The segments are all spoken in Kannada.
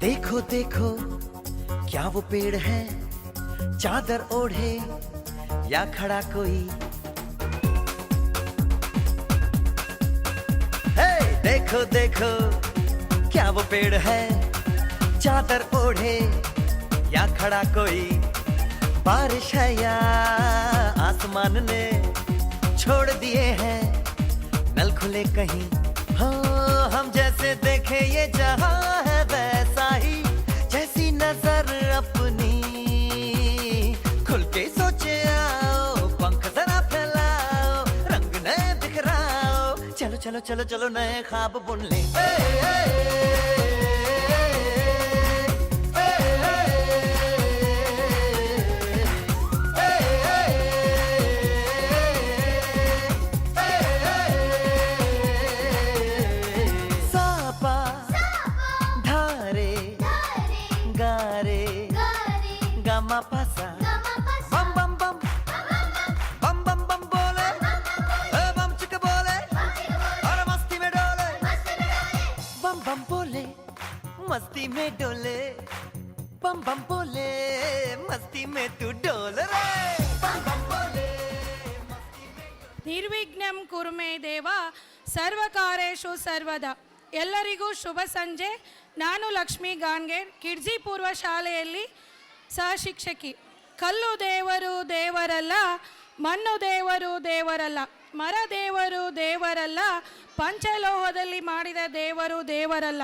देखो देखो क्या वो पेड़ है, चादर ओढ़े या खड़ा कोई। हे देखो देखो क्या वो पेड़ है, चादर ओढ़े या खड़ा कोई। बारिश है या आसमान ने छोड़ दिए हैं नल खुले कहीं। हाँ हम जैसे देखे ये जहां है वैसा ही, जैसी नजर अपनी खुल के सोचे आओ। पंख जरा फैलाओ, रंग नए बिखराओ, चलो चलो चलो चलो नए ख्वाब बुन ले। Gama pasa, bam bam bam, bam bam bam बोले, बम चिक बोले, और मस्ती में डोले, बम बम बोले, मस्ती में डोले, बम बम बोले, मस्ती में तू डोल रे, बम बम बोले, ನಿರ್ವಿಘ್ನಂ ಕುರುಮೇ ದೇವ ಸರ್ವಕಾರೇಶು ಸರ್ವದಾ. ಎಲ್ಲರಿಗೂ ಶುಭ ಸಂಜೆ. ನಾನು ಲಕ್ಷ್ಮೀ ಗಾನ್ಗೇರ್, ಕಿಡ್ಜಿ ಪೂರ್ವ ಶಾಲೆಯಲ್ಲಿ ಸಹಶಿಕ್ಷಕಿ. ಕಲ್ಲು ದೇವರು ದೇವರಲ್ಲ, ಮಣ್ಣು ದೇವರು ದೇವರಲ್ಲ, ಮರ ದೇವರು ದೇವರಲ್ಲ, ಪಂಚಲೋಹದಲ್ಲಿ ಮಾಡಿದ ದೇವರು ದೇವರಲ್ಲ.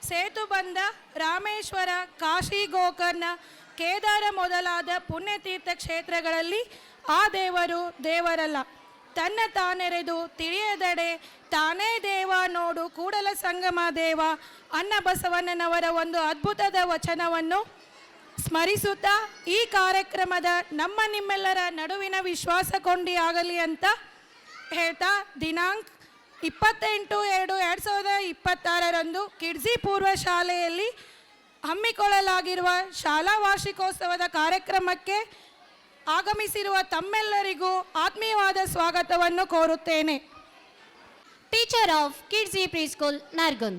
ಸೇತುಬಂಧ, ರಾಮೇಶ್ವರ, ಕಾಶಿ, ಗೋಕರ್ಣ, ಕೇದಾರ ಮೊದಲಾದ ಪುಣ್ಯತೀರ್ಥ ಕ್ಷೇತ್ರಗಳಲ್ಲಿ ಆ ದೇವರು ದೇವರಲ್ಲ. ತನ್ನ ತಾನೆರೆದು ತಿಳಿಯದಡೆ ತಾನೇ ದೇವ ನೋಡು ಕೂಡಲ ಸಂಗಮ ದೇವ ಅನ್ನ ಬಸವಣ್ಣನವರ ಒಂದು ಅದ್ಭುತದ ವಚನವನ್ನು ಸ್ಮರಿಸುತ್ತಾ ಈ ಕಾರ್ಯಕ್ರಮದ ನಮ್ಮ ನಿಮ್ಮೆಲ್ಲರ ನಡುವಿನ ವಿಶ್ವಾಸ ಕೊಂಡಿ ಆಗಲಿ ಅಂತ ಹೇಳ್ತಾ, ದಿನಾಂಕ 28/2/2026 ಕಿಡ್ಜಿ ಪೂರ್ವ ಶಾಲೆಯಲ್ಲಿ ಹಮ್ಮಿಕೊಳ್ಳಲಾಗಿರುವ ಶಾಲಾ ವಾರ್ಷಿಕೋತ್ಸವದ ಕಾರ್ಯಕ್ರಮಕ್ಕೆ ಆಗಮಿಸಿರುವ ತಮ್ಮೆಲ್ಲರಿಗೂ ಆತ್ಮೀಯವಾದ ಸ್ವಾಗತವನ್ನು ಕೋರುತ್ತೇನೆ. Teacher of Kidzi Preschool, Nargun.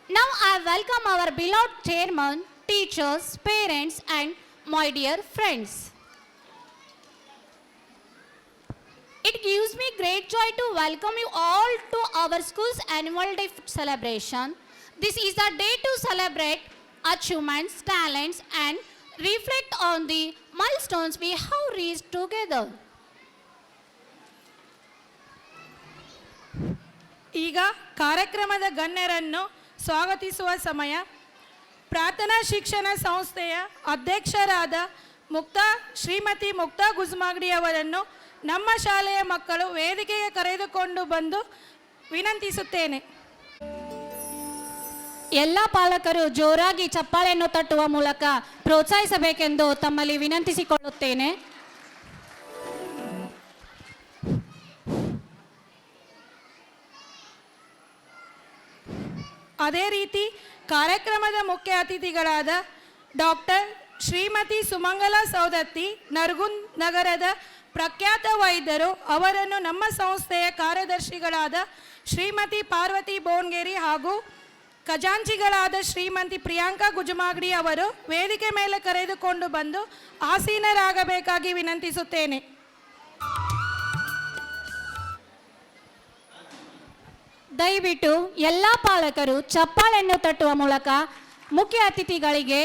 Now I welcome our beloved chairman, teachers, parents and my dear friends. It gives me great joy to welcome you all to our school's annual day celebration. This is a day to celebrate achievements, talents and reflect on the milestones we have reached together. ಈಗ ಕಾರ್ಯಕ್ರಮದ ಗಣ್ಯರನ್ನು ಸ್ವಾಗತಿಸುವ ಸಮಯ. ಪ್ರಾರ್ಥನಾ ಶಿಕ್ಷಣ ಸಂಸ್ಥೆಯ ಅಧ್ಯಕ್ಷರಾದ ಶ್ರೀಮತಿ ಮುಕ್ತಾ ಗುಜ್ಮಾಗಡಿ ಅವರನ್ನು ನಮ್ಮ ಶಾಲೆಯ ಮಕ್ಕಳು ವೇದಿಕೆಗೆ ಕರೆದುಕೊಂಡು ಬಂದು ವಿನಂತಿಸುತ್ತೇನೆ. ಎಲ್ಲ ಪಾಲಕರು ಜೋರಾಗಿ ಚಪ್ಪಾಳೆಯನ್ನು ತಟ್ಟುವ ಮೂಲಕ ಪ್ರೋತ್ಸಾಹಿಸಬೇಕೆಂದು ತಮ್ಮಲ್ಲಿ ವಿನಂತಿಸಿಕೊಳ್ಳುತ್ತೇನೆ. ಅದೇ ರೀತಿ ಕಾರ್ಯಕ್ರಮದ ಮುಖ್ಯ ಅತಿಥಿಗಳಾದ ಶ್ರೀಮತಿ ಸುಮಂಗಲ ಸೌದತ್ತಿ, ನರಗುಂದ್ ನಗರದ ಪ್ರಖ್ಯಾತ ವೈದ್ಯರು, ಅವರನ್ನು ನಮ್ಮ ಸಂಸ್ಥೆಯ ಕಾರ್ಯದರ್ಶಿಗಳಾದ ಶ್ರೀಮತಿ ಪಾರ್ವತಿ ಬೋನ್ಗೇರಿ ಹಾಗೂ ಖಜಾಂಚಿಗಳಾದ ಶ್ರೀಮತಿ ಪ್ರಿಯಾಂಕಾ ಗುಜಮಾಗಡಿ ಅವರು ವೇದಿಕೆ ಮೇಲೆ ಕರೆದುಕೊಂಡು ಬಂದು ಆಸೀನರಾಗಬೇಕಾಗಿ ವಿನಂತಿಸುತ್ತೇನೆ. ದಯವಿಟ್ಟು ಎಲ್ಲ ಪಾಲಕರು ಚಪ್ಪಾಳೆಯನ್ನು ತಟ್ಟುವ ಮೂಲಕ ಮುಖ್ಯ ಅತಿಥಿಗಳಿಗೆ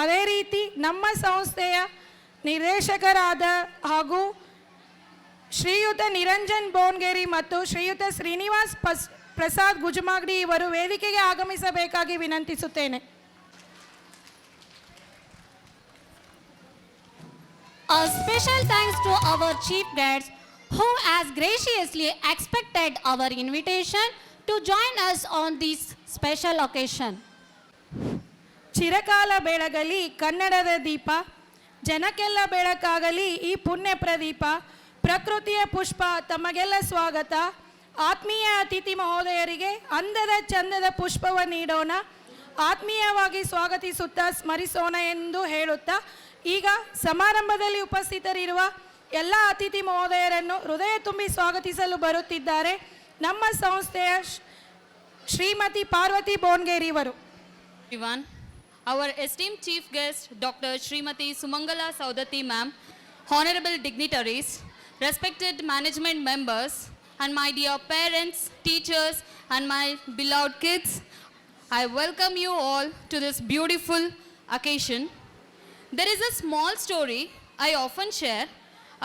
ಅದೇ ರೀತಿ ನಮ್ಮ ಸಂಸ್ಥೆಯ ನಿರ್ದೇಶಕರಾದ ಹಾಗೂ ಶ್ರೀಯುತ ನಿರಂಜನ್ ಬೋನ್ಗೇರಿ ಮತ್ತು ಶ್ರೀಯುತ ಶ್ರೀನಿವಾಸ್ ಪ್ರಸಾದ್ ಗುಜಮಾಗಡಿ ಇವರು ವೇದಿಕೆಗೆ ಆಗಮಿಸಬೇಕಾಗಿ ವಿನಂತಿಸುತ್ತೇನೆ. A special thanks to our chief guests who has graciously accepted our invitation to join us on this special occasion. ಚಿರಕಾಲ ಬೆಳಗಲಿ ಕನ್ನಡದ ದೀಪ, ಜನಕ್ಕೆಲ್ಲ ಬೆಳಕಾಗಲಿ ಈ ಪುಣ್ಯ ಪ್ರದೀಪ. ಪ್ರಕೃತಿಯ ಪುಷ್ಪ ತಮಗೆಲ್ಲ ಸ್ವಾಗತ. ಆತ್ಮೀಯ ಅತಿಥಿ ಮಹೋದಯರಿಗೆ ಅಂದದ ಚಂದದ ಪುಷ್ಪವನ್ನು ನೀಡೋಣ, ಆತ್ಮೀಯವಾಗಿ ಸ್ವಾಗತಿಸುತ್ತಾ ಸ್ಮರಿಸೋಣ ಎಂದು ಹೇಳುತ್ತಾ, ಈಗ ಸಮಾರಂಭದಲ್ಲಿ ಉಪಸ್ಥಿತರಿರುವ ಎಲ್ಲ ಅತಿಥಿ ಮಹೋದಯರನ್ನು ಹೃದಯ ತುಂಬಿ ಸ್ವಾಗತಿಸಲು ಬರುತ್ತಿದ್ದಾರೆ ನಮ್ಮ ಸಂಸ್ಥೆಯ ಶ್ರೀಮತಿ ಪಾರ್ವತಿ ಬೋನ್ಗೇರಿ ಇವರು. Everyone, our esteemed chief guest, Dr. Srimati Sumangala Saudati ma'am, honorable dignitaries, respected management members, and my dear parents, teachers, and my beloved kids, I welcome you all to this beautiful occasion. There is a small story I often share.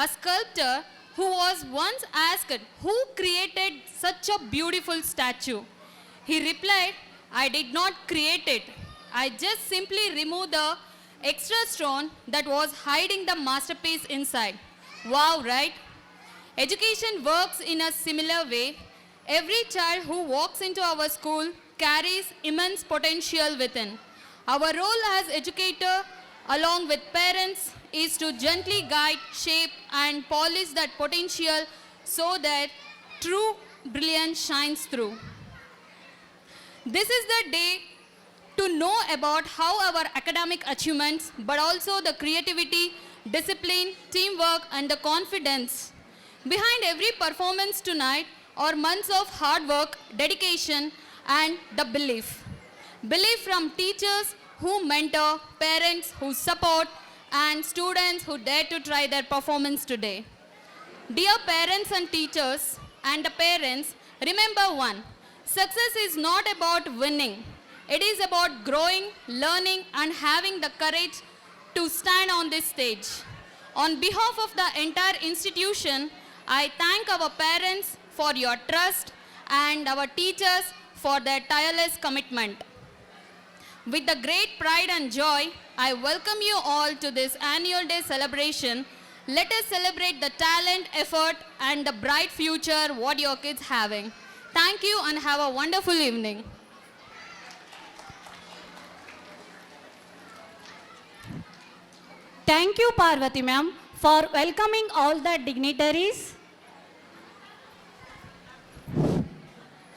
A sculptor who was once asked who created such a beautiful statue. He replied, I did not create it. I just simply removed the extra stone that was hiding the masterpiece inside. Wow, right? Education works in a similar way. Every child who walks into our school carries immense potential within. Our role as educator, along with parents, is to gently guide, shape, and polish that potential so that true brilliance shines through. This is the day to know about how our academic achievements, but also the creativity, discipline, teamwork, and the confidence behind every performance tonight are months of hard work, dedication, and the belief. Belief from teachers who mentor, parents who support, and students who dare to try their performance today. Dear parents and teachers and the parents, remember one, success is not about winning. It is about growing, learning, and having the courage to stand on this stage. On behalf of the entire institution, I thank our parents for your trust and our teachers for their tireless commitment. With the great pride and joy, I welcome you all to this annual day celebration. Let us celebrate the talent, effort, and the bright future what your kids having. Thank you and have a wonderful evening. Thank you, Parvati ma'am, for welcoming all the dignitaries.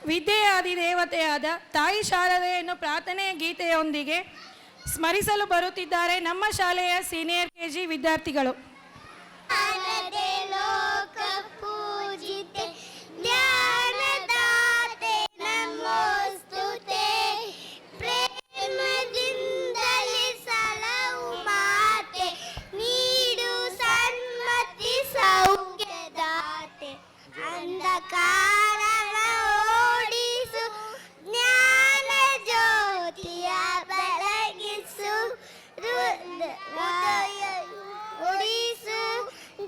ವಿದ್ಯೆಯ ಅಧಿದೇವತೆಯಾದ ತಾಯಿ ಶಾರದೆಯನ್ನು ಪ್ರಾರ್ಥನೆಯ ಗೀತೆಯೊಂದಿಗೆ ಸ್ಮರಿಸಲು ಬರುತ್ತಿದ್ದಾರೆ ನಮ್ಮ ಶಾಲೆಯ ಸೀನಿಯರ್ ಕೆಜಿ ವಿದ್ಯಾರ್ಥಿಗಳು. ಶಾರದೆ ಲೋಕ ಪೂಜಿತೆ ಜ್ಞಾನದಾತೆ ನಮೋಸ್ತುತೆ ಪ್ರೇಮದಿಂದಲೇ ಸಲಹು ಮಾತೆ ನೀಡು ಸನ್ಮತಿ ಸೌಖ್ಯದಾತೆ ಅಂಧಕಾರವ ಓಡಿಸು ಜ್ಞಾನ ಜ್ಯೋತಿಯ ಬೆಳಗಿಸು ಹೃದಯ ಉಡಿಸು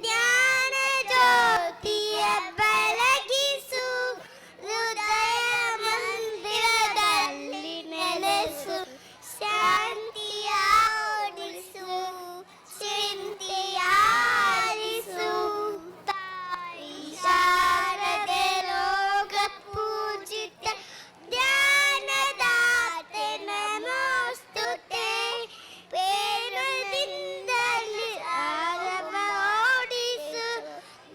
ಜ್ಞಾನ ಜ್ಯೋತಿಯ ಬೆಳಗಿಸು ಹೃದಯ ಮಂದಿರದಲ್ಲಿ ನೆಲೆಸು ಶಾಂತಿಯ ಓಡಿಸು ಚಿಂತೆಯ ಆರಿಸು ತಾಯಿ ಶಾರದೆ ಲೋಕ ಪೂಜಿತ ಜ್ಞಾನದಾತೆ ನಮೋಸ್ತುತೆ ಪ್ರೇಮದಿಂದಲೇ ಆರವ ಓಡಿಸು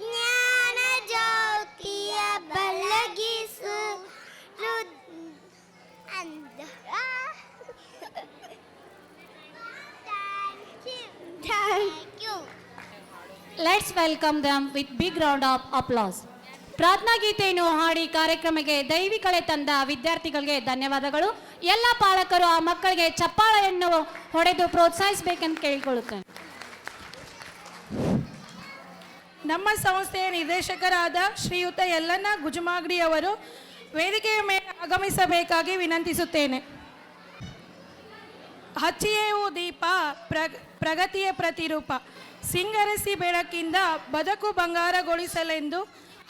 ಜ್ಞಾನ ಜ್ಯೋತಿಯ ಬೆಳಗಿಸು Thank you. Let's welcome them with big round of applause. ಪ್ರಾರ್ಥನಾ ಗೀತೆಯನ್ನು ಹಾಡಿ ಕಾರ್ಯಕ್ರಮಕ್ಕೆ ದೈವಿಕಳೆ ತಂದ ವಿದ್ಯಾರ್ಥಿಗಳಿಗೆ ಧನ್ಯವಾದಗಳು. ಎಲ್ಲ ಪಾಲಕರು ಆ ಮಕ್ಕಳಿಗೆ ಚಪ್ಪಾಳೆಯನ್ನು ಹೊಡೆದು ಪ್ರೋತ್ಸಾಹಿಸಬೇಕೆಂದು ಕೇಳಿಕೊಳ್ಳುತ್ತೇನೆ. ನಮ್ಮ ಸಂಸ್ಥೆಯ ನಿರ್ದೇಶಕರಾದ ಶ್ರೀಯುತ ಯಲ್ಲಣ್ಣ ಗುಜಮಾಗಡಿ ಅವರು ವೇದಿಕೆಯ ಮೇಲೆ ಆಗಮಿಸಬೇಕಾಗಿ ವಿನಂತಿಸುತ್ತೇನೆ. ಹಚ್ಚಿಯೇವು ದೀಪ ಪ್ರಗತಿಯ ಪ್ರತಿರೂಪ, ಸಿಂಗರಿಸಿ ಬೆಳಕಿಂದ ಬದುಕು ಬಂಗಾರಗೊಳಿಸಲೆಂದು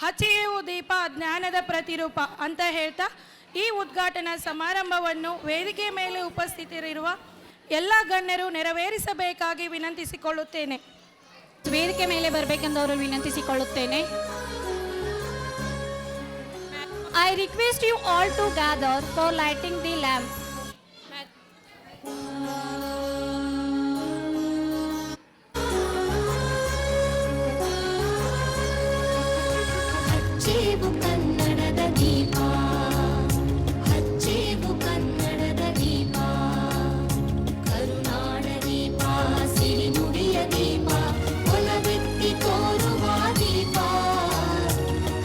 ಹಚ್ಚಿಯೇವು ದೀಪ ಜ್ಞಾನದ ಪ್ರತಿರೂಪ ಅಂತ ಹೇಳ್ತಾ ಈ ಉದ್ಘಾಟನಾ ಸಮಾರಂಭವನ್ನು ವೇದಿಕೆ ಮೇಲೆ ಉಪಸ್ಥಿತರಿರುವ ಎಲ್ಲ ಗಣ್ಯರು ನೆರವೇರಿಸಬೇಕಾಗಿ ವಿನಂತಿಸಿಕೊಳ್ಳುತ್ತೇನೆ. ವೇದಿಕೆ ಮೇಲೆ ಬರಬೇಕೆಂದು ಅವರು ವಿನಂತಿಸಿಕೊಳ್ಳುತ್ತೇನೆ. I request you all to gather for lighting the lamp. ಹಚ್ಚೇವು ಕನ್ನಡದ ದೀಪ ಹಚ್ಚೇವು ಕನ್ನಡದ ದೀಪ ಕರುನಾಡ ದೀಪ ಸಿರಿನುಡಿಯ ದೀಪ ಒಲವೆತ್ತಿ ತೋರುವ ದೀಪ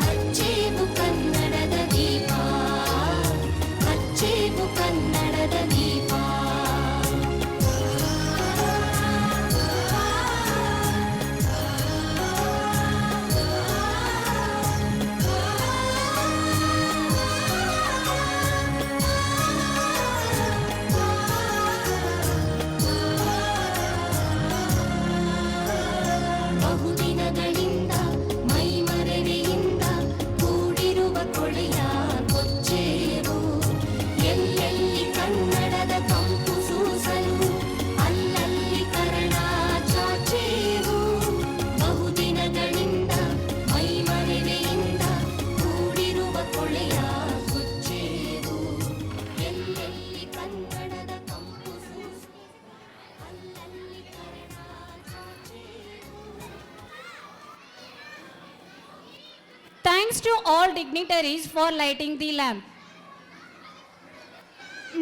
ಹಚ್ಚೇವು ಕನ್ನಡದ ದೀಪ ಹಚ್ಚೇವು ಕನ್ನಡದ ದೀಪ ಬಹುದಿನಗಳಿಂದ ಮೈಮರೆಯಿಂದ ಕೂಡಿರುವ ಕೊಳೆಯ ಕೊಚ್ಚೇವು ಎಲ್ಲೆಲ್ಲಿ ಕನ್ನಡದ ಕಂಪು ಸೂಸಲು ಅಲ್ಲಲ್ಲಿ ಕನ್ನಡ ಚಾಚೇವು ಬಹುದಿನಗಳಿಂದ ಮೈಮರೆಯಿಂದ ಕೂಡಿರುವ ಕೊಳೆಯ ಕೊಚ್ಚೇವು ಎಲ್ಲೆಲ್ಲಿ ಕನ್ನಡದ ಕಂಪು ಸೂಸಲು ಅಲ್ಲಲ್ಲಿ Kannada Thanks to all dignitaries for lighting the lamp.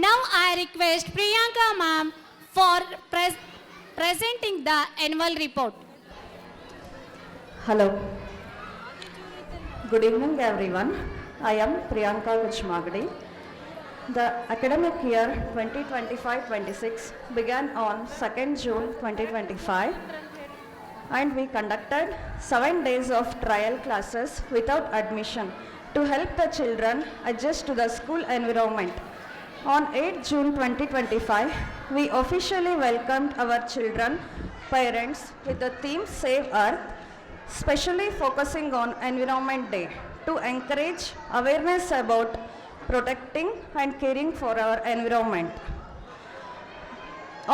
Now I request Priyanka ma'am for presenting the annual report. Hello. Good evening, everyone. I am Priyanka Vichmagadi. The academic year 2025-26 began on 2nd June 2025, and we conducted 7 days of trial classes without admission to help the children adjust to the school environment. On 8th June 2025, we officially welcomed our children, parents with the theme Save Earth, specially focusing on Environment Day to encourage awareness about protecting and caring for our environment.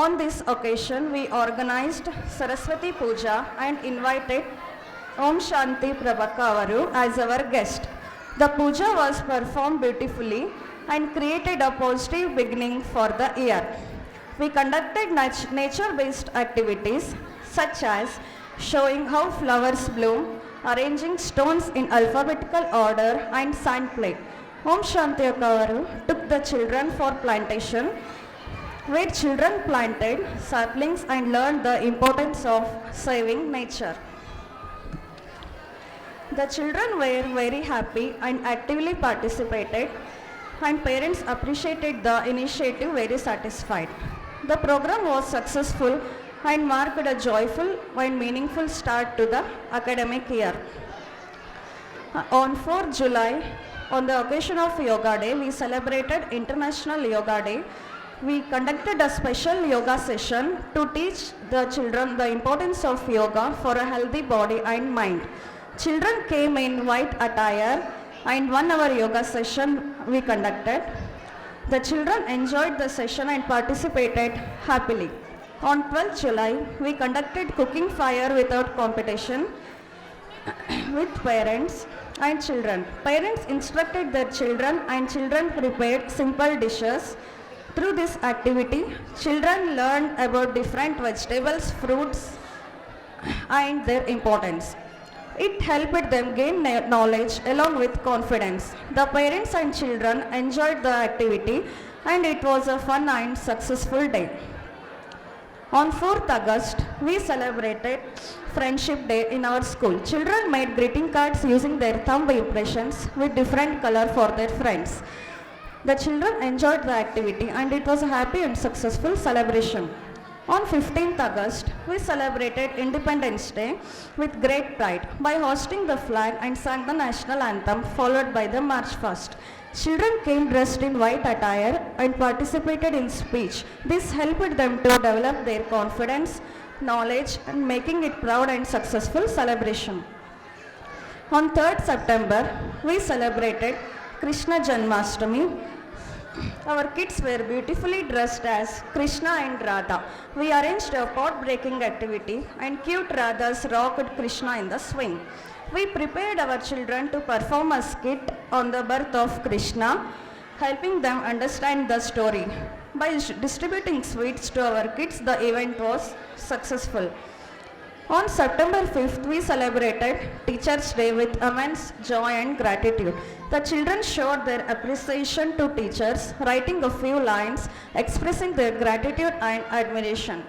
On this occasion, we organized Saraswati Puja and invited Om Shanti Prabhaka Avaru as our guest. The puja was performed beautifully and created a positive beginning for the year. We conducted nature-based activities such as showing how flowers bloom, arranging stones in alphabetical order, and sand play. Om Shanti Avaru took the children for plantation, where children planted saplings and learned the importance of saving nature. The children were very happy and actively participated, and parents appreciated the initiative very satisfied. The program was successful and marked a joyful and meaningful start to the academic year. On 4th July, on the occasion of Yoga Day, we celebrated International Yoga Day. We conducted a special yoga session to teach the children the importance of yoga for a healthy body and mind. Children came in white attire, and 1 hour yoga session we conducted. The children enjoyed the session and participated happily. On 12th July, we conducted cooking fire without competition with parents and children. Parents instructed their children, and children prepared simple dishes. Through this activity, children learned about different vegetables, fruits, and their importance. It helped them gain knowledge along with confidence. The parents and children enjoyed the activity, and it was a fun and successful day. On 4th August, we celebrated Friendship Day in our school. Children made greeting cards using their thumb impressions with different color for their friends. The children enjoyed the activity, and it was a happy and successful celebration. On 15th August, we celebrated Independence Day with great pride by hosting the flag and sang the national anthem, followed by the March Past. Children came dressed in white attire and participated in speech. This helped them to develop their confidence, knowledge, and making it proud and successful celebration. On 3rd September, we celebrated Krishna Janmashtami. Our kids were beautifully dressed as Krishna and Radha. We arranged a pot breaking activity, and cute Radhas rocked Krishna in the swing. We prepared our children to perform a skit on the birth of Krishna, helping them understand the story. By distributing sweets to our kids, the event was successful. On September 5th, we celebrated Teachers' Day with immense joy and gratitude. The children showed their appreciation to teachers, writing a few lines expressing their gratitude and admiration.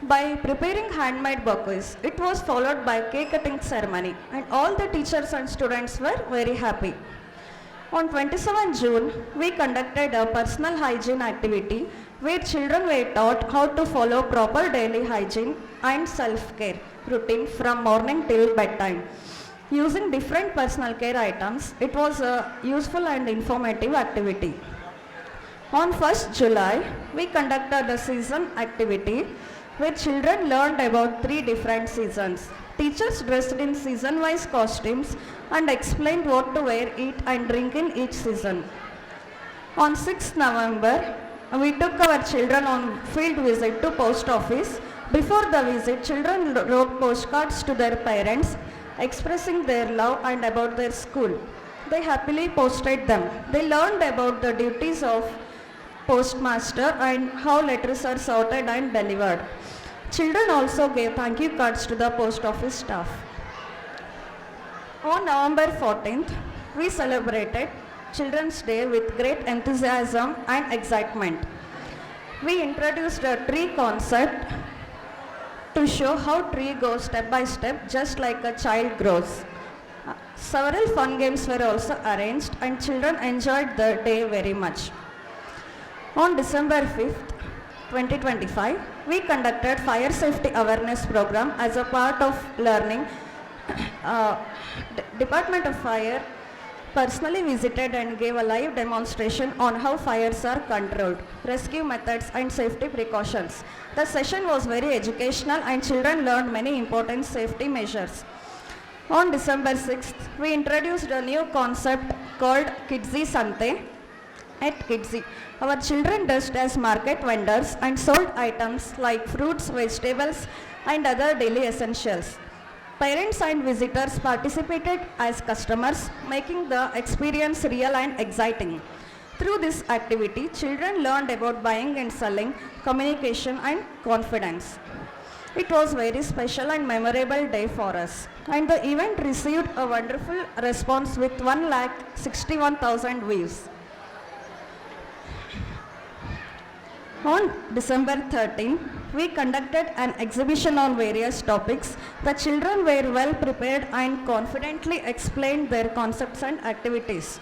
By preparing handmade bouquets, it was followed by cake cutting ceremony, and all the teachers and students were very happy. On 27 June, we conducted a personal hygiene activity where children were taught how to follow proper daily hygiene and self-care routine from morning till bedtime. Using different personal care items, it was a useful and informative activity. On 1st July, we conducted a season activity where children learned about 3 different seasons. Teachers dressed in season-wise costumes and explained what to wear, eat and drink in each season. On 6th November, we took our children on field visit to post office. Before the visit, children wrote postcards to their parents expressing their love and about their school. They happily posted them. They learned about the duties of postmaster and how letters are sorted and delivered. Children also gave thank you cards to the post office staff. On November 14th, we celebrated Children's Day with great enthusiasm and excitement. We introduced a tree concept to show how tree goes step by step just like a child grows. Several fun games were also arranged and children enjoyed the day very much. On December 5th, 2025, we conducted fire safety awareness program as a part of learning. Department of Fire personally visited and gave a live demonstration on how fires are controlled, rescue methods and safety precautions. The session was very educational and children learned many important safety measures. On December 6th, we introduced a new concept called Kidzi Sante at Kidzi. Our children dressed as market vendors and sold items like fruits, vegetables and other daily essentials. Parents and visitors participated as customers, making the experience real and exciting. Through this activity, children learned about buying and selling, communication and confidence. It was very special and memorable day for us, and the event received a wonderful response with 1,61,000 views. On December 13, we conducted an exhibition on various topics. The children were well prepared and confidently explained their concepts and activities.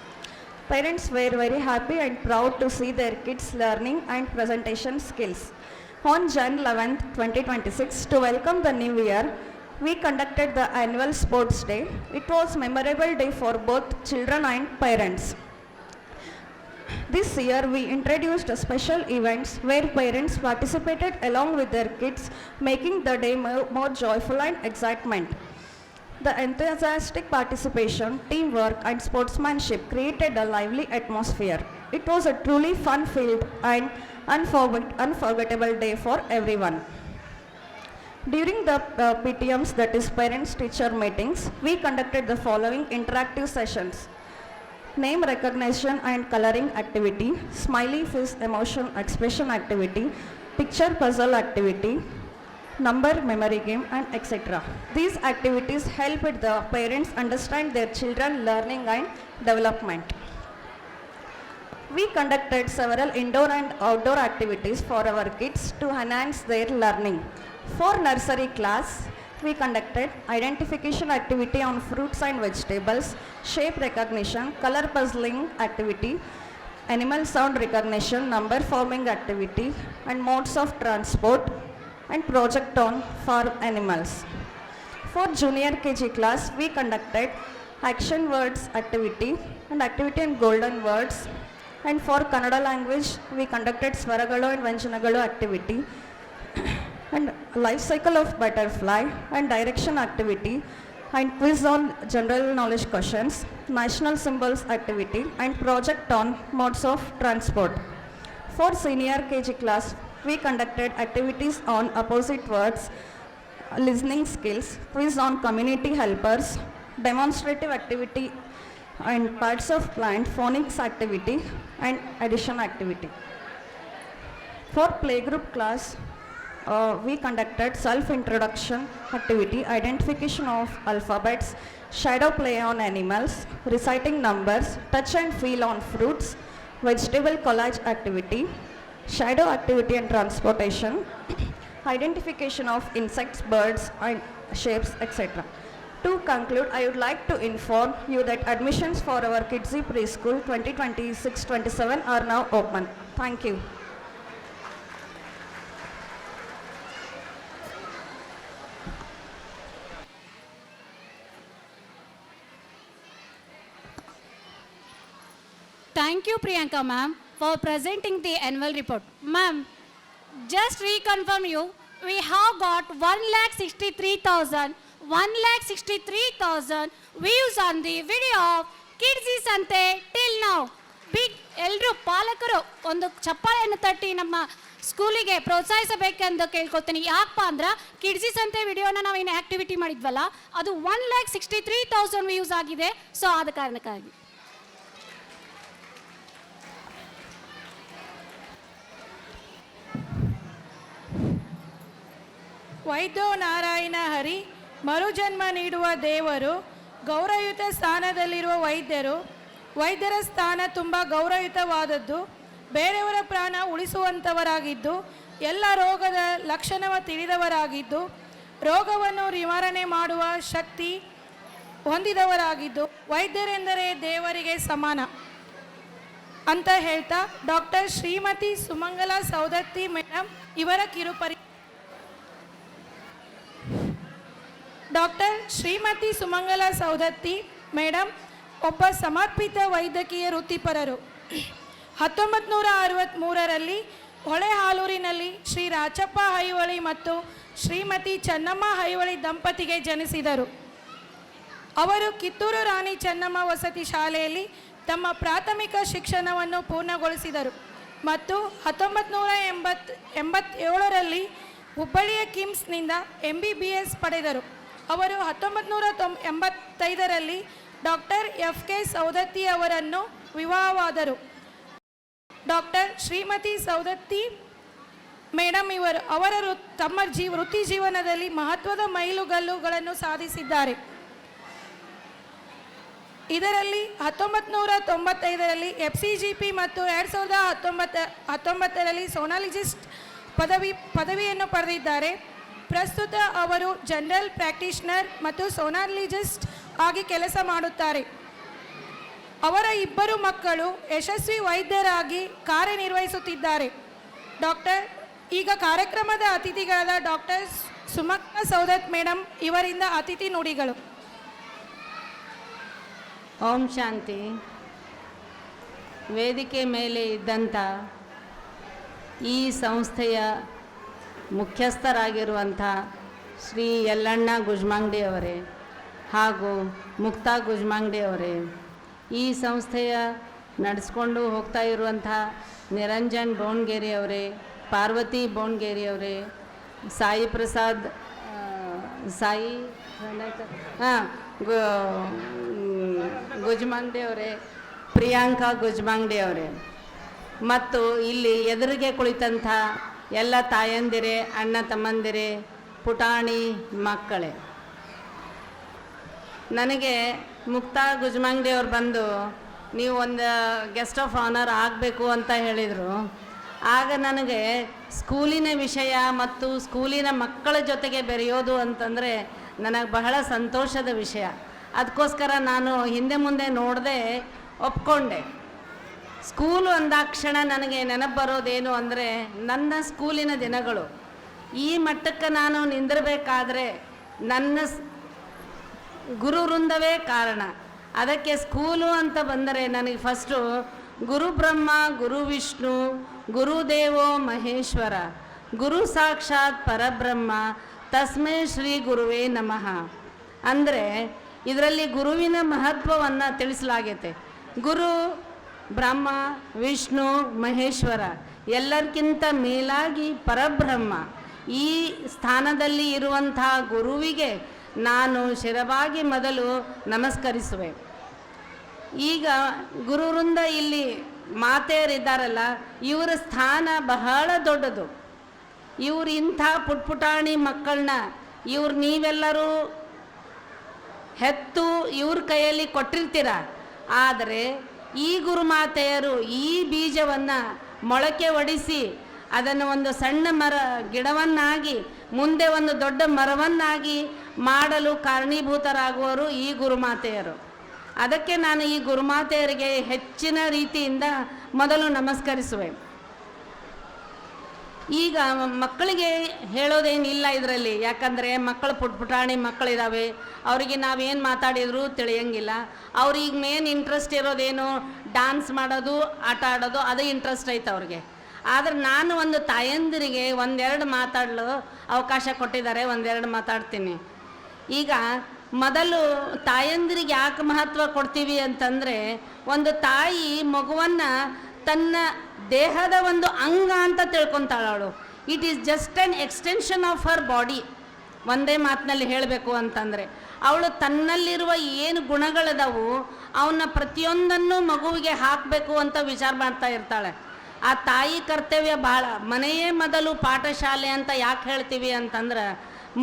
Parents were very happy and proud to see their kids learning and presentation skills. On Jan 11, 2026, to welcome the new year, we conducted the annual sports day. It was a memorable day for both children and parents. This year, we introduced special events where parents participated along with their kids, making the day more joyful and excitement. The enthusiastic participation, teamwork and sportsmanship created a lively atmosphere. It was a truly fun-filled and unforgettable day for everyone. During the PTMs, that is parents-teacher meetings, we conducted the following interactive sessions. Name recognition and coloring activity, smiley face emotion expression activity, picture puzzle activity, number memory game and etc. These activities helped the parents understand their children learning and development. We conducted several indoor and outdoor activities for our kids to enhance their learning. For nursery class, we conducted identification activity on fruits and vegetables, shape recognition, color puzzling activity, animal sound recognition, number forming activity, and modes of transport, and project on farm animals. For junior KG class, we conducted action words activity and activity in golden words. And for Kannada language, we conducted Swaragalu and Vyanjanagalu activity and life cycle of butterfly and direction activity and quiz on general knowledge questions, national symbols activity and project on modes of transport. For senior KG class, we conducted activities on opposite words, listening skills, quiz on community helpers, demonstrative activity and parts of plant, phonics activity and addition activity. For playgroup class, we conducted self-introduction activity, identification of alphabets, shadow play on animals, reciting numbers, touch and feel on fruits, vegetable collage activity, shadow activity and transportation, identification of insects, birds and shapes, etc. To conclude, I would like to inform you that admissions for our Kidsy Preschool 2026-27 are now open. Thank you. Thank you, Priyanka ma'am, for presenting the annual report. Ma'am, just reconfirm you, we have got 1,63,000 views on the video of Kidsy Sante till now. Big ಎಲ್ಲರೂ ಪಾಲಕರು ಒಂದು ಚಪ್ಪಾಳೆಯನ್ನು ತಟ್ಟಿ ನಮ್ಮ ಸ್ಕೂಲಿಗೆ ಪ್ರೋತ್ಸಾಹಿಸಬೇಕೆಂದು ಕೇಳ್ಕೊತೀನಿ. ಯಾಕಪ್ಪ ಅಂದ್ರೆ ಕಿಡ್ಸಿ ಸಂತೆ ವಿಡಿಯೋನ ನಾವೇನು ಆ್ಯಕ್ಟಿವಿಟಿ ಮಾಡಿದ್ವಲ್ಲ ಅದು 1,63,000 ವ್ಯೂಸ್ ಆಗಿದೆ. ಸೊ ಆದ ಕಾರಣಕ್ಕಾಗಿ ವೈದ್ಯೋ ನಾರಾಯಣ ಹರಿ, ಮರುಜನ್ಮ ನೀಡುವ ದೇವರು, ಗೌರವಯುತ ಸ್ಥಾನದಲ್ಲಿರುವ ವೈದ್ಯರ ಸ್ಥಾನ ತುಂಬ ಗೌರವಯುತವಾದದ್ದು, ಬೇರೆಯವರ ಪ್ರಾಣ ಉಳಿಸುವಂಥವರಾಗಿದ್ದು, ಎಲ್ಲ ರೋಗದ ಲಕ್ಷಣವ ತಿಳಿದವರಾಗಿದ್ದು, ರೋಗವನ್ನು ನಿವಾರಣೆ ಮಾಡುವ ಶಕ್ತಿ ಹೊಂದಿದವರಾಗಿದ್ದು, ವೈದ್ಯರೆಂದರೆ ದೇವರಿಗೆ ಸಮಾನ ಅಂತ ಹೇಳ್ತಾ ಡಾಕ್ಟರ್ ಶ್ರೀಮತಿ ಸುಮಂಗಲಾ ಸೌದತ್ತಿ ಮೇಡಮ್ ಇವರ ಕಿರುಪರಿ ಡಾಕ್ಟರ್ ಶ್ರೀಮತಿ ಸುಮಂಗಲಾ ಸೌದತ್ತಿ ಮೇಡಮ್ ಒಬ್ಬ ಸಮರ್ಪಿತ ವೈದ್ಯಕೀಯ ವೃತ್ತಿಪರರು. 1963ರಲ್ಲಿ ಹೊಳೆಹಾಲೂರಿನಲ್ಲಿ ಶ್ರೀ ರಾಚಪ್ಪ ಹೈವಳಿ ಮತ್ತು ಶ್ರೀಮತಿ ಚೆನ್ನಮ್ಮ ಹೈವಳಿ ದಂಪತಿಗೆ ಜನಿಸಿದರು. ಅವರು ಕಿತ್ತೂರು ರಾಣಿ ಚೆನ್ನಮ್ಮ ವಸತಿ ಶಾಲೆಯಲ್ಲಿ ತಮ್ಮ ಪ್ರಾಥಮಿಕ ಶಿಕ್ಷಣವನ್ನು ಪೂರ್ಣಗೊಳಿಸಿದರು ಮತ್ತು 1987ರಲ್ಲಿ ಹುಬ್ಬಳ್ಳಿಯ ಕಿಮ್ಸ್ನಿಂದ MBBS ಪಡೆದರು. ಅವರು 1985ರಲ್ಲಿ ಡಾಕ್ಟರ್ FK ಸೌದತ್ತಿ ಅವರನ್ನು ವಿವಾಹವಾದರು. ಡಾಕ್ಟರ್ ಶ್ರೀಮತಿ ಸೌದತ್ತಿ ಮೇಡಮ್ ಅವರು ತಮ್ಮ ವೃತ್ತಿ ಜೀವನದಲ್ಲಿ ಮಹತ್ವದ ಮೈಲುಗಲ್ಲುಗಳನ್ನು ಸಾಧಿಸಿದ್ದಾರೆ. ಇದರಲ್ಲಿ 1995ರಲ್ಲಿ FCGP ಮತ್ತು 2019ರಲ್ಲಿ ಸೋನಾಲಜಿಸ್ಟ್ ಪದವಿಯನ್ನು ಪಡೆದಿದ್ದಾರೆ. ಪ್ರಸ್ತುತ ಅವರು ಜನರಲ್ ಪ್ರಾಕ್ಟೀಷನರ್ ಮತ್ತು ಸೋನಾಲಜಿಸ್ಟ್ ಆಗಿ ಕೆಲಸ ಮಾಡುತ್ತಾರೆ. ಅವರ ಇಬ್ಬರು ಮಕ್ಕಳು ಯಶಸ್ವಿ ವೈದ್ಯರಾಗಿ ಕಾರ್ಯನಿರ್ವಹಿಸುತ್ತಿದ್ದಾರೆ. ಈಗ ಕಾರ್ಯಕ್ರಮದ ಅತಿಥಿಗಳಾದ ಡಾಕ್ಟರ್ ಸುಮಂಗಲಾ ಸೌದತ್ತಿ ಮೇಡಮ್ ಇವರಿಂದ ಅತಿಥಿ ನುಡಿಗಳು. ಓಂ ಶಾಂತಿ. ವೇದಿಕೆ ಮೇಲೆ ಇದ್ದಂಥ ಈ ಸಂಸ್ಥೆಯ ಮುಖ್ಯಸ್ಥರಾಗಿರುವಂಥ ಶ್ರೀ ಯಲ್ಲಣ್ಣ ಗುಜ್ಮಾಂಗ್ಡಿ ಅವರೇ ಹಾಗೂ ಮುಕ್ತಾ ಗುಜ್ಮಾಂಗ್ಡಿ ಅವರೇ, ಈ ಸಂಸ್ಥೆಯ ನಡೆಸ್ಕೊಂಡು ಹೋಗ್ತಾ ಇರುವಂಥ ನಿರಂಜನ್ ಬೋನ್ಗೇರಿ ಅವರೇ, ಪಾರ್ವತಿ ಬೋನ್ಗೇರಿ ಅವರೇ, ಸಾಯಿ ಪ್ರಸಾದ್ ಗುಜ್ಮಾಂಗ್ಡಿ ಅವರೇ, ಪ್ರಿಯಾಂಕಾ ಗುಜ್ಮಾಂಗ್ಡಿ ಅವರೇ, ಮತ್ತು ಇಲ್ಲಿ ಎದುರಿಗೆ ಕುಳಿತಂಥ ಎಲ್ಲ ತಾಯಂದಿರೇ, ಅಣ್ಣ ತಮ್ಮಂದಿರೇ, ಪುಟಾಣಿ ಮಕ್ಕಳೇ. ನನಗೆ ಮುಕ್ತಾ ಗುಜ್ಮಾಂಗ್ಡಿ ಅವ್ರು ಬಂದು ನೀವು ಒಂದು ಗೆಸ್ಟ್ ಆಫ್ ಆನರ್ ಆಗಬೇಕು ಅಂತ ಹೇಳಿದರು. ಆಗ ನನಗೆ ಸ್ಕೂಲಿನ ವಿಷಯ ಮತ್ತು ಸ್ಕೂಲಿನ ಮಕ್ಕಳ ಜೊತೆಗೆ ಬೆರೆಯೋದು ಅಂತಂದರೆ ನನಗೆ ಬಹಳ ಸಂತೋಷದ ವಿಷಯ. ಅದಕ್ಕೋಸ್ಕರ ನಾನು ಹಿಂದೆ ಮುಂದೆ ನೋಡದೆ ಒಪ್ಕೊಂಡೆ. ಸ್ಕೂಲು ಅಂದಾಕ್ಷಣ ನನಗೆ ನೆನಪು ಬರೋದೇನು ಅಂದರೆ ನನ್ನ ಸ್ಕೂಲಿನ ದಿನಗಳು. ಈ ಮಟ್ಟಕ್ಕೆ ನಾನು ನಿಂದಿರಬೇಕಾದ್ರೆ ನನ್ನ ಗುರು ವೃಂದವೇ ಕಾರಣ. ಅದಕ್ಕೆ ಸ್ಕೂಲು ಅಂತ ಬಂದರೆ ನನಗೆ ಫಸ್ಟು ಗುರು ಬ್ರಹ್ಮ, ಗುರು ವಿಷ್ಣು, ಗುರುದೇವೋ ಮಹೇಶ್ವರ, ಗುರು ಸಾಕ್ಷಾತ್ ಪರಬ್ರಹ್ಮ, ತಸ್ಮೈ ಶ್ರೀ ಗುರುವೇ ನಮಃ. ಅಂದರೆ ಇದರಲ್ಲಿ ಗುರುವಿನ ಮಹತ್ವವನ್ನು ತಿಳಿಸಲಾಗೈತೆ. ಗುರು ಬ್ರಹ್ಮ, ವಿಷ್ಣು, ಮಹೇಶ್ವರ, ಎಲ್ಲರಿಗಿಂತ ಮೇಲಾಗಿ ಪರಬ್ರಹ್ಮ. ಈ ಸ್ಥಾನದಲ್ಲಿ ಇರುವಂತಹ ಗುರುವಿಗೆ ನಾನು ಶಿರವಾಗಿ ಮೊದಲು ನಮಸ್ಕರಿಸುವೆ. ಈಗ ಗುರುವೃಂದ ಇಲ್ಲಿ ಮಾತೆಯರಿದ್ದಾರಲ್ಲ, ಇವರ ಸ್ಥಾನ ಬಹಳ ದೊಡ್ಡದು. ಇವ್ರು ಇಂಥ ಪುಟ್ಪುಟಾಣಿ ಮಕ್ಕಳನ್ನ ನೀವೆಲ್ಲರೂ ಹೆತ್ತು ಇವ್ರ ಕೈಯಲ್ಲಿ ಕೊಟ್ಟಿರ್ತೀರ. ಆದರೆ ಈ ಗುರುಮಾತೆಯರು ಈ ಬೀಜವನ್ನು ಮೊಳಕೆ ಒಡಿಸಿ ಅದನ್ನು ಒಂದು ಸಣ್ಣ ಗಿಡವನ್ನಾಗಿ ಮುಂದೆ ಒಂದು ದೊಡ್ಡ ಮರವನ್ನಾಗಿ ಮಾಡಲು ಕಾರಣೀಭೂತರಾಗುವರು ಈ ಗುರುಮಾತೆಯರು. ಅದಕ್ಕೆ ನಾನು ಈ ಗುರುಮಾತೆಯರಿಗೆ ಹೆಚ್ಚಿನ ರೀತಿಯಿಂದ ಮೊದಲು ನಮಸ್ಕರಿಸುವೆ. ಈಗ ಮಕ್ಕಳಿಗೆ ಹೇಳೋದೇನಿಲ್ಲ ಇದರಲ್ಲಿ, ಯಾಕಂದರೆ ಮಕ್ಕಳು ಪುಟ್ಪುಟಾಣಿ ಮಕ್ಕಳಿದ್ದಾವೆ, ಅವರಿಗೆ ನಾವೇನು ಮಾತಾಡಿದರೂ ತಿಳಿಯಂಗಿಲ್ಲ. ಅವ್ರಿಗೆ ಮೇನ್ ಇಂಟ್ರೆಸ್ಟ್ ಇರೋದೇನು, ಡ್ಯಾನ್ಸ್ ಮಾಡೋದು, ಆಟ ಆಡೋದು, ಅದು ಇಂಟ್ರೆಸ್ಟ್ ಐತೆ ಅವ್ರಿಗೆ. ಆದರೆ ನಾನು ಒಂದು ತಾಯಂದಿರಿಗೆ ಒಂದೆರಡು ಮಾತಾಡಲು ಅವಕಾಶ ಕೊಟ್ಟಿದ್ದಾರೆ, ಒಂದೆರಡು ಮಾತಾಡ್ತೀನಿ. ಈಗ ಮೊದಲು ತಾಯಂದಿರಿಗೆ ಯಾಕೆ ಮಹತ್ವ ಕೊಡ್ತೀವಿ ಅಂತಂದರೆ, ಒಂದು ತಾಯಿ ಮಗುವನ್ನು ತನ್ನ ದೇಹದ ಒಂದು ಅಂಗ ಅಂತ ತಿಳ್ಕೊತಾಳವಳು. It is just an extension of her body. ಒಂದೇ ಮಾತಿನಲ್ಲಿ ಹೇಳಬೇಕು ಅಂತಂದರೆ, ಅವಳು ತನ್ನಲ್ಲಿರುವ ಏನು ಗುಣಗಳಿದಾವು ಅವನ್ನ ಪ್ರತಿಯೊಂದನ್ನು ಮಗುವಿಗೆ ಹಾಕಬೇಕು ಅಂತ ವಿಚಾರ ಮಾಡ್ತಾ ಇರ್ತಾಳೆ. ಆ ತಾಯಿ ಕರ್ತವ್ಯ ಭಾಳ. ಮನೆಯೇ ಮೊದಲು ಪಾಠಶಾಲೆ ಅಂತ ಯಾಕೆ ಹೇಳ್ತೀವಿ ಅಂತಂದ್ರೆ,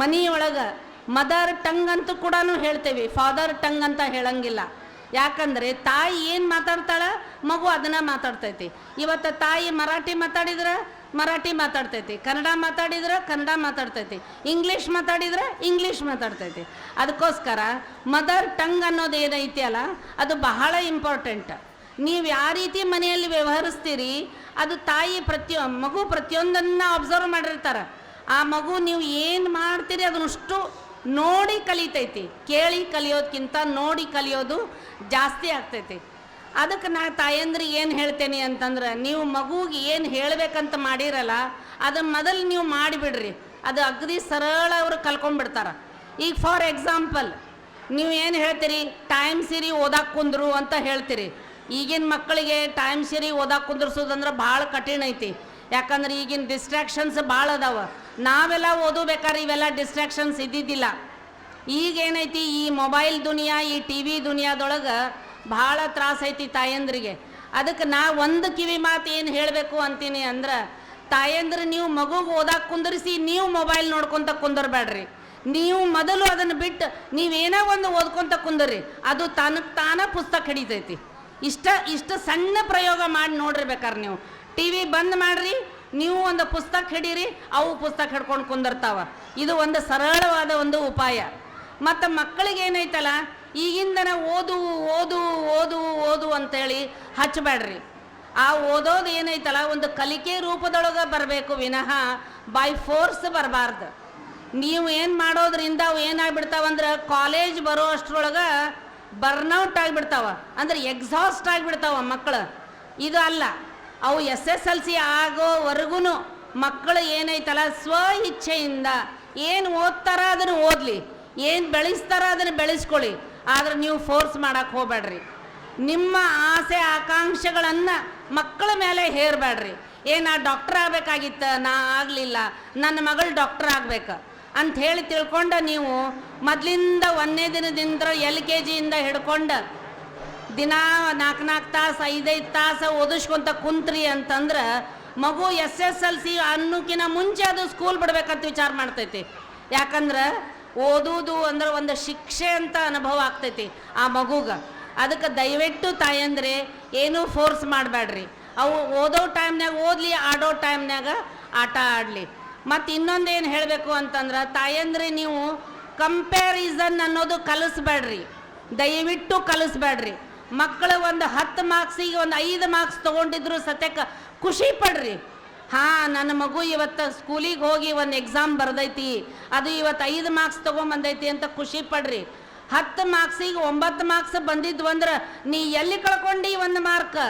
ಮನೆಯೊಳಗೆ ಮದರ್ ಟಂಗ್ ಅಂತೂ ಕೂಡ ಹೇಳ್ತೀವಿ, ಫಾದರ್ ಟಂಗ್ ಅಂತ ಹೇಳಂಗಿಲ್ಲ. ಯಾಕಂದರೆ ತಾಯಿ ಏನು ಮಾತಾಡ್ತಾಳೆ ಮಗು ಅದನ್ನು ಮಾತಾಡ್ತೈತಿ. ಇವತ್ತು ತಾಯಿ ಮರಾಠಿ ಮಾತಾಡಿದ್ರೆ ಮರಾಠಿ ಮಾತಾಡ್ತೈತಿ, ಕನ್ನಡ ಮಾತಾಡಿದ್ರೆ ಕನ್ನಡ ಮಾತಾಡ್ತೈತಿ, ಇಂಗ್ಲೀಷ್ ಮಾತಾಡಿದ್ರೆ ಇಂಗ್ಲೀಷ್ ಮಾತಾಡ್ತೈತಿ. ಅದಕ್ಕೋಸ್ಕರ ಮದರ್ ಟಂಗ್ ಅನ್ನೋದು ಏನೈತಿ ಅಲ್ಲ, ಅದು ಬಹಳ ಇಂಪಾರ್ಟೆಂಟ್. ನೀವು ಯಾವ ರೀತಿ ಮನೆಯಲ್ಲಿ ವ್ಯವಹರಿಸ್ತೀರಿ ಅದು ತಾಯಿ ಮಗು ಪ್ರತಿಯೊಂದನ್ನು ಅಬ್ಸರ್ವ್ ಮಾಡಿರ್ತಾರೆ. ಆ ಮಗು ನೀವು ಏನು ಮಾಡ್ತೀರಿ ಅದನ್ನಷ್ಟು ನೋಡಿ ಕಲಿತೈತಿ. ಕೇಳಿ ಕಲಿಯೋದಕ್ಕಿಂತ ನೋಡಿ ಕಲಿಯೋದು ಜಾಸ್ತಿ ಆಗ್ತೈತಿ. ಅದಕ್ಕೆ ನಾ ತಾಯಂದ್ರಿಗೆ ಏನು ಹೇಳ್ತೇನೆ ಅಂತಂದ್ರೆ, ನೀವು ಮಗುಗೆ ಏನು ಹೇಳಬೇಕಂತ ಮಾಡಿರಲ್ಲ ಅದನ್ನು ಮೊದಲು ನೀವು ಮಾಡಿಬಿಡ್ರಿ, ಅದು ಅಗದಿ ಸರಳ ಅವರು ಕಲ್ಕೊಂಡ್ಬಿಡ್ತಾರೆ. ಈಗ ಫಾರ್ ಎಕ್ಸಾಂಪಲ್ ನೀವು ಏನು ಹೇಳ್ತೀರಿ, ಟೈಮ್ ಸೀರಿ ಓದಾಕ್ ಕುಂದ್ರು ಅಂತ ಹೇಳ್ತೀರಿ. ಈಗಿನ ಮಕ್ಕಳಿಗೆ ಟೈಮ್ ಸೀರಿ ಓದಾಕ್ ಕುಂದ್ರಸೋದಂದ್ರೆ ಭಾಳ ಕಠಿಣ ಐತಿ. ಯಾಕಂದ್ರೆ ಈಗಿನ ಡಿಸ್ಟ್ರಾಕ್ಷನ್ಸ್ ಭಾಳ ಅದಾವ. ನಾವೆಲ್ಲ ಓದಬೇಕಾದ್ರೆ ಇವೆಲ್ಲ ಡಿಸ್ಟ್ರಾಕ್ಷನ್ಸ್ ಇದ್ದಿದ್ದಿಲ್ಲ. ಈಗೇನೈತಿ, ಈ ಮೊಬೈಲ್ ದುನಿಯಾ, ಈ ಟಿ ವಿ ದುನಿಯಾದೊಳಗೆ ಭಾಳ ತ್ರಾಸ ಐತಿ ತಾಯಂದ್ರಿಗೆ. ಅದಕ್ಕೆ ನಾ ಒಂದು ಕಿವಿ ಮಾತು ಏನು ಹೇಳಬೇಕು ಅಂತೀನಿ ಅಂದ್ರೆ, ತಾಯಂದ್ರೆ ನೀವು ಮಗುಗೆ ಓದಾಕ್ ಕುಂದರಿಸಿ ನೀವು ಮೊಬೈಲ್ ನೋಡ್ಕೊತ ಕುಂದರ್ಬೇಡ್ರಿ. ನೀವು ಮೊದಲು ಅದನ್ನು ಬಿಟ್ಟು ನೀವೇನೋ ಒಂದು ಓದ್ಕೊತ ಕುಂದರ್ರಿ, ಅದು ತಾನ ಪುಸ್ತಕ ಹಿಡಿತೈತಿ. ಇಷ್ಟ ಸಣ್ಣ ಪ್ರಯೋಗ ಮಾಡಿ ನೋಡಿರ್ಬೇಕಾರೆ ನೀವು ಟಿ ವಿ ಬಂದ್ ಮಾಡ್ರಿ, ನೀವು ಒಂದು ಪುಸ್ತಕ ಹಿಡೀರಿ, ಅವು ಪುಸ್ತಕ ಹಿಡ್ಕೊಂಡು ಕುಂದಿರ್ತಾವ. ಇದು ಒಂದು ಸರಳವಾದ ಒಂದು ಉಪಾಯ. ಮತ್ತು ಮಕ್ಕಳಿಗೆ ಏನೈತಲ್ಲ, ಈಗಿಂದನೇ ಓದು ಓದು ಓದು ಓದು ಅಂತೇಳಿ ಹಚ್ಚಬೇಡ್ರಿ. ಆ ಓದೋದು ಏನೈತಲ್ಲ ಒಂದು ಕಲಿಕೆ ರೂಪದೊಳಗೆ ಬರಬೇಕು ವಿನಃ ಬೈ ಫೋರ್ಸ್ ಬರಬಾರ್ದು. ನೀವು ಏನು ಮಾಡೋದ್ರಿಂದ ಅವು ಏನಾಗ್ಬಿಡ್ತಾವಂದ್ರೆ ಕಾಲೇಜ್ ಬರೋ ಅಷ್ಟರೊಳಗೆ ಬರ್ನೌಟ್ ಆಗಿಬಿಡ್ತಾವ, ಅಂದ್ರೆ ಎಕ್ಸಾಸ್ಟ್ ಆಗಿಬಿಡ್ತಾವ ಮಕ್ಕಳು. ಇದು ಅಲ್ಲ, ಅವು SSLC ಆಗೋವರೆಗೂ ಮಕ್ಕಳು ಏನೈತಲ್ಲ ಸ್ವ ಇಚ್ಛೆಯಿಂದ ಏನು ಓದ್ತಾರ ಅದನ್ನು ಓದಲಿ, ಏನು ಬೆಳೆಸ್ತಾರ ಅದನ್ನು ಬೆಳೆಸ್ಕೊಳ್ಳಿ. ಆದರೆ ನೀವು ಫೋರ್ಸ್ ಮಾಡೋಕ್ಕೆ ಹೋಗ್ಬೇಡ್ರಿ. ನಿಮ್ಮ ಆಸೆ ಆಕಾಂಕ್ಷೆಗಳನ್ನು ಮಕ್ಕಳ ಮೇಲೆ ಹೇರಬೇಡ್ರಿ. ನಾ ಡಾಕ್ಟರ್ ಆಗಬೇಕಾಗಿತ್ತು, ನಾ ಆಗಲಿಲ್ಲ, ನನ್ನ ಮಗಳು ಡಾಕ್ಟರ್ ಆಗಬೇಕು ಅಂಥೇಳಿ ತಿಳ್ಕೊಂಡು ನೀವು ಮೊದಲಿಂದ 1ನೇ ದಿನದಿಂದ LKG ಹಿಡ್ಕೊಂಡು ದಿನ 4 ತಾಸು 5 ತಾಸು ಓದಿಸ್ಕೊಂತ ಕುಂತ್ರಿ ಅಂತಂದ್ರೆ ಮಗು SSLC ಅನ್ನೋಕ್ಕಿಂತ ಮುಂಚೆ ಅದು ಸ್ಕೂಲ್ ಬಿಡ್ಬೇಕಂತ ವಿಚಾರ ಮಾಡ್ತೈತಿ. ಯಾಕಂದ್ರೆ ಓದುವುದು ಅಂದ್ರೆ ಒಂದು ಶಿಕ್ಷೆ ಅಂತ ಅನುಭವ ಆಗ್ತೈತಿ ಆ ಮಗುಗೆ. ಅದಕ್ಕೆ ದಯವಿಟ್ಟು ತಾಯಂದ್ರೆ ಏನೂ ಫೋರ್ಸ್ ಮಾಡಬೇಡ್ರಿ. ಅವು ಓದೋ ಟೈಮ್ನಾಗ ಓದಲಿ, ಆಡೋ ಟೈಮ್ನಾಗ ಆಟ ಆಡಲಿ. ಮತ್ತು ಇನ್ನೊಂದೇನು ಹೇಳಬೇಕು ಅಂತಂದ್ರೆ, ತಾಯಂದ್ರೆ ನೀವು ಕಂಪ್ಯಾರಿಸನ್ ಅನ್ನೋದು ಕಲಿಸ್ಬೇಡ್ರಿ, ದಯವಿಟ್ಟು ಕಲಿಸ್ಬೇಡ್ರಿ. ಮಕ್ಕಳು ಒಂದು 10 ಮಾರ್ಕ್ಸಿಗೆ ಒಂದು 5 ಮಾರ್ಕ್ಸ್ ತೊಗೊಂಡಿದ್ರು ಸತ್ಯಕ್ಕೆ ಖುಷಿ ಪಡ್ರಿ. ಹಾಂ, ನನ್ನ ಮಗು ಇವತ್ತು ಸ್ಕೂಲಿಗೆ ಹೋಗಿ ಒಂದು ಎಕ್ಸಾಮ್ ಬರ್ದೈತಿ, ಅದು ಇವತ್ತು 5 ಮಾರ್ಕ್ಸ್ ತೊಗೊಂಬಂದೈತಿ ಅಂತ ಖುಷಿ ಪಡ್ರಿ. 10 ಮಾರ್ಕ್ಸಿಗೆ 9 ಮಾರ್ಕ್ಸ್ ಬಂದಿದ್ವು ಅಂದ್ರೆ ನೀ ಎಲ್ಲಿ ಕಳ್ಕೊಂಡು 1 ಮಾರ್ಕ್,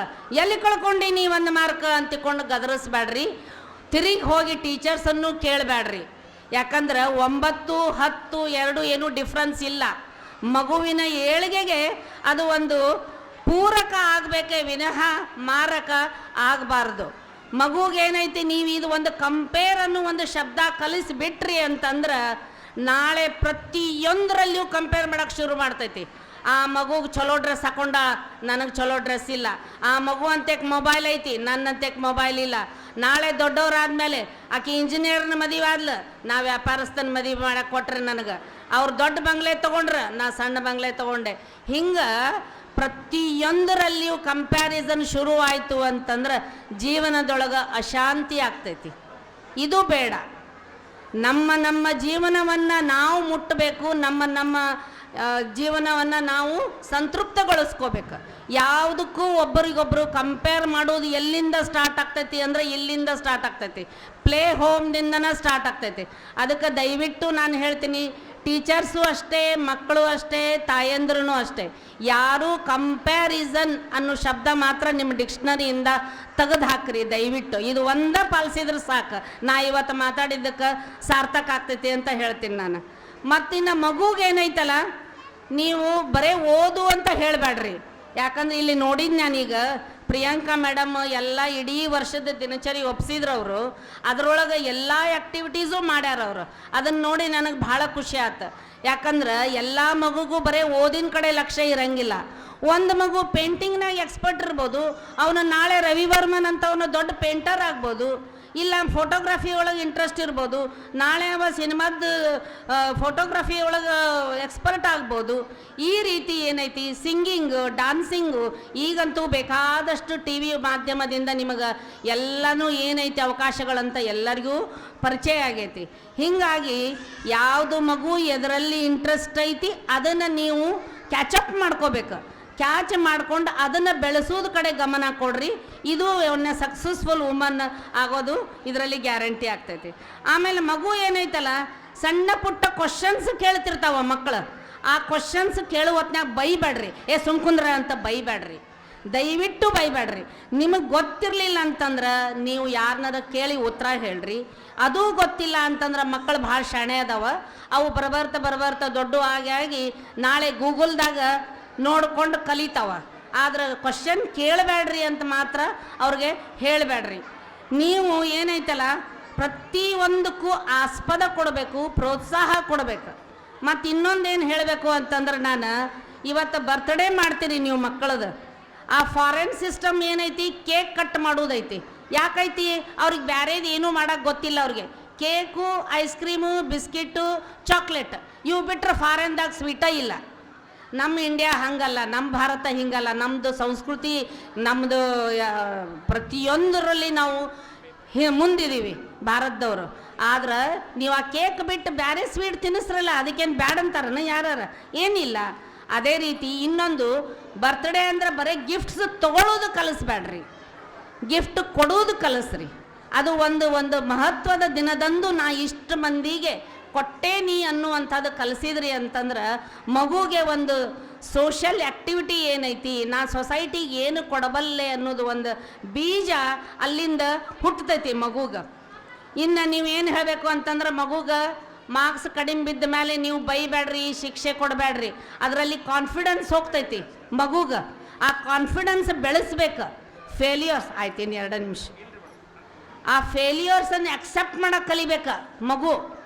ಎಲ್ಲಿ ಕಳ್ಕೊಂಡು ನೀ 1 ಮಾರ್ಕ್ ಅಂತಿಕೊಂಡು ಗದರಿಸ್ಬೇಡ್ರಿ. ತಿರುಗಿ ಹೋಗಿ ಟೀಚರ್ಸನ್ನು ಕೇಳಬೇಡ್ರಿ. ಯಾಕಂದ್ರೆ 9, 10, 2 ಏನೂ ಡಿಫ್ರೆನ್ಸ್ ಇಲ್ಲ. ಮಗುವಿನ ಏಳಿಗೆಗೆ ಅದು ಒಂದು ಪೂರಕ ಆಗಬೇಕೇ ವಿನಃ ಮಾರಕ ಆಗಬಾರ್ದು. ಮಗುಗೇನೈತಿ, ನೀವು ಇದು ಒಂದು ಕಂಪೇರ್ ಅನ್ನೋ ಒಂದು ಶಬ್ದ ಕಲಿಸಿಬಿಟ್ರಿ ಅಂತಂದ್ರೆ ನಾಳೆ ಪ್ರತಿಯೊಂದರಲ್ಲಿಯೂ ಕಂಪೇರ್ ಮಾಡೋಕ್ಕೆ ಶುರು ಮಾಡ್ತೈತಿ. ಆ ಮಗುಗೆ ಚಲೋ ಡ್ರೆಸ್ ಹಾಕೊಂಡ, ನನಗೆ ಚಲೋ ಡ್ರೆಸ್ ಇಲ್ಲ. ಆ ಮಗು ಅಂತಕ್ಕೆ ಮೊಬೈಲ್ ಐತಿ, ನನ್ನಂತಕ್ಕೆ ಮೊಬೈಲ್ ಇಲ್ಲ. ನಾಳೆ ದೊಡ್ಡವರಾದ್ಮೇಲೆ ಆಕೆ ಇಂಜಿನಿಯರ್ನ ಮದುವೆ ಆದ್ಲು, ನಾ ವ್ಯಾಪಾರಸ್ಥನ ಮದುವೆ ಮಾಡಕ್ಕೆ ಕೊಟ್ರೆ ನನಗೆ ಅವ್ರು ದೊಡ್ಡ ಬಂಗ್ಲೆ ತೊಗೊಂಡ್ರೆ ನಾ ಸಣ್ಣ ಬಂಗ್ಲೆ ತೊಗೊಂಡೆ. ಹಿಂಗೆ ಪ್ರತಿಯೊಂದರಲ್ಲಿಯೂ ಕಂಪ್ಯಾರಿಸನ್ ಶುರುವಾಯಿತು ಅಂತಂದ್ರೆ ಜೀವನದೊಳಗೆ ಅಶಾಂತಿ ಆಗ್ತೈತಿ. ಇದು ಬೇಡ. ನಮ್ಮ ಜೀವನವನ್ನು ನಾವು ಮುಟ್ಟಬೇಕು, ನಮ್ಮ ಜೀವನವನ್ನು ನಾವು ಸಂತೃಪ್ತಗೊಳಿಸ್ಕೋಬೇಕು. ಯಾವುದಕ್ಕೂ ಒಬ್ಬರಿಗೊಬ್ಬರು ಕಂಪೇರ್ ಮಾಡೋದು ಎಲ್ಲಿಂದ ಸ್ಟಾರ್ಟ್ ಆಗ್ತೈತಿ ಅಂದರೆ ಇಲ್ಲಿಂದ ಸ್ಟಾರ್ಟ್ ಆಗ್ತೈತಿ, ಪ್ಲೇ ಹೋಮ್ದಿಂದನೇ ಸ್ಟಾರ್ಟ್ ಆಗ್ತೈತಿ. ಅದಕ್ಕೆ ದಯವಿಟ್ಟು ನಾನು ಹೇಳ್ತೀನಿ, ಟೀಚರ್ಸು ಅಷ್ಟೇ, ಮಕ್ಕಳು ಅಷ್ಟೇ, ತಾಯಂದ್ರೂ ಅಷ್ಟೇ, ಯಾರೂ ಕಂಪ್ಯಾರಿಸನ್ ಅನ್ನೋ ಶಬ್ದ ಮಾತ್ರ ನಿಮ್ಮ ಡಿಕ್ಷನರಿಯಿಂದ ತೆಗೆದು ಹಾಕ್ರಿ ದಯವಿಟ್ಟು. ಇದು ಒಂದೇ ಪಾಲಿಸಿದ್ರೆ ಸಾಕು, ನಾ ಇವತ್ತು ಮಾತಾಡಿದ್ದಕ್ಕೆ ಸಾರ್ಥಕ ಆಗ್ತೈತಿ ಅಂತ ಹೇಳ್ತೀನಿ ನಾನು. ಮತ್ತಿನ್ನು ಮಗುಗೇನೈತಲ್ಲ, ನೀವು ಬರೀ ಓದು ಅಂತ ಹೇಳಬೇಡ್ರಿ. ಯಾಕಂದ್ರೆ ಇಲ್ಲಿ ನೋಡಿದ್ದು ನಾನೀಗ ಪ್ರಿಯಾಂಕಾ ಮೇಡಮ್ ಎಲ್ಲ ಇಡೀ ವರ್ಷದ ದಿನಚರಿ ಒಪ್ಸಿದ್ರು ಅವರು. ಅದರೊಳಗೆ ಎಲ್ಲ ಆ್ಯಕ್ಟಿವಿಟೀಸು ಮಾಡ್ಯಾರ ಅವರು. ಅದನ್ನು ನೋಡಿ ನನಗೆ ಭಾಳ ಖುಷಿ ಆಯ್ತು. ಯಾಕಂದ್ರೆ ಎಲ್ಲ ಮಗುಗೂ ಬರೀ ಓದಿನ ಕಡೆ ಲಕ್ಷ್ಯ ಇರಂಗಿಲ್ಲ. ಒಂದು ಮಗು ಪೇಂಟಿಂಗ್ನಾಗ ಎಕ್ಸ್ಪರ್ಟ್ ಇರ್ಬೋದು, ಅವನು ನಾಳೆ ರವಿವರ್ಮನ್ ಅಂತ ಅವನು ದೊಡ್ಡ ಪೇಂಟರ್ ಆಗ್ಬೋದು. ಇಲ್ಲ ಫೋಟೋಗ್ರಫಿ ಒಳಗೆ ಇಂಟ್ರೆಸ್ಟ್ ಇರ್ಬೋದು, ನಾಳೆ ಅವ ಸಿನಿಮಾದ ಫೋಟೋಗ್ರಫಿ ಒಳಗೆ ಎಕ್ಸ್ಪರ್ಟ್ ಆಗ್ಬೋದು. ಈ ರೀತಿ ಏನೈತಿ, ಸಿಂಗಿಂಗು, ಡಾನ್ಸಿಂಗು, ಈಗಂತೂ ಬೇಕಾದಷ್ಟು ಟಿ ವಿ ಮಾಧ್ಯಮದಿಂದ ನಿಮಗೆ ಎಲ್ಲನೂ ಏನೈತಿ ಅವಕಾಶಗಳಂತ ಎಲ್ಲರಿಗೂ ಪರಿಚಯ ಆಗೈತಿ. ಹೀಗಾಗಿ ಯಾವುದು ಮಗು ಎದರಲ್ಲಿ ಇಂಟ್ರೆಸ್ಟ್ ಐತಿ ಅದನ್ನು ನೀವು ಕ್ಯಾಚಪ್ ಮಾಡ್ಕೋಬೇಕು. ಕ್ಯಾಚ್ ಮಾಡ್ಕೊಂಡು ಅದನ್ನು ಬೆಳೆಸೋದು ಕಡೆ ಗಮನ ಕೊಡ್ರಿ. ಇದು ಒಂದು ಸಕ್ಸಸ್ಫುಲ್ ವುಮನ್ ಆಗೋದು ಇದರಲ್ಲಿ ಗ್ಯಾರಂಟಿ ಆಗ್ತೈತಿ. ಆಮೇಲೆ ಮಗು ಏನೈತಲ್ಲ, ಸಣ್ಣ ಪುಟ್ಟ ಕ್ವಶನ್ಸ್ ಕೇಳ್ತಿರ್ತಾವ ಮಕ್ಕಳು. ಆ ಕ್ವಶನ್ಸ್ ಕೇಳೋ ಹೊತ್ನಾಗ ಬೈಬೇಡ್ರಿ, ಸುಮ್ಕುಂದ್ರ ಅಂತ ಬೈಬೇಡ್ರಿ, ದಯವಿಟ್ಟು ಬೈಬೇಡ್ರಿ. ನಿಮಗೆ ಗೊತ್ತಿರಲಿಲ್ಲ ಅಂತಂದ್ರೆ ನೀವು ಯಾರನ್ನಾರ ಕೇಳಿ ಉತ್ತರ ಹೇಳ್ರಿ. ಅದೂ ಗೊತ್ತಿಲ್ಲ ಅಂತಂದ್ರೆ ಮಕ್ಕಳು ಭಾಳ ಶಾಣೆ ಅದಾವ, ಅವು ಬರಬರ್ತಾ ದೊಡ್ಡ ಆಗಿ ನಾಳೆ ಗೂಗಲ್ದಾಗ ನೋಡ್ಕೊಂಡು ಕಲಿತಾವ. ಆದ್ರೆ ಕ್ವಶನ್ ಕೇಳಬೇಡ್ರಿ ಅಂತ ಮಾತ್ರ ಅವ್ರಿಗೆ ಹೇಳಬೇಡ್ರಿ. ನೀವು ಏನೈತಲ್ಲ ಪ್ರತಿಯೊಂದಕ್ಕೂ ಆಸ್ಪದ ಕೊಡಬೇಕು, ಪ್ರೋತ್ಸಾಹ ಕೊಡಬೇಕು. ಮತ್ತು ಇನ್ನೊಂದೇನು ಹೇಳಬೇಕು ಅಂತಂದ್ರೆ, ನಾನು ಇವತ್ತು ಬರ್ತ್ಡೇ ಮಾಡ್ತೀರಿ ನೀವು ಮಕ್ಕಳದು, ಆ ಫಾರಿನ್ ಸಿಸ್ಟಮ್ ಏನೈತಿ, ಕೇಕ್ ಕಟ್ ಮಾಡೋದೈತಿ. ಯಾಕೈತಿ, ಅವ್ರಿಗೆ ಬ್ಯಾರೇದು ಏನೂ ಮಾಡೋಕ್ಕೆ ಗೊತ್ತಿಲ್ಲ. ಅವ್ರಿಗೆ cake, ice cream, biscuit, chocolate ಇವು ಬಿಟ್ಟರೆ ಫಾರಿನ್ದಾಗ ಸ್ವೀಟ ಇಲ್ಲ. ನಮ್ಮ ಇಂಡಿಯಾ ಹಂಗಲ್ಲ, ನಮ್ಮ ಭಾರತ ಹಿಂಗಲ್ಲ. ನಮ್ಮದು ಸಂಸ್ಕೃತಿ, ನಮ್ಮದು ಪ್ರತಿಯೊಂದರಲ್ಲಿ ನಾವು ಮುಂದಿದ್ದೀವಿ ಭಾರತದವರು. ಆದ್ರೆ ನೀವು ಆ ಕೇಕ್ ಬಿಟ್ಟು ಬೇರೆ ಸ್ವೀಟ್ ತಿನ್ನಿಸ್ರಲ್ಲ, ಅದಕ್ಕೇನು ಬ್ಯಾಡ್ ಅಂತಾರನ ಯಾರು? ಏನಿಲ್ಲ. ಅದೇ ರೀತಿ ಇನ್ನೊಂದು, ಬರ್ತ್ಡೇ ಅಂದ್ರೆ ಬರೀ ಗಿಫ್ಟ್ಸ್ ತೊಗೊಳ್ಳೋದು ಕಲಿಸ್ಬೇಡ್ರಿ, ಗಿಫ್ಟ್ ಕೊಡೋದು ಕಲಿಸ್ರಿ. ಅದು ಒಂದು ಮಹತ್ವದ ದಿನದಂದು ನಾ ಇಷ್ಟು ಮಂದಿಗೆ ಕೊಟ್ಟೇನಿ ಅನ್ನುವಂಥದ್ದು ಕಲಿಸಿದ್ರಿ ಅಂತಂದ್ರೆ ಮಗುಗೆ ಒಂದು ಸೋಷಲ್ ಆ್ಯಕ್ಟಿವಿಟಿ ಏನೈತಿ, ನಾ ಸೊಸೈಟಿಗೆ ಏನು ಕೊಡಬಲ್ಲೆ ಅನ್ನೋದು ಒಂದು ಬೀಜ ಅಲ್ಲಿಂದ ಹುಟ್ಟತೈತಿ ಮಗುಗೆ. ಇನ್ನು ನೀವೇನು ಹೇಳಬೇಕು ಅಂತಂದ್ರೆ, ಮಗುಗೆ ಮಾರ್ಕ್ಸ್ ಕಡಿಮೆ ಬಿದ್ದ ಮೇಲೆ ನೀವು ಬೈಬೇಡ್ರಿ, ಶಿಕ್ಷೆ ಕೊಡಬೇಡ್ರಿ. ಅದರಲ್ಲಿ ಕಾನ್ಫಿಡೆನ್ಸ್ ಹೋಗ್ತೈತಿ ಮಗುಗೆ. ಆ ಕಾನ್ಫಿಡೆನ್ಸ್ ಬೆಳೆಸ್ಬೇಕು. ಫೇಲ್ಯೂರ್ಸ್ ಆಯ್ತು, ಇನ್ನು 2 ನಿಮಿಷ. ಆ ಫೇಲ್ಯೂರ್ಸನ್ನು ಅಕ್ಸೆಪ್ಟ್ ಮಾಡೋಕೆ ಕಲಿಬೇಕು ಮಗು.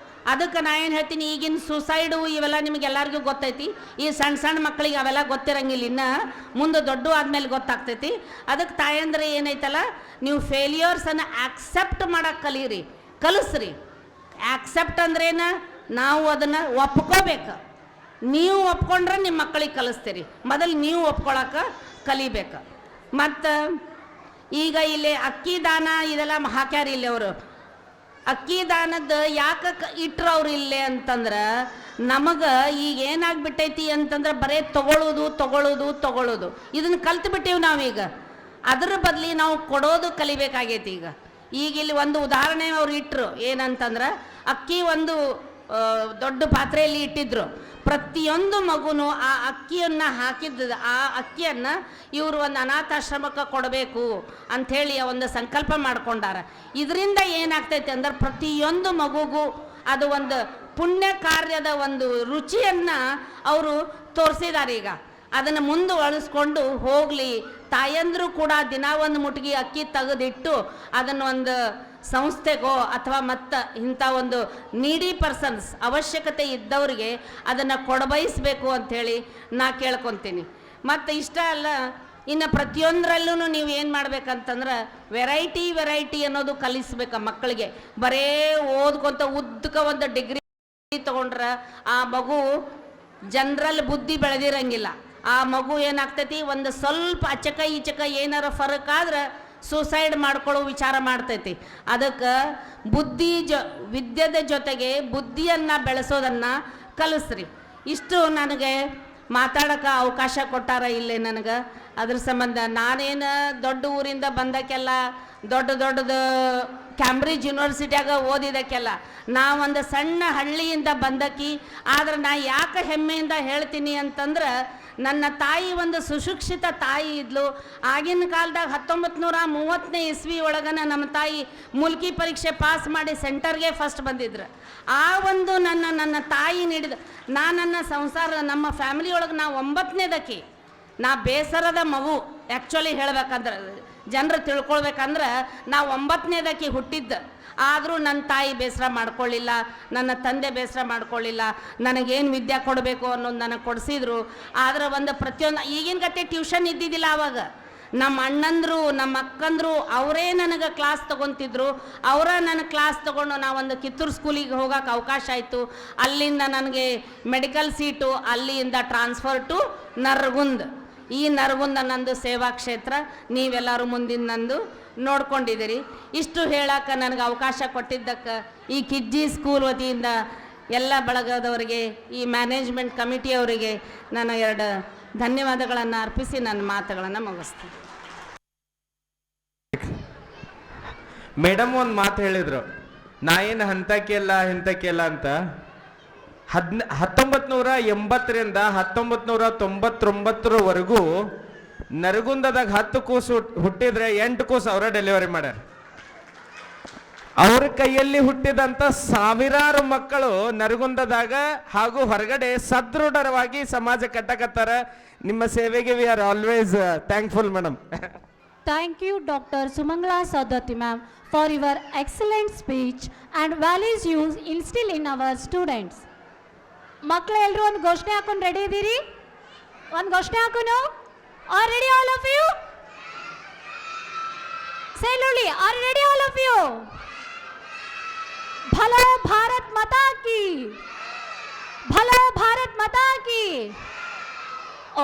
ಅದಕ್ಕೆ ನಾ ಏನು ಹೇಳ್ತೀನಿ, ಈಗಿನ ಸುಸೈಡು ಇವೆಲ್ಲ ನಿಮಗೆಲ್ಲರಿಗೂ ಗೊತ್ತೈತಿ. ಈ ಸಣ್ಣ ಮಕ್ಕಳಿಗೆ ಅವೆಲ್ಲ ಗೊತ್ತಿರಂಗಿಲ್ಲ, ಇನ್ನು ಮುಂದೆ ದೊಡ್ಡ ಆದಮೇಲೆ ಗೊತ್ತಾಗ್ತೈತಿ. ಅದಕ್ಕೆ ತಾಯಂದ್ರೆ ಏನೈತಲ್ಲ, ನೀವು ಫೇಲ್ಯೂರ್ಸನ್ನು ಆಕ್ಸೆಪ್ಟ್ ಮಾಡೋಕೆ ಕಲೀರಿ, ಕಲಿಸ್ರಿ. ಆಕ್ಸೆಪ್ಟ್ ಅಂದ್ರೇನು, ನಾವು ಅದನ್ನು ಒಪ್ಕೋಬೇಕು. ನೀವು ಒಪ್ಕೊಂಡ್ರೆ ನಿಮ್ಮ ಮಕ್ಕಳಿಗೆ ಕಲಿಸ್ತೀರಿ. ಮೊದಲು ನೀವು ಒಪ್ಕೊಳಕ್ಕೆ ಕಲಿಬೇಕು. ಮತ್ತು ಈಗ ಇಲ್ಲಿ ಅಕ್ಕಿ ದಾನ ಇದೆಲ್ಲ ಹಾಕ್ಯಾರ ಇಲ್ಲಿ ಅವರು. ಅಕ್ಕಿ ದಾನದ ಯಾಕೆ ಇಟ್ರು ಅವ್ರು ಇಲ್ಲೇ ಅಂತಂದ್ರೆ, ನಮಗೆ ಈಗ ಏನಾಗ್ಬಿಟ್ಟೈತಿ ಅಂತಂದ್ರೆ ಬರೀ ತೊಗೊಳ್ಳೋದು ಇದನ್ನು ಕಲ್ತ್ಬಿಟ್ಟೀವಿ ನಾವೀಗ. ಅದ್ರ ಬದಲಿ ನಾವು ಕೊಡೋದು ಕಲಿಬೇಕಾಗೈತಿ. ಈಗ ಇಲ್ಲಿ ಒಂದು ಉದಾಹರಣೆ ಅವ್ರು ಇಟ್ಟರು, ಏನಂತಂದ್ರೆ ಅಕ್ಕಿ ಒಂದು ದೊಡ್ಡ ಪಾತ್ರೆಯಲ್ಲಿ ಇಟ್ಟಿದ್ರು. ಪ್ರತಿಯೊಂದು ಮಗುನು ಆ ಅಕ್ಕಿಯನ್ನು ಹಾಕಿದ್ದ ಆ ಅಕ್ಕಿಯನ್ನು ಇವರು ಒಂದು ಅನಾಥಾಶ್ರಮಕ್ಕೆ ಕೊಡಬೇಕು ಅಂಥೇಳಿ ಒಂದು ಸಂಕಲ್ಪ ಮಾಡ್ಕೊಂಡಾರ. ಇದರಿಂದ ಏನಾಗ್ತೈತೆ ಅಂದ್ರೆ ಪ್ರತಿಯೊಂದು ಮಗುಗೂ ಅದು ಒಂದು ಪುಣ್ಯ ಕಾರ್ಯದ ಒಂದು ರುಚಿಯನ್ನು ಅವರು ತೋರಿಸಿದ್ದಾರೆ. ಈಗ ಅದನ್ನು ಮುಂದುವರಿಸ್ಕೊಂಡು ಹೋಗಲಿ, ತಾಯಂದ್ರು ಕೂಡ ದಿನ ಒಂದು ಮುಟ್ಗಿ ಅಕ್ಕಿ ತೆಗೆದಿಟ್ಟು ಅದನ್ನೊಂದು ಸಂಸ್ಥೆಗೋ ಅಥವಾ ಮತ್ತು ಇಂಥ ಒಂದು ನೀಡಿ ಪರ್ಸನ್ಸ್ ಅವಶ್ಯಕತೆ ಇದ್ದವ್ರಿಗೆ ಅದನ್ನು ಕೊಡಬಯಸಬೇಕು ಅಂಥೇಳಿ ನಾ ಕೇಳ್ಕೊತೀನಿ. ಮತ್ತು ಇಷ್ಟ ಅಲ್ಲ, ಇನ್ನು ಪ್ರತಿಯೊಂದರಲ್ಲೂ ನೀವು ಏನು ಮಾಡ್ಬೇಕಂತಂದ್ರೆ ವೆರೈಟಿ ಅನ್ನೋದು ಕಲಿಸ್ಬೇಕು ಮಕ್ಕಳಿಗೆ. ಬರೇ ಓದ್ಕೊಂತ ಉದ್ದಕ ಒಂದು ಡಿಗ್ರಿ ತಗೊಂಡ್ರೆ ಆ ಮಗು ಜನರಲ್ ಬುದ್ಧಿ ಬೆಳೆದಿರಂಗಿಲ್ಲ. ಆ ಮಗು ಏನಾಗ್ತೈತಿ, ಒಂದು ಸ್ವಲ್ಪ ಅಚಕ ಈಚಕ ಏನಾರ ಫರಕ್ ಆದ್ರೆ ಸೂಸೈಡ್ ಮಾಡ್ಕೊಳ್ಳೋ ವಿಚಾರ ಮಾಡ್ತೈತಿ. ಅದಕ್ಕೆ ವಿದ್ಯೆದ ಜೊತೆಗೆ ಬುದ್ಧಿಯನ್ನು ಬೆಳೆಸೋದನ್ನು ಕಲಿಸ್ರಿ. ಇಷ್ಟು ನನಗೆ ಮಾತಾಡೋಕೆ ಅವಕಾಶ ಕೊಟ್ಟಾರ ಇಲ್ಲೇ ನನಗೆ. ಅದ್ರ ಸಂಬಂಧ ನಾನೇನು ದೊಡ್ಡ ಊರಿಂದ ಬಂದಕ್ಕೆಲ್ಲ ದೊಡ್ಡದು ಕ್ಯಾಂಬ್ರಿಡ್ಜ್ ಯೂನಿವರ್ಸಿಟಿಯಾಗ ಓದಿದಕ್ಕೆಲ್ಲ ನಾ ಒಂದು ಸಣ್ಣ ಹಳ್ಳಿಯಿಂದ ಬಂದಕ್ಕಿ. ಆದ್ರೆ ನಾ ಯಾಕೆ ಹೆಮ್ಮೆಯಿಂದ ಹೇಳ್ತೀನಿ ಅಂತಂದ್ರೆ, ನನ್ನ ತಾಯಿ ಒಂದು ಸುಶಿಕ್ಷಿತ ತಾಯಿ ಇದ್ಲು. ಆಗಿನ ಕಾಲದಾಗ 1930ನೇ ಇಸ್ವಿ ಒಳಗನ ನಮ್ಮ ತಾಯಿ ಮುಲ್ಕಿ ಪರೀಕ್ಷೆ ಪಾಸ್ ಮಾಡಿ ಸೆಂಟರ್ಗೆ ಫಸ್ಟ್ ಬಂದಿದ್ರು. ಆ ಒಂದು ನನ್ನ ತಾಯಿ ನೀಡಿದ ನನ್ನ ಸಂಸಾರ, ನಮ್ಮ ಫ್ಯಾಮಿಲಿ ಒಳಗೆ ನಾ 9ನೇದಕ್ಕಿ. ನಾ ಬೇಸರದ ಮಗು. ಆ್ಯಕ್ಚುಲಿ ಹೇಳ್ಬೇಕಂದ್ರೆ, ಜನರು ತಿಳ್ಕೊಳ್ಬೇಕಂದ್ರೆ ನಾ 9ನೇದಕ್ಕಿ ಹುಟ್ಟಿದ್ದ. ಆದರೂ ನನ್ನ ತಾಯಿ ಬೇಸರ ಮಾಡ್ಕೊಳ್ಳಿಲ್ಲ, ನನ್ನ ತಂದೆ ಬೇಸರ ಮಾಡ್ಕೊಳ್ಳಿಲ್ಲ. ನನಗೇನು ವಿದ್ಯೆ ಕೊಡಬೇಕು ಅನ್ನೋದು ನನಗೆ ಕೊಡಿಸಿದ್ರು. ಆದರೆ ಒಂದು ಪ್ರತಿಯೊಂದು ಈಗಿನ ಗತೆ ಟ್ಯೂಷನ್ ಇದ್ದಿದ್ದಿಲ್ಲ ಆವಾಗ. ನಮ್ಮ ಅಣ್ಣಂದರು ನಮ್ಮ ಅಕ್ಕಂದರು ಅವರೇ ನನಗೆ ಕ್ಲಾಸ್ ತೊಗೊತಿದ್ರು. ಅವರ ನನ್ನ ಕ್ಲಾಸ್ ತೊಗೊಂಡು ನಾವೊಂದು ಕಿತ್ತೂರು ಸ್ಕೂಲಿಗೆ ಹೋಗೋಕೆ ಅವಕಾಶ ಆಯಿತು. ಅಲ್ಲಿಂದ ನನಗೆ ಮೆಡಿಕಲ್ ಸೀಟು, ಅಲ್ಲಿಂದ ಟ್ರಾನ್ಸ್ಫರ್ ಟು ನರಗುಂದ್. ಈ ನರಗುಂದ ನಂದು ಸೇವಾ ಕ್ಷೇತ್ರ. ನೀವೆಲ್ಲರೂ ಮುಂದಿನ ನಂದು ನೋಡ್ಕೊಂಡಿದ್ದೀರಿ. ಇಷ್ಟು ಹೇಳಕ್ಕೆ ನನಗೆ ಅವಕಾಶ ಕೊಟ್ಟಿದ್ದಕ್ಕೆ ಈ ಕಿಜ್ಜಿ ಸ್ಕೂಲ್ ವತಿಯಿಂದ ಎಲ್ಲ ಬಳಗದವರಿಗೆ, ಈ ಮ್ಯಾನೇಜ್ಮೆಂಟ್ ಕಮಿಟಿಯವರಿಗೆ ನಾನು 2 ಧನ್ಯವಾದಗಳನ್ನು ಅರ್ಪಿಸಿ ನನ್ನ ಮಾತುಗಳನ್ನು ಮುಗಿಸ್ತೀನಿ. ಮೇಡಮ್ ಒಂದು ಮಾತು ಹೇಳಿದರು, ನಾ ಏನು ಹಂತಕ್ಕೆಲ್ಲ ಅಂತ. 1980ರಿಂದ 1999ರವರೆಗೂ ನರಗುಂದದಾಗ 10 ಕೂಸು ಹುಟ್ಟಿದ್ರೆ 8 ಕೂಸು ಅವರ ಡೆಲಿವರಿ ಮಾಡ್ಯಾರ. ಅವ್ರ ಕೈಯಲ್ಲಿ ಹುಟ್ಟಿದಂಥ ಸಾವಿರಾರು ಮಕ್ಕಳು ನರಗುಂದದಾಗ ಹಾಗೂ ಹೊರಗಡೆ ಸದೃಢವಾಗಿ ಸಮಾಜ ಕಟ್ಟಕತ್ತಾರ. ನಿಮ್ಮ ಸೇವೆಗೆ we are always thankful madam. Thank you, Dr. Sumangala Saudati ma'am, for your excellent speech and values you instill in our students. ಮಕ್ಕಳು ಎಲ್ಲರೂ ಒಂದು ಘೋಷಣೆ ಹಾಕೊಂಡು ರೆಡಿ ಇದ್ದೀರಿ? ಒಂದು ಘೋಷಣೆ ಹಾಕೋನು. Are ready all of you? Say ಲೋಲಿ, are ready all of you? ಭಲೋ ಭಾರತ್ ಮಾತಾ ಕಿ, ಭಲೋ ಭಾರತ್ ಮಾತಾ ಕಿ.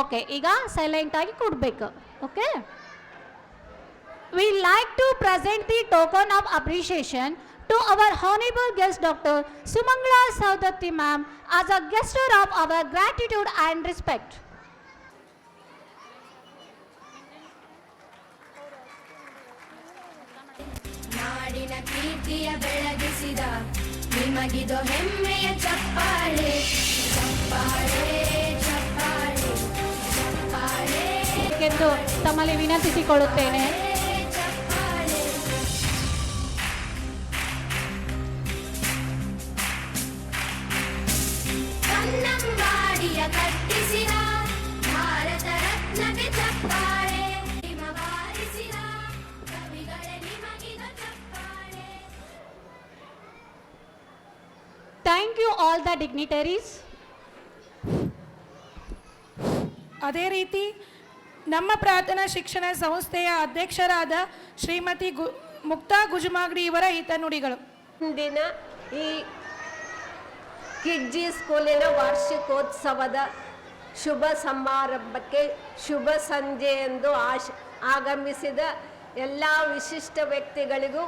ಓಕೆ, ಈಗ ಸೈಲೆಂಟ್ ಆಗಿ ಕೊಡಬೇಕು. Okay, we like to present the token of appreciation to our honorable guest Dr. Sumangala Saudati ma'am as a gesture of our gratitude and respect. ನಾಡಿನ ಕೀರ್ತಿಯ ಬೆಳಗಿಸಿದ ನಿಮಗಿದು ಹೆಮ್ಮೆಯ ಚಪ್ಪಾಳೆ, ಚಪ್ಪಾಳೆ, ಚಪ್ಪಾಳೆ, ಚಪ್ಪಾಳೆ ಎಂದು ತಮ್ಮಲ್ಲಿ ವಿನಂತಿಸಿಕೊಳ್ಳುತ್ತೇನೆ. ಕನ್ನಂಬಾಡಿಯ ಕಟ್ಟಿಸಿದ ಭಾರತ ರತ್ನಕ್ಕೆ ಚಪ್ಪಾಳೆ, ಹಿಮವಾರಿಸಿದ ಕವಿಗಳೇ ನಿಮಗಿದು ಚಪ್ಪಾಳೆ. Thank you all the dignitaries. ಅದೇ ರೀತಿ ನಮ್ಮ ಪ್ರಾರ್ಥನಾ ಶಿಕ್ಷಣ ಸಂಸ್ಥೆಯ ಅಧ್ಯಕ್ಷರಾದ ಶ್ರೀಮತಿ ಮುಕ್ತಾ ಗುಜಮಾಗಡಿ ಇವರ ಹಿತನುಡಿಗಳು. ದಿನ ಈ ಕಿಜ್ಜಿ ಸ್ಕೂಲಿನ ವಾರ್ಷಿಕೋತ್ಸವದ ಶುಭ ಸಮಾರಂಭಕ್ಕೆ ಶುಭ ಸಂಜೆ ಎಂದು ಆಗಮಿಸಿದ ಎಲ್ಲ ವಿಶಿಷ್ಟ ವ್ಯಕ್ತಿಗಳಿಗೂ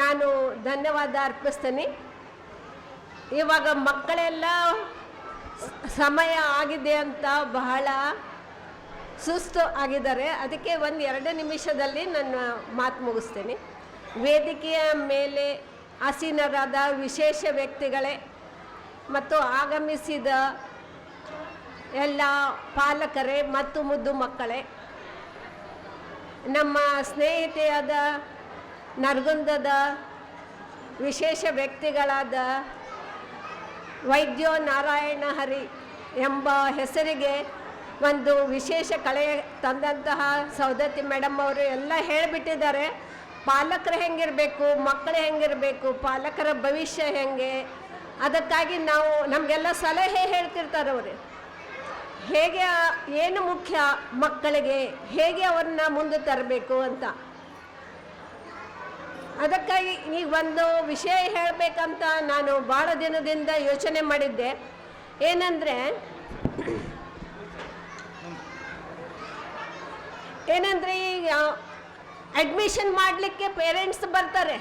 ನಾನು ಧನ್ಯವಾದ ಅರ್ಪಿಸ್ತೀನಿ. ಇವಾಗ ಮಕ್ಕಳೆಲ್ಲ ಸಮಯ ಆಗಿದೆ ಅಂತ ಬಹಳ ಸುಸ್ತು ಆಗಿದ್ದಾರೆ. ಅದಕ್ಕೆ 1-2 ನಿಮಿಷದಲ್ಲಿ ನನ್ನ ಮಾತು ಮುಗಿಸ್ತೇನೆ. ವೇದಿಕೆಯ ಮೇಲೆ ಆಸೀನರಾದ ವಿಶೇಷ ವ್ಯಕ್ತಿಗಳೇ ಮತ್ತು ಆಗಮಿಸಿದ ಎಲ್ಲ ಪಾಲಕರೇ ಮತ್ತು ಮುದ್ದು ಮಕ್ಕಳೇ, ನಮ್ಮ ಸ್ನೇಹಿತೆಯಾದ ನರಗುಂದದ ವಿಶೇಷ ವ್ಯಕ್ತಿಗಳಾದ ವೈದ್ಯೋ ನಾರಾಯಣ ಹರಿ ಎಂಬ ಹೆಸರಿಗೆ ಒಂದು ವಿಶೇಷ ಕಳೆ ತಂದಂತಹ ಸೌದತ್ತಿ ಮೇಡಮ್ ಅವರು ಎಲ್ಲ ಹೇಳಿಬಿಟ್ಟಿದ್ದಾರೆ. ಪಾಲಕರು ಹೆಂಗಿರಬೇಕು, ಮಕ್ಕಳು ಹೆಂಗಿರಬೇಕು, ಪಾಲಕರ ಭವಿಷ್ಯ ಹೆಂಗೆ, ಅದಕ್ಕಾಗಿ ನಾವು ನಮಗೆಲ್ಲ ಸಲಹೆ ಹೇಳ್ತಿರ್ತಾರೆ ಅವರು. ಹೇಗೆ ಏನು ಮುಖ್ಯ ಮಕ್ಕಳಿಗೆ, ಹೇಗೆ ಅವ್ರನ್ನ ಮುಂದೆ ತರಬೇಕು ಅಂತ. ಅದಕ್ಕಾಗಿ ಈಗ ಒಂದು ವಿಷಯ ಹೇಳಬೇಕಂತ ನಾನು ಭಾಳ ದಿನದಿಂದ ಯೋಚನೆ ಮಾಡಿದ್ದೆ. ಏನಂದರೆ ಈಗ ಅಡ್ಮಿಷನ್ ಮಾಡಲಿಕ್ಕೆ ಪೇರೆಂಟ್ಸ್ ಬರ್ತಾರೆ,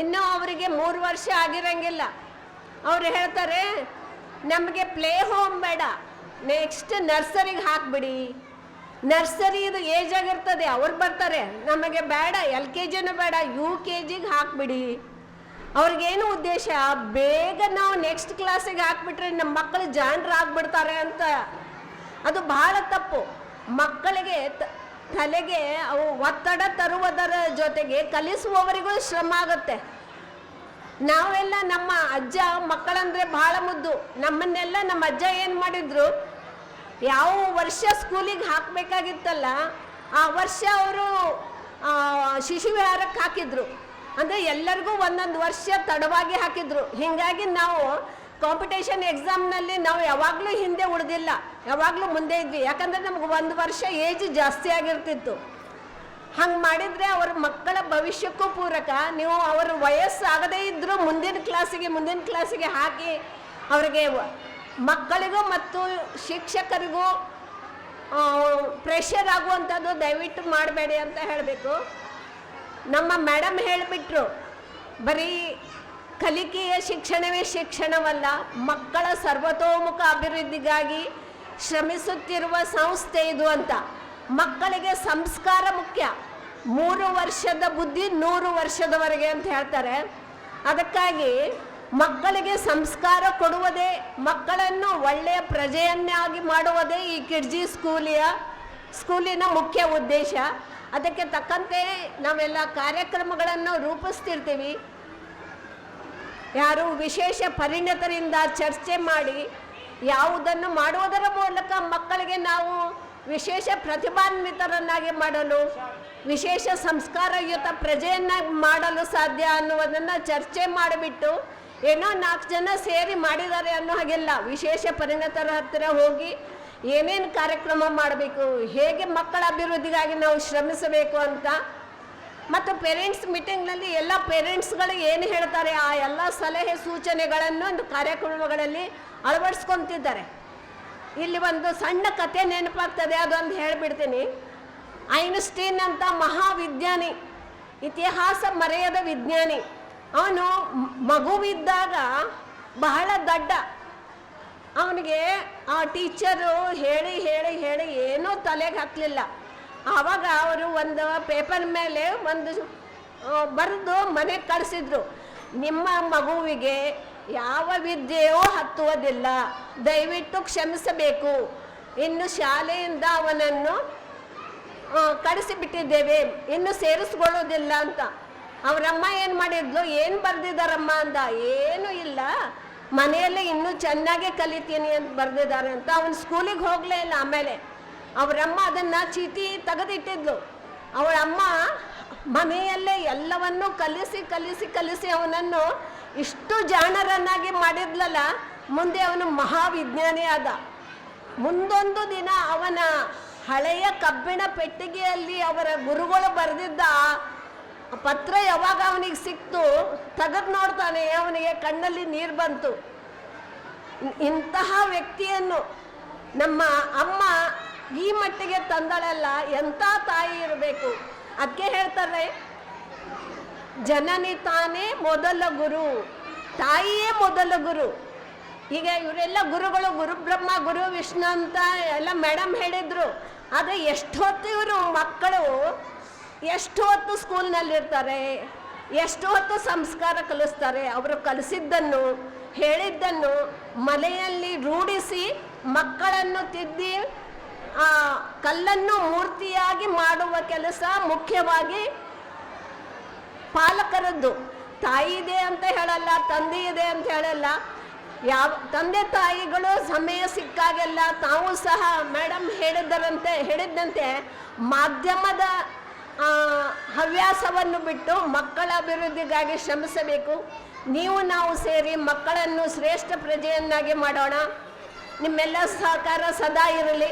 ಇನ್ನೂ ಅವರಿಗೆ 3 ವರ್ಷ ಆಗಿರಂಗಿಲ್ಲ. ಅವ್ರು ಹೇಳ್ತಾರೆ ನಮಗೆ ಪ್ಲೇ ಹೋಮ್ ಬೇಡ, ನೆಕ್ಸ್ಟ್ ನರ್ಸರಿಗೆ ಹಾಕ್ಬಿಡಿ, ನರ್ಸರಿದು ಏಜ್ ಆಗಿರ್ತದೆ, ಅವ್ರು ಬರ್ತಾರೆ, ನಮಗೆ ಬೇಡ LKGನೂ ಬೇಡ, UKGಗೆ ಹಾಕ್ಬಿಡಿ. ಅವ್ರಿಗೇನು ಉದ್ದೇಶ, ಬೇಗ ನಾವು ನೆಕ್ಸ್ಟ್ ಕ್ಲಾಸಿಗೆ ಹಾಕ್ಬಿಟ್ರೆ ನಮ್ಮ ಮಕ್ಕಳು ಜಾಣರಾಗ್ಬಿಡ್ತಾರೆ ಅಂತ. ಅದು ಬಹಳ ತಪ್ಪು. ಮಕ್ಕಳಿಗೆ ತಲೆಗೆ ಅವು ಒತ್ತಡ ತರುವುದರ ಜೊತೆಗೆ ಕಲಿಸುವವರಿಗೂ ಶ್ರಮ ಆಗುತ್ತೆ. ನಾವೆಲ್ಲ ನಮ್ಮ ಅಜ್ಜ ಮಕ್ಕಳಂದರೆ ಭಾಳ ಮುದ್ದು. ನಮ್ಮನ್ನೆಲ್ಲ ನಮ್ಮ ಅಜ್ಜ ಏನು ಮಾಡಿದ್ರು, ಯಾವ ವರ್ಷ ಸ್ಕೂಲಿಗೆ ಹಾಕಬೇಕಾಗಿತ್ತಲ್ಲ ಆ ವರ್ಷ ಅವರು ಶಿಶು ವಿಹಾರಕ್ಕೆ ಹಾಕಿದ್ರು. ಅಂದರೆ ಎಲ್ಲರಿಗೂ ಒಂದೊಂದು ವರ್ಷ ತಡವಾಗಿ ಹಾಕಿದ್ರು. ಹೀಗಾಗಿ ನಾವು ಕಾಂಪಿಟೇಷನ್ ಎಕ್ಸಾಮ್ನಲ್ಲಿ ನಾವು ಯಾವಾಗಲೂ ಹಿಂದೆ ಉಳಿದಿಲ್ಲ, ಯಾವಾಗಲೂ ಮುಂದೆ ಇದ್ವಿ. ಯಾಕಂದರೆ ನಮ್ಗೆ 1 ವರ್ಷ ಏಜ್ ಜಾಸ್ತಿ ಆಗಿರ್ತಿತ್ತು. ಹಂಗೆ ಮಾಡಿದರೆ ಅವ್ರ ಮಕ್ಕಳ ಭವಿಷ್ಯಕ್ಕೂ ಪೂರಕ. ನೀವು ಅವ್ರ ವಯಸ್ಸಾಗದೇ ಇದ್ದರೂ ಮುಂದಿನ ಕ್ಲಾಸಿಗೆ ಹಾಕಿ ಅವರಿಗೆ ಮಕ್ಕಳಿಗೂ ಮತ್ತು ಶಿಕ್ಷಕರಿಗೂ ಪ್ರೆಷರ್ ಆಗುವಂಥದ್ದು ದಯವಿಟ್ಟು ಮಾಡಬೇಡಿ ಅಂತ ಹೇಳಬೇಕು. ನಮ್ಮ ಮೇಡಮ್ ಹೇಳಿಬಿಟ್ರು, ಬರೀ ಕಲಿಕೆಯ ಶಿಕ್ಷಣವೇ ಶಿಕ್ಷಣವಲ್ಲ, ಮಕ್ಕಳ ಸರ್ವತೋಮುಖ ಅಭಿವೃದ್ಧಿಗಾಗಿ ಶ್ರಮಿಸುತ್ತಿರುವ ಸಂಸ್ಥೆ ಇದು ಅಂತ. ಮಕ್ಕಳಿಗೆ ಸಂಸ್ಕಾರ ಮುಖ್ಯ. 3 ವರ್ಷದ ಬುದ್ಧಿ 100 ವರ್ಷದವರೆಗೆ ಅಂತ ಹೇಳ್ತಾರೆ. ಅದಕ್ಕಾಗಿ ಮಕ್ಕಳಿಗೆ ಸಂಸ್ಕಾರ ಕೊಡುವುದೇ, ಮಕ್ಕಳನ್ನು ಒಳ್ಳೆಯ ಪ್ರಜೆಯನ್ನಾಗಿ ಮಾಡುವುದೇ ಈ ಕಿಡ್ಜಿ ಸ್ಕೂಲಿನ ಮುಖ್ಯ ಉದ್ದೇಶ. ಅದಕ್ಕೆ ತಕ್ಕಂತೆ ನಾವೆಲ್ಲ ಕಾರ್ಯಕ್ರಮಗಳನ್ನು ರೂಪಿಸ್ತಿರ್ತೀವಿ. ಯಾರು ವಿಶೇಷ ಪರಿಣತರಿಂದ ಚರ್ಚೆ ಮಾಡಿ ಯಾವುದನ್ನು ಮಾಡುವುದರ ಮೂಲಕ ಮಕ್ಕಳಿಗೆ ನಾವು ವಿಶೇಷ ಪ್ರತಿಭಾನ್ವಿತರನ್ನಾಗಿ ಮಾಡಲು, ವಿಶೇಷ ಸಂಸ್ಕಾರಯುತ ಪ್ರಜೆಯನ್ನಾಗಿ ಮಾಡಲು ಸಾಧ್ಯ ಅನ್ನುವುದನ್ನು ಚರ್ಚೆ ಮಾಡಿಬಿಟ್ಟು ಏನೋ 4 ಜನ ಸೇರಿ ಮಾಡಿದ್ದಾರೆ ಅನ್ನೋ ಹಾಗೆಲ್ಲ ವಿಶೇಷ ಪರಿಣತರ ಹತ್ತಿರ ಹೋಗಿ ಏನೇನು ಕಾರ್ಯಕ್ರಮ ಮಾಡಬೇಕು, ಹೇಗೆ ಮಕ್ಕಳ ಅಭಿವೃದ್ಧಿಗಾಗಿ ನಾವು ಶ್ರಮಿಸಬೇಕು ಅಂತ. ಮತ್ತು ಪೇರೆಂಟ್ಸ್ ಮೀಟಿಂಗ್ನಲ್ಲಿ ಎಲ್ಲ ಪೇರೆಂಟ್ಸ್ಗಳು ಏನು ಹೇಳ್ತಾರೆ ಆ ಎಲ್ಲ ಸಲಹೆ ಸೂಚನೆಗಳನ್ನು ಒಂದು ಕಾರ್ಯಕ್ರಮಗಳಲ್ಲಿ ಅಳವಡಿಸ್ಕೊತಿದ್ದಾರೆ. ಇಲ್ಲಿ ಒಂದು ಸಣ್ಣ ಕತೆ ನೆನಪಾಗ್ತದೆ, ಅದೊಂದು ಹೇಳಿಬಿಡ್ತೀನಿ. ಐನ್ಸ್ಟೀನ್ ಅಂತ ಮಹಾವಿಜ್ಞಾನಿ, ಇತಿಹಾಸ ಮರೆಯದ ವಿಜ್ಞಾನಿ. ಅವನು ಮಗುವಿದ್ದಾಗ ಬಹಳ ದಡ್ಡ. ಅವನಿಗೆ ಆ ಟೀಚರು ಹೇಳಿ ಹೇಳಿ ಹೇಳಿ ಏನೂ ತಲೆಗೆ ಹಾಕಲಿಲ್ಲ. ಆವಾಗ ಅವರು ಒಂದು ಪೇಪರ್ ಮೇಲೆ ಒಂದು ಬರೆದು ಮನೆಗೆ ಕಳಿಸಿದ್ರು, ನಿಮ್ಮ ಮಗುವಿಗೆ ಯಾವ ವಿದ್ಯೆಯೂ ಹತ್ತುವುದಿಲ್ಲ, ದಯವಿಟ್ಟು ಕ್ಷಮಿಸಬೇಕು, ಇನ್ನು ಶಾಲೆಯಿಂದ ಅವನನ್ನು ಕಳಿಸಿಬಿಟ್ಟಿದ್ದೇವೆ, ಇನ್ನು ಸೇರಿಸ್ಕೊಳ್ಳೋದಿಲ್ಲ ಅಂತ. ಅವರಮ್ಮ ಏನು ಮಾಡಿದ್ಲು, ಏನು ಬರೆದಿದ್ದಾರಮ್ಮ ಅಂದ. ಏನೂ ಇಲ್ಲ, ಮನೆಯಲ್ಲೇ ಇನ್ನೂ ಚೆನ್ನಾಗೇ ಕಲಿತೀನಿ ಅಂತ ಬರೆದಿದ್ದಾರೆ ಅಂತ. ಅವನು ಸ್ಕೂಲಿಗೆ ಹೋಗಲೇ ಇಲ್ಲ. ಆಮೇಲೆ ಅವರಮ್ಮ ಅದನ್ನು ಚೀಟಿ ತೆಗೆದಿಟ್ಟಿದ್ಲು. ಅವಳಮ್ಮ ಮನೆಯಲ್ಲೇ ಎಲ್ಲವನ್ನೂ ಕಲಿಸಿ ಕಲಿಸಿ ಕಲಿಸಿ ಅವನನ್ನು ಇಷ್ಟು ಜಾಣರನ್ನಾಗಿ ಮಾಡಿದ್ಲಲ್ಲ, ಮುಂದೆ ಅವನು ಮಹಾವಿಜ್ಞಾನಿ ಆದ. ಮುಂದೊಂದು ದಿನ ಅವನ ಹಳೆಯ ಕಬ್ಬಿಣ ಪೆಟ್ಟಿಗೆಯಲ್ಲಿ ಅವರ ಗುರುಗಳು ಬರೆದಿದ್ದ ಪತ್ರ ಯಾವಾಗ ಅವನಿಗೆ ಸಿಕ್ತು, ತೆಗೆದು ನೋಡ್ತಾನೆ, ಅವನಿಗೆ ಕಣ್ಣಲ್ಲಿ ನೀರು ಬಂತು. ಇಂತಹ ವ್ಯಕ್ತಿಯನ್ನು ನಮ್ಮ ಅಮ್ಮ ಈ ಮಟ್ಟಿಗೆ ತಂದಳಲ್ಲ, ಎಂಥ ತಾಯಿ ಇರಬೇಕು. ಅದಕ್ಕೆ ಹೇಳ್ತಾರೆ, ಜನನಿ ತಾನೇ ಮೊದಲ ಗುರು, ತಾಯಿಯೇ ಮೊದಲ ಗುರು. ಈಗ ಇವರೆಲ್ಲ ಗುರುಗಳು, ಗುರು ಬ್ರಹ್ಮ ಗುರು ವಿಷ್ಣು ಅಂತ ಎಲ್ಲ ಮೇಡಮ್ ಹೇಳಿದರು. ಆದರೆ ಎಷ್ಟು ಹೊತ್ತು ಇವರು ಮಕ್ಕಳು ಎಷ್ಟು ಹೊತ್ತು ಸ್ಕೂಲ್ನಲ್ಲಿರ್ತಾರೆ, ಎಷ್ಟು ಹೊತ್ತು ಸಂಸ್ಕಾರ ಕಲಿಸ್ತಾರೆ. ಅವರು ಕಲಿಸಿದ್ದನ್ನು ಹೇಳಿದ್ದನ್ನು ಮನೆಯಲ್ಲಿ ರೂಢಿಸಿ ಮಕ್ಕಳನ್ನು ತಿದ್ದಿ ಕಲ್ಲನ್ನು ಮೂರ್ತಿಯಾಗಿ ಮಾಡುವ ಕೆಲಸ ಮುಖ್ಯವಾಗಿ ಪಾಲಕರದ್ದು. ತಾಯಿ ಇದೆ ಅಂತ ಹೇಳಲ್ಲ, ತಂದೆ ಇದೆ ಅಂತ ಹೇಳಲ್ಲ, ಯಾವ ತಂದೆ ತಾಯಿಗಳು ಸಮಯ ಸಿಕ್ಕಾಗೆಲ್ಲ ತಾವು ಸಹ ಮೇಡಮ್ ಹೇಳಿದಂತೆ ಮಾಧ್ಯಮದ ಹವ್ಯಾಸವನ್ನು ಬಿಟ್ಟು ಮಕ್ಕಳ ಅಭಿವೃದ್ಧಿಗಾಗಿ ಶ್ರಮಿಸಬೇಕು. ನೀವು ನಾವು ಸೇರಿ ಮಕ್ಕಳನ್ನು ಶ್ರೇಷ್ಠ ಪ್ರಜೆಯನ್ನಾಗಿ ಮಾಡೋಣ. ನಿಮ್ಮೆಲ್ಲ ಸಹಕಾರ ಸದಾ ಇರಲಿ.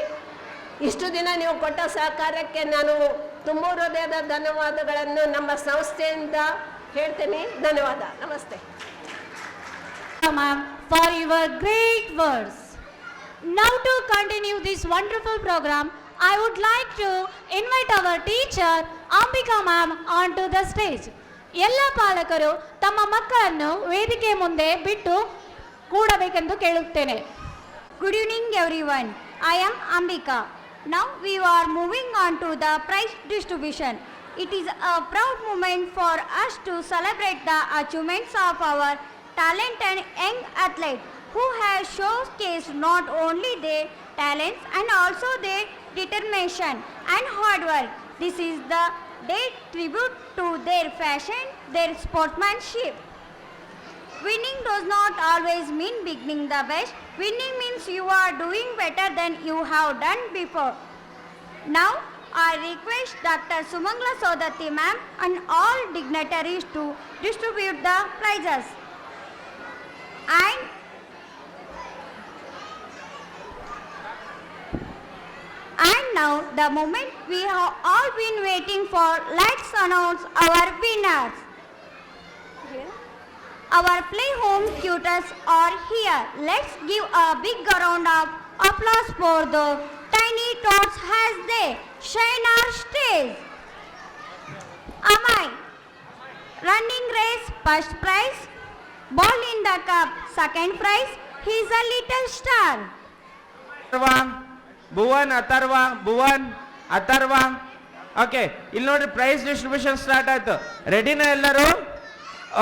ಇಷ್ಟು ದಿನ ನೀವು ಕೊಟ್ಟ ಸಹಕಾರಕ್ಕೆ ನಾನು ತುಂಬ ಹೃದಯದ ಧನ್ಯವಾದಗಳನ್ನು ನಮ್ಮ ಸಂಸ್ಥೆಯಿಂದ ಹೇಳ್ತೀನಿ. ಧನ್ಯವಾದ. ನಮಸ್ತೆ. Ma'am, for your great words. Now to continue this wonderful program, I would like to invite our teacher Ambika ma'am onto the stage. ಎಲ್ಲ ಪಾಲಕರು ತಮ್ಮ ಮಕ್ಕಳನ್ನು ವೇದಿಕೆ ಮುಂದೆ ಬಿಟ್ಟು ಕೂಡಬೇಕೆಂದು ಕೇಳುತ್ತೇನೆ. Good evening everyone. I am Ambika. Now we are moving on to the prize distribution. It is a proud moment for us to celebrate the achievements of our talented young athletes who have showcased not only their talents and also their determination and hard work. This is the day tribute to their passion, their sportsmanship. Winning does not always mean beginning the best. Winning means you are doing better than you have done before. Now, I request Dr. Sumangala Saudati ma'am and all dignitaries to distribute the prizes. And now, the moment we have all been waiting for, let's announce our winners. Our play home tutors are here. Let's give a big round of applause for the tiny tots as they shine our stage. Amai, running race first prize, ball in the cup second prize. He's a little star. Bhuvan okay, ಇಲ್ಲಿ ನೋಡ್ರಿ ಪ್ರೈಸ್ ಡಿಸ್ಟ್ರಿಬ್ಯೂಷನ್ ಸ್ಟಾರ್ಟ್ ಆಯ್ತು. ರೆಡಿನಾ ಎಲ್ಲರೂ?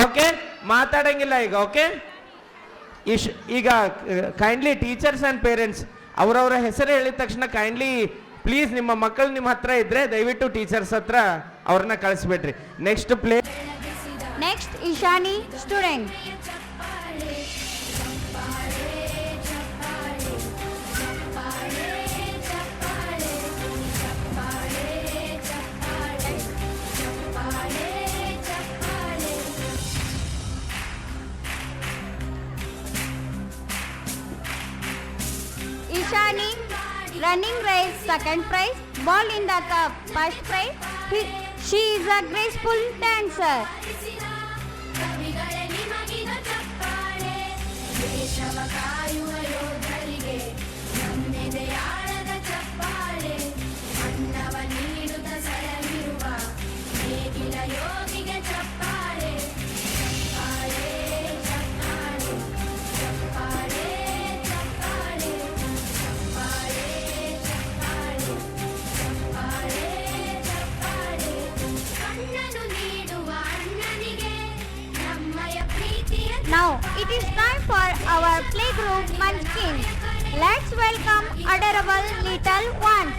ಓಕೆ, ಮಾತಾಡಂಗಿಲ್ಲ ಈಗ. ಓಕೆ, ಈಗ ಕೈಂಡ್ಲಿ ಟೀಚರ್ಸ್ ಆ್ಯಂಡ್ ಪೇರೆಂಟ್ಸ್ ಅವರವರ ಹೆಸರು ಹೇಳಿದ ತಕ್ಷಣ ಕೈಂಡ್ಲಿ ಪ್ಲೀಸ್ ನಿಮ್ಮ ಮಕ್ಕಳು ನಿಮ್ಮ ಹತ್ರ ಇದ್ರೆ ದಯವಿಟ್ಟು ಟೀಚರ್ಸ್ ಹತ್ರ ಅವ್ರನ್ನ ಕಳಿಸ್ಬಿಡ್ರಿ. Next play. Next, Ishani, student. Ishani, running race second prize, ball in the cup first prize. She is a graceful dancer. ಕವಿಗಳೇ ನಿಮಗಿದು ಚಪ್ಪಾಳೆ. ದೇಶವ ಕಾಯುವ ಯೋಧರಿಗೆ ನಮ್ಮೆದೆಯಾಳದ ಚಪ್ಪಾಳೆ. ಅನ್ನವ ನೀಡುತ್ತ ಸರವಿರುವ ನೇಗಿಲ ಯೋಗಿಗೆ ಚಪ್ಪಾಳೆ. ಚಪ್ಪಾಳೆ, ಚಪ್ಪಾಳೆ, ಚಪ್ಪಾಳೆ, ಚಪ್ಪಾಳೆ, ಚಪ್ಪಾಳೆ, ಚಪ್ಪಾಳೆ, ಚಪ್ಪಾಳೆ, ಚಪ್ಪಾಳೆ. ಕಣ್ಣನು ನೀಡುವ ಅಣ್ಣನಿಗೆ ನಮ್ಮಯ ಪ್ರೀತಿಯ Now it is time for our playgroup Munchkin. Let's welcome adorable little ones.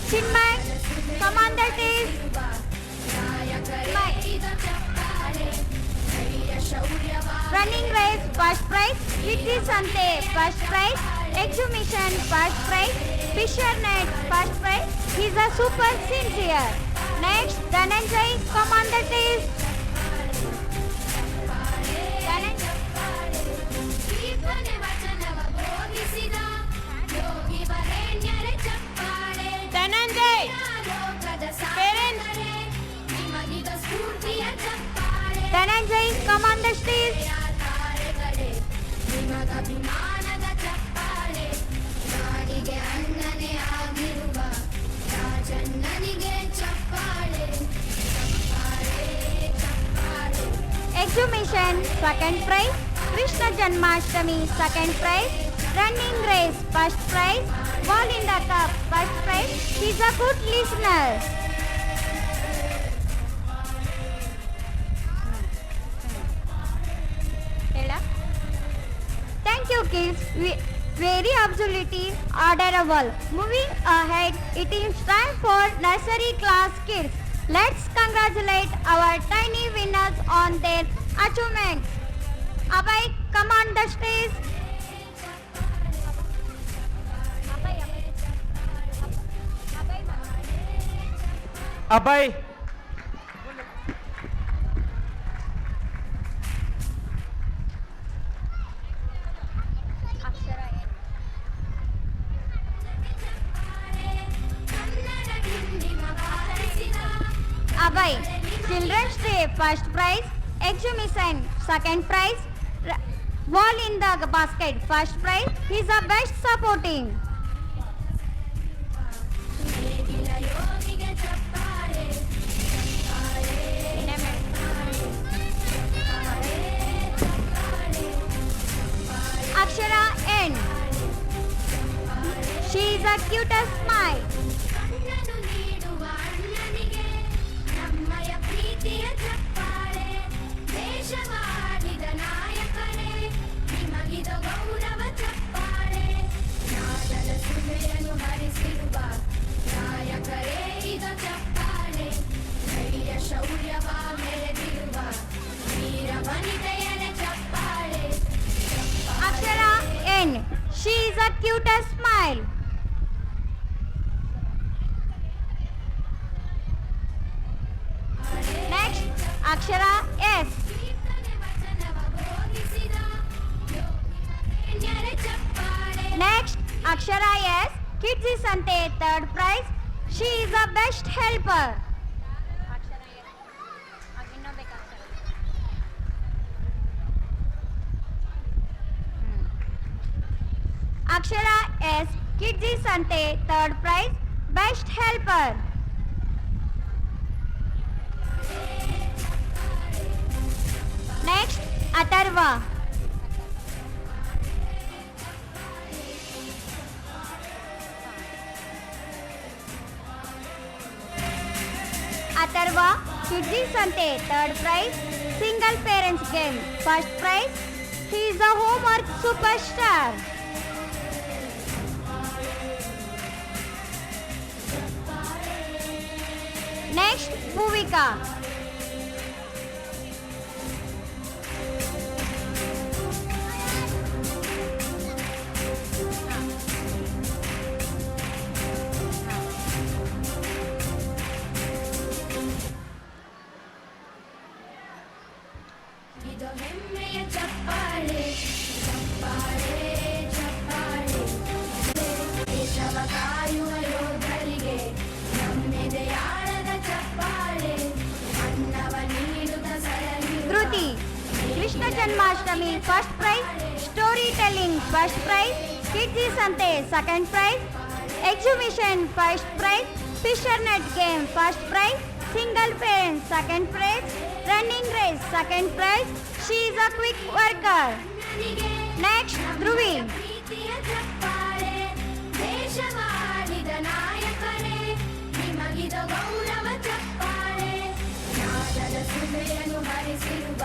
Chinmay, come on the stage. Running race first prize, Little Sante first prize, exhibition first prize, fishernet first prize. He's a super sincere. Next, Dhananjay, come on the stage. ದೀಪನೆ ವಚನವ ಬೋಧಿಸಿದ Yogi ವರೇಣ್ಯರ ಚಪ್ಪಾಳೆ. ಧನಂಜಯ್, ಲೋಕದ ಸಾಧಕರೇ, ನಿಮಗಿದ ಸ್ಫೂರ್ತಿಯ ಚಪ್ಪಾಳೆ. Dhananjay, come on the stage. ತಾರೆಗಳೇ, ನಿಮಗಭಿಮಾನದ ಚಪ್ಪಾಳೆ. ನಾಡಿಗೆ ಅಣ್ಣನೇ ಆಗಿರುವ ರಾಜಣ್ಣನಿಗೆ ಚಪ್ಪಾಳೆ. ಚಪ್ಪಾಳೆ, ಚಪ್ಪಾಳೆ. Exhibition second prize, Krishna Janmashtami second prize, running race first prize, ball in the cup first prize. He's a good listener. Thank you kids. Very absolutely adorable. Moving ahead, it is time for nursery class kids. Let's congratulate our tiny winners on their achievements. Abhay, come on the stage. Abhay Abhay, Children's Day first prize, exhibition second prize, ball in the basket first prize. He is the best supporting. Akshara N. She is the cutest smile. Akshara N. She is the cutest smile. Next, Akshara S. Next, Akshara S. Kids Sante third prize. She is the best helper. Akshara S. Kids Sante third prize. Best helper. Next, Atharva. Atharva, Kidji Sante, third prize. Single parents game, first prize. He is a homework superstar. Next, Bhuvika. ಇದು ಹೆಮ್ಮೆಯ ಚಪ್ಪಾಳೆ ಚಪ್ಪಾಳೆ ಚಪ್ಪಾಳೆ ದೇಶವ ಕಾಯುವ ಯೋಧರಿಗೆ ನಮ್ಮೆದೆಯಾಳದ ಚಪ್ಪಾಳೆ ಅನ್ನವ ನೀಡುತ್ತ ಸರಳಿ Dhruti, Krishna Janmashtami, first prize. Storytelling, first prize. Kidji Sante, second prize. Exhibition, first prize. Fisher net game, first prize. Single parent, second prize. Running race, second prize. She is a quick worker. Next, Dhruvi. ಪ್ರೀತಿಯ ಚಪ್ಪಾಳೆ ದೇಶವಾಡಿದ ನಾಯಕರೇ ನಿಮಗಿದ ಗೌರವ ಚಪ್ಪಾಳೆ ನಾದದ ಸುಮೆಯನ್ನು ಹರಿಸಿರುವ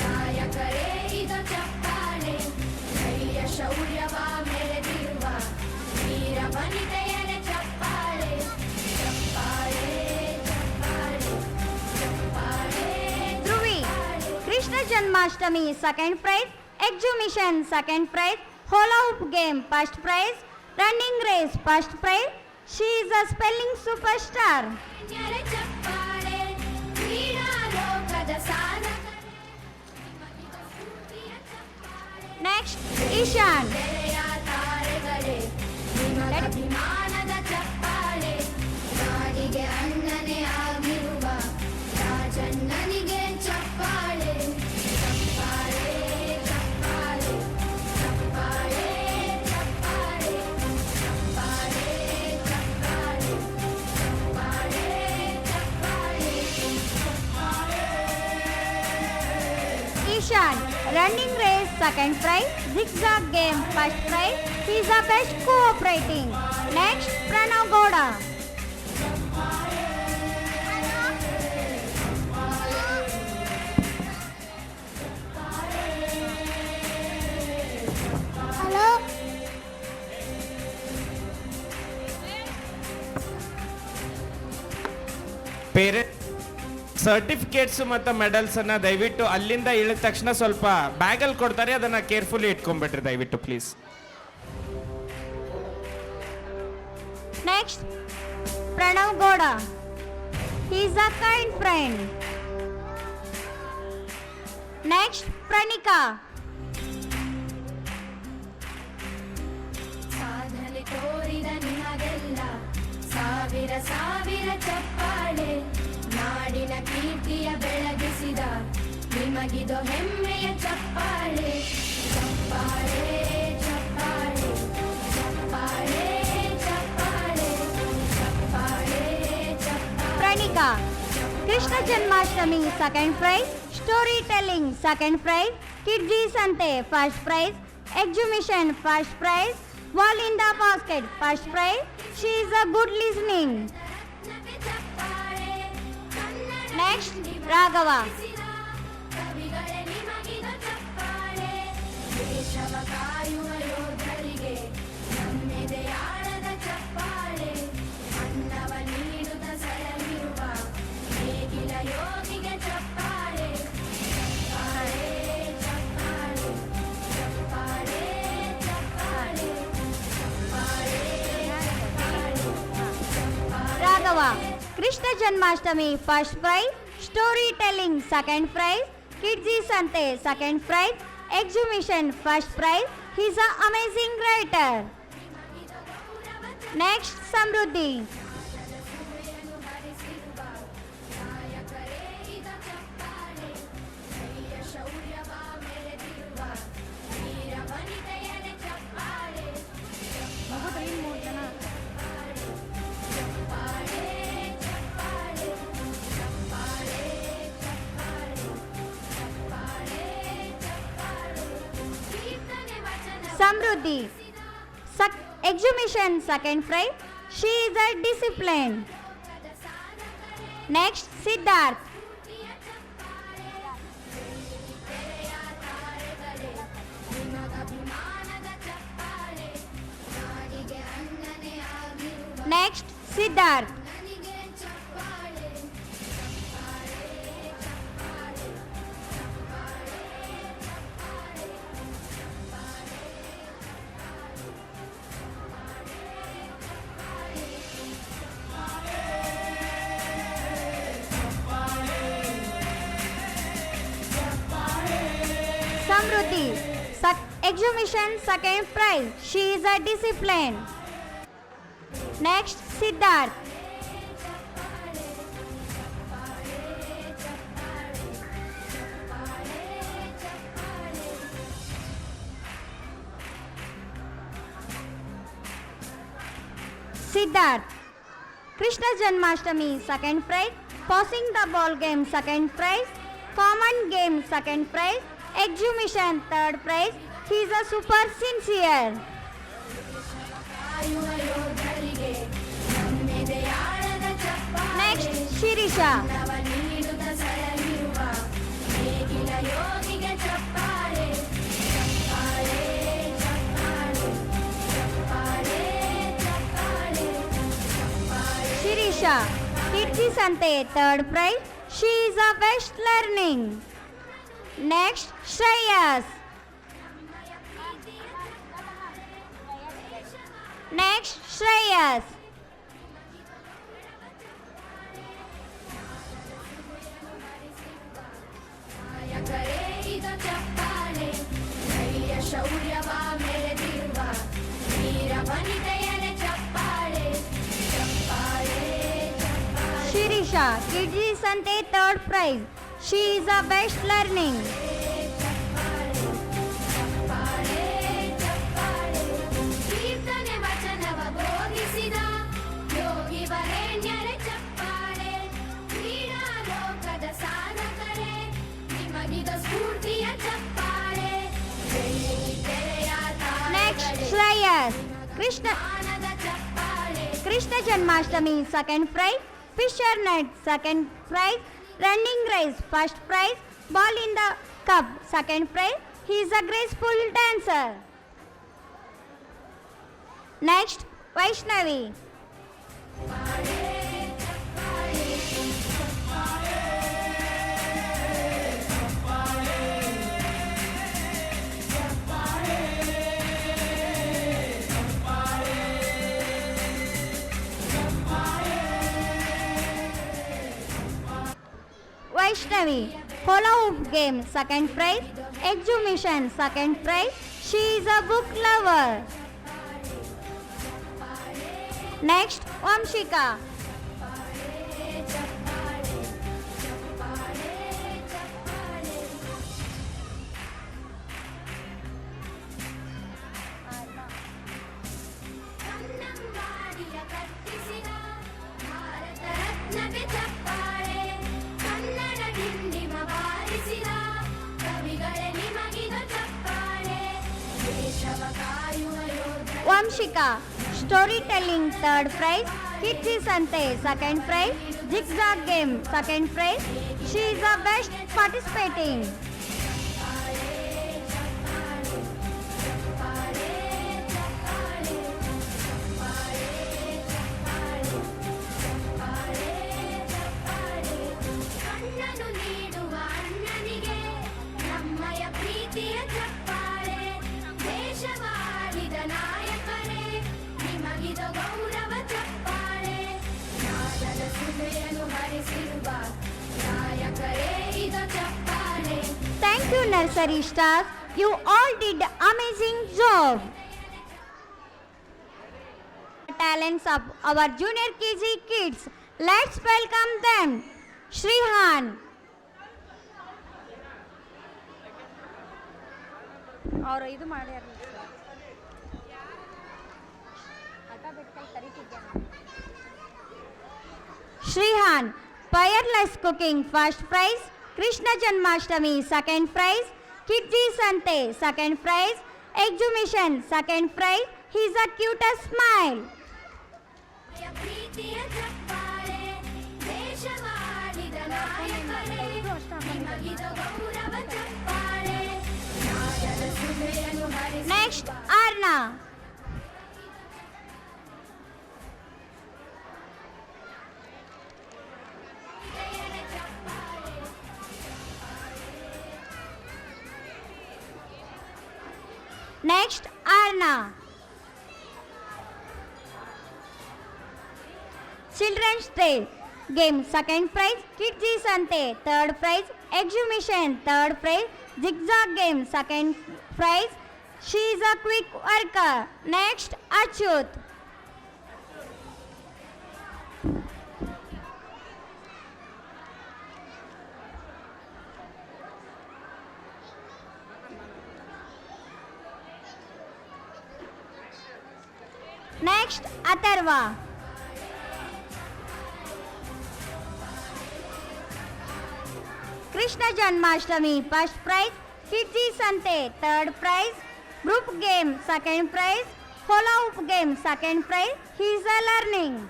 ನಾಯಕರೇ ಇದು ಚಪ್ಪಾಳೆ ಧೈರ್ಯ ಶೌರ್ಯವ ಮೆರೆದಿರುವ ವೀರ ವನಿತೆಯರ ಚಪ್ಪಾಳೆ ಚಪ್ಪಾಳೆ ಚಪ್ಪಾಳೆ ಚಪ್ಪಾಳೆ Dhruvi, Krishna Janmashtami, second prize. Exhibition, second prize. Hula hoop game, first prize. Running race, first prize. She is a spelling superstar. ಜ್ಞರ ಚಪ್ಪಾಳೆ ಕ್ರೀಡಾ ಲೋಕದ ಸಾಧಕರೇ Next, Ishan. ಗೆಳೆಯ ತಾರೆಗಳೇ ನಿಮಗ ಅಭಿಮಾನದ ಚಪ್ಪಾಳೆ ನಾಡಿಗೆ ಅಣ್ಣನೇ ಆಗಿರುವ ರಾಜಣ್ಣನಿಗೆ ಚಪ್ಪಾಳೆ ಚಪ್ಪಾಳೆ ಚಪ್ಪಾಳೆ ಚಪ್ಪಾಳೆ ಚಪ್ಪಾಳೆ ಚಪ್ಪಾಳೆ ಚಪ್ಪಾಳೆ ಚಪ್ಪಾಳೆ ಚಪ್ಪಾಳೆ Ishan, running race, second prize. Zigzag game, first prize. He is the best cooperating. Next, Pranav Gowda. Hello. Parent certificates ಮತ್ತು ಮೆಡಲ್ಸನ್ನು ದಯವಿಟ್ಟು ಅಲ್ಲಿಂದ ಇಳಿದ ತಕ್ಷಣ ಸ್ವಲ್ಪ ಬ್ಯಾಗಲ್ಲಿ ಕೊಡ್ತಾರೆ, ಅದನ್ನು ಕೇರ್ಫುಲಿ ಇಟ್ಕೊಂಡ್ಬಿಟ್ರಿ ದಯವಿಟ್ಟು please. Next, Pranav Goda. He is a kind friend. Next, Pranika. ಸಾಧನೆ ತೋರಿದ ನಿಮಗೆಲ್ಲ ಸಾವಿರ ಸಾವಿರ ಚಪ್ಪಾಳೆ, ನಾಡಿನ ಕೀರ್ತಿಯ ಬೆಳಗಿಸಿದ ನಿಮಗಿದು ಹೆಮ್ಮೆಯ ಚಪ್ಪಾಳೆ. ಚಪ್ಪಾಳೆ ಚಪ್ಪಾಳೆ ಚಪ್ಪಾಳೆ ಚಪ್ಪಾಳೆ ಚಪ್ಪಾಳೆ ಚಪ್ಪಾಳೆ. Pranika. Krishna Janmashtami second prize. Storytelling second prize. Kidji Sante first prize. Exhibition first prize. Ball in the basket first prize. She is a good listening. Next, Raghava. ಕವಿಗಳೇ ನಿಮಗಿದು ಚಪ್ಪಾಳೆ, ದೇಶವ ಕಾಯುವ ಯೋಧರಿಗೆ ನಮ್ಮೆದೆಯಾಳದ ಚಪ್ಪಾಳೆ, ಅನ್ನವ ನೀಡುತ್ತ ಸಲಹಿರುವ ನೇಗಿಲ ಯೋಗಿಗೆ ಚಪ್ಪಾಳೆ. ಚಪ್ಪಾಳೆ ಚಪ್ಪಾಳೆ ಚಪ್ಪಾಳೆ ಚಪ್ಪಾಳೆ ಚಪ್ಪಾಳೆ. Raghava. Krishna Janmashtami first prize. Storytelling second prize. Kidji Sante second prize. Exhibition first prize. He is an amazing writer. Next, Samruddhi. Samruddhi. Exhibition second prize. She is a discipline. Next, Siddharth. Next, Siddharth. Samruddhi. Exhibition second prize. She is a discipline. Next, Siddharth. Siddharth. Krishna Janmashtami second prize. Passing the ball game second prize. Common game second prize. Exhibition third prize. He is a super sincere. ಕಾಯುವ ಯೋಧರಿಗೆ ನಮ್ಮೆದೆಯಾಳದ ಚಪ್ಪಾಳೆ. Next, Shirisha. ನವ ನೀಡುತ್ತ ಸಲಹಿರುವ ನೇಗಿಲ ಯೋಗಿಗೆ ಚಪ್ಪಾಳೆ. ಚಪ್ಪಾಳೆ ಚಪ್ಪಾಳೆ ಚಪ್ಪಾಳೆ ಚಪ್ಪಾಳೆ ಚಪ್ಪಾಳೆ. Shirisha. Kidji Sante third prize. She is a best learning. Next, Shreyas. Next, Shreyas. ನಾಯಕರೇ ಇದು ಚಪ್ಪಾಳೆ, ಧೈರ್ಯ ಶೌರ್ಯವ ಮೆರೆದಿರುವ ವೀರ ವನಿತೆಯರ ಚಪ್ಪಾಳೆ. ಚಪ್ಪಾಳೆ ಚಪ್ಪಾಳೆ Shirisha. Kidji Sante third prize. She is a best learning. ಚಪ್ಪಾಳೆ ಚಪ್ಪಾಳೆ. ಕೀರ್ತನೆ ವಚನವ ಬೋಧಿಸಿದ ಯೋಗಿ ವರೇಣ್ಯರ ಚಪ್ಪಾಳೆ. ಕ್ರೀಡಾ ಲೋಕದ ಸಾಧಕರೇ ನಿಮಗಿದ ಸ್ಫೂರ್ತಿಯ ಚಪ್ಪಾಳೆ. ಬೆಳ್ಳಿ ತೆರೆಯ Next, ತಾರೆಗಳೇ Shreyas. Krishna ಜ್ಞಾನದ ಚಪ್ಪಾಳೆ. Krishna Janmashtami second prize. Fisher net second prize. Running race first prize. Ball in the cup second prize. He is a graceful dancer. Next, Vaishnavi. Vaishnavi. Hula hoop game, second prize. Exhibition, second prize. She is a book lover. Next, Vamshika. ಕನ್ನಂಬಾಡಿಯ ಕಟ್ಟಿಸಿದ ಭಾರತ ರತ್ನಕ್ಕೆ ಚಪ್ಪಾಳೆ ಕನ್ನಡ ಡಿಂಡಿಮ ಬಾರಿಸಿದ ಕವಿಗಳೇ ನಿಮಗಿದು ಚಪ್ಪಾಳೆ ದೇಶವ ಕಾಯುವ ಯೋಧ Vamshika. Storytelling, third prize. Kitsi Sante, second prize. Zigzag game, second prize. She is the best participating. ಕಣ್ಣನು ನೀಡುವ ಅಣ್ಣನಿಗೆ ನಮ್ಮಯ ಪ್ರೀತಿಯ ಚಪ್ಪಾಳೆ ದೇಶವಾಳಿದ ನಾಯಕರೇ ನಿಮಗಿದ ಗೌರವ ಚಪ್ಪಾಳೆ ನಾದದ ಸುಧೆಯನ್ನು ಹರಿಸಿರುವ ನಾಯಕರೇ ಇದು ಚಪ್ಪಾಳೆ Thank you, nursery staff. You all did amazing job. Talents of our junior KG kids. Let's welcome them. Shrihan. ಅವರು ಇದು ಮಾಡ್ಯಾರ Shrihan, Fireless Cooking, first prize. Krishna Janmashtami, second prize. Kidji Sante, second prize. Exhibition, second prize. He's a cutest smile. ಪ್ರೀತಿಯ ಚಪ್ಪಾಳೆ ದೇಶವಾಳಿದ ನಾಯಕರೇ ನಿಮಗಿದ ಗೌರವ ಚಪ್ಪಾಳೆ ನಾದದ ಸುಧೆಯನ್ನು ಹರಿಸಿ Next, Arna. Next, Arna. Children's Day game, second prize. Kidji Sante, third prize. Exhibition, third prize. Zigzag game, second prize. She is a quick worker. Next, Achyut. Next, Atharva. Krishna Janmashtami, first prize. Kidji Sante, third prize. Group game, second prize. Hula hoop game, second prize. He is a learning.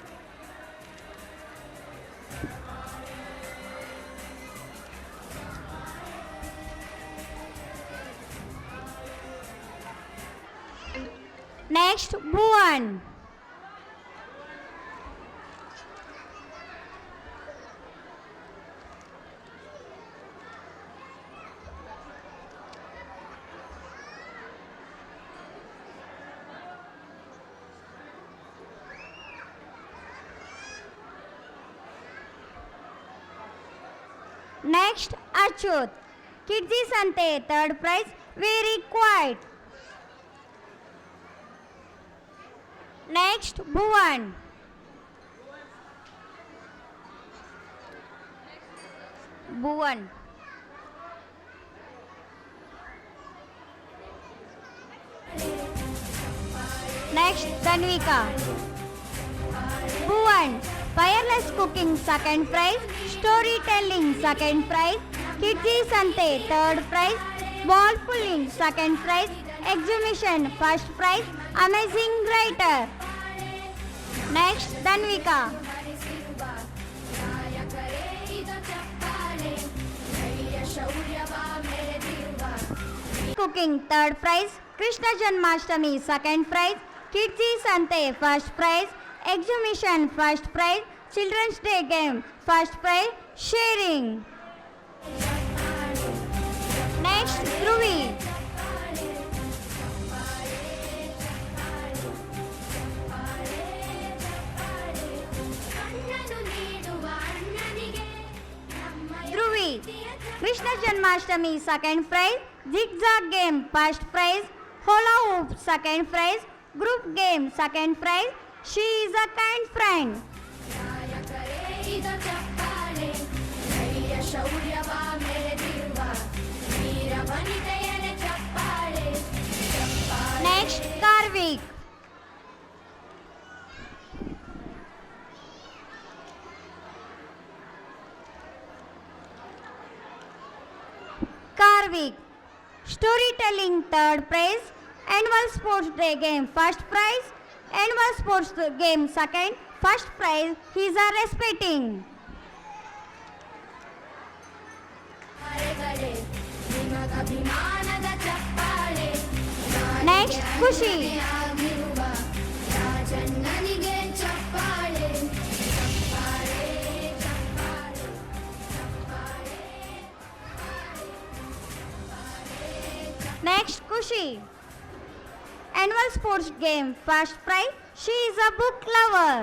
Next, Bhuvan. Next, Achyut. Kidji Sante, third prize. Very quiet. Next, Bhuvan. Bhuvan. Next, Tanvika. Bhuvan. Fireless Cooking, second prize. Storytelling, second prize. Kidji Sante, third prize. Ball pulling, second prize. Exhibition, first prize. Amazing writer. Next, Tanvika. ಹರಿಸಿರುವ ನಾಯಕರೇ ಇದು ಚಪ್ಪಾಳೆ ಧೈರ್ಯ ಶೌರ್ಯವ ಮೆರೆದಿರುವ Cooking, third prize. Krishna Janmashtami, second prize. Kidji Sante, first prize. Exhibition, first prize. Children's Day game, first prize. Sharing. Next, Dhruvi. ಕಣ್ಣನು ನೀಡುವ ಅಣ್ಣನಿಗೆ ನಮ್ಮಯ Dhruvi. Krishna Janmashtami, second prize. Zigzag game, first prize. Hula hoop, second prize. Group game, second prize. She is a kind friend. ನಾಯಕರೇ ಇದು ಚಪ್ಪಾಳೆ ಧೈರ್ಯ ಶೌರ್ಯವ ಮೆರೆದಿರುವ ವೀರ ವನಿತೆಯರ ಚಪ್ಪಾಳೆ Next, Karvik. Karvik. Storytelling, third prize. Annual Sports Day game, first prize. Annual Sports game, second. First prize, he is a respecting. ತಾರೆಗಳೇ ನಿಮಗಭಿಮಾನದ ಚಪ್ಪಾಳೆ Next, Kushi. ಆಗಿರುವ ರಾಜಣ್ಣನಿಗೆ ಚಪ್ಪಾಳೆ ಚಪ್ಪಾಳೆ ಚಪ್ಪಾಳೆ Next, Kushi. Annual Sports game, first prize. She is a book lover.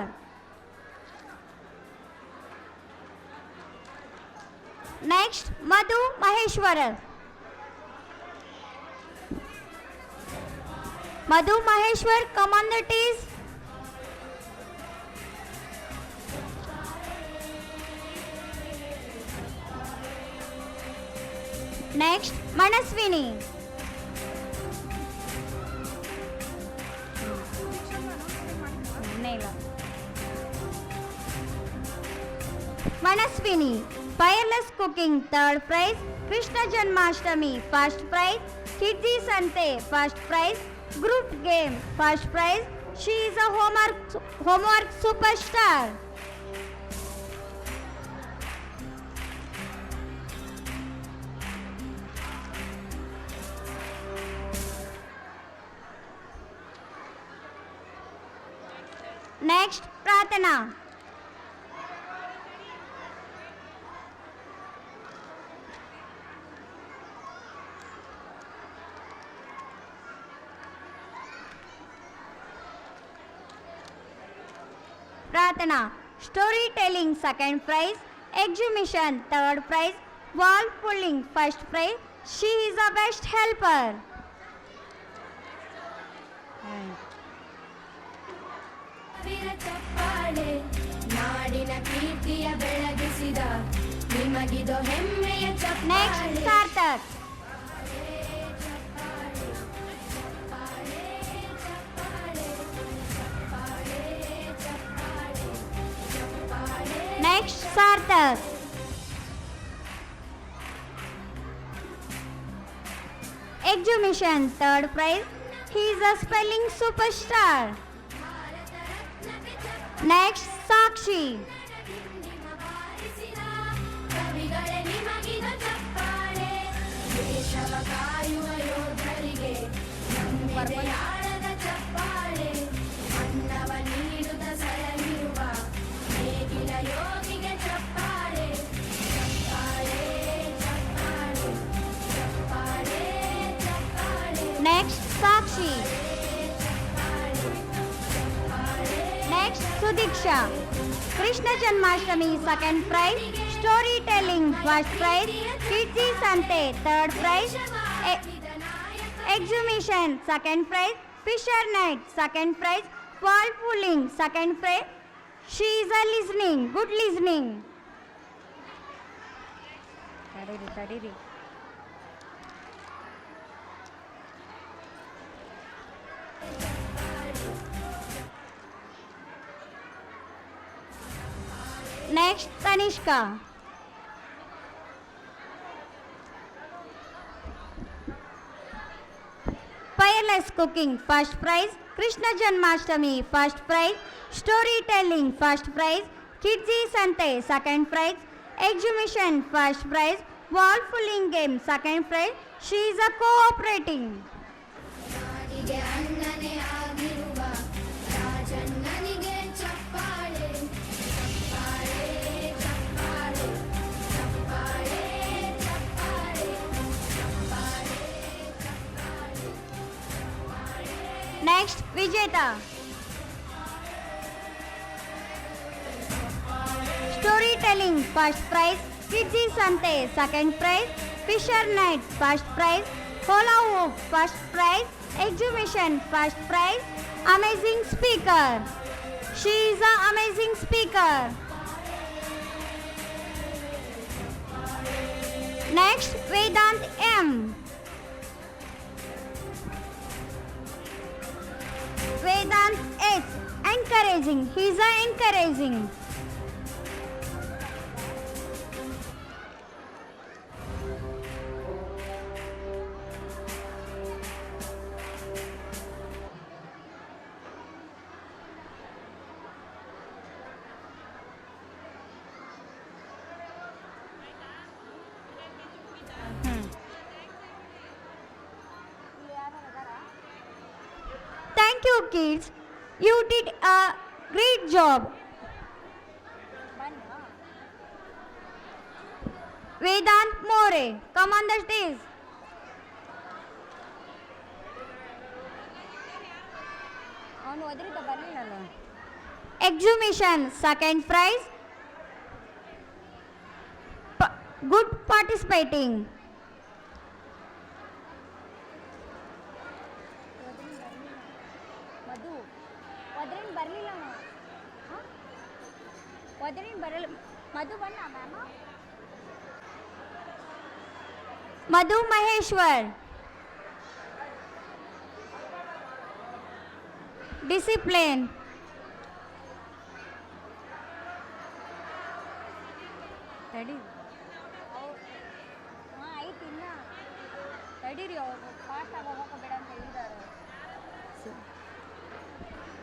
Next, Madhu Maheshwar. Madhu Maheshwar, commandees. Next, Manaswini. Manaswini, Fireless Cooking, third prize. Krishna Janmashtami, first prize. Kidzi Sante, first prize. Group game, first prize. She is a homework superstar. Next, Pratana. Pratana, storytelling, second prize. Exhibition, third prize. Wall pulling, first prize. She is the best helper. ವೀರ ಚಪ್ಪಾಳೆ ನಾಡಿನ ಕೀರ್ತಿಯ ಬೆಳಗಿಸಿದ ನಿಮಗಿದು ಹೆಮ್ಮೆಯ Next, ಚಪ್ಪಾಳೆ Sarthak. Next, Sarthak. Exhibition, third prize. He is a spelling superstar. Next, Sakshi. ಕವಿಗಳೇ ನಿಮಗಿದು ಚಪ್ಪಾಳೆ ದೇಶವ ಕಾಯುವ ಯೋಧರಿಗೆ ನಮ್ಮೆದೆಯಾಳದ ಚಪ್ಪಾಳೆ ಅನ್ನವ ನೀಡುತ್ತ ಸಲಹಿರುವ ನೇಗಿಲ ಯೋಗಿಗೆ ಚಪ್ಪಾಳೆ ಚಪ್ಪಾಳೆ ಚಪ್ಪಾಳೆ ಚಪ್ಪಾಳೆ ಚಪ್ಪಾಳೆ Next, Sakshi. Next, Sudiksha. Krishna Janmashtami, second prize. Storytelling, first prize. Kidzi Sante, third prize. Exhibition, second prize. Fisher Night, second prize. Wall pulling, second prize. She is a listening, good listening. Tadiri. Next, Tanishka. Fireless Cooking, first prize. Krishna Janmashtami, first prize. Storytelling, first prize. Kidzi Sante, second prize. Exhibition, first prize. Wall pulling game, second prize. She is a cooperating. ನಾಡಿಗೆ ಅನ್ನನೇ ಆಗಿರುವ ರಾಜಣ್ಣನಿಗೆ ಚಪ್ಪಾಳೆ ಚಪ್ಪಾಳೆ ಚಪ್ಪಾಳೆ ಚಪ್ಪಾಳೆ ಚಪ್ಪಾಳೆ ಚಪ್ಪಾಳೆ Next, Vijeta. Storytelling, first prize. Kidzi Sante, second prize. Fisher Night, first prize. Hula Hoop, first prize. Exhibition, first prize. Amazing speaker. She is an amazing speaker. Next, Vedant M. Vedant S. Encouraging. He is a encouraging. Thank you, kids. You did a great job. Vedant More, come on the stage. Exhibition, second prize. Good participating. Madhu Maheshwar. Discipline. Ready?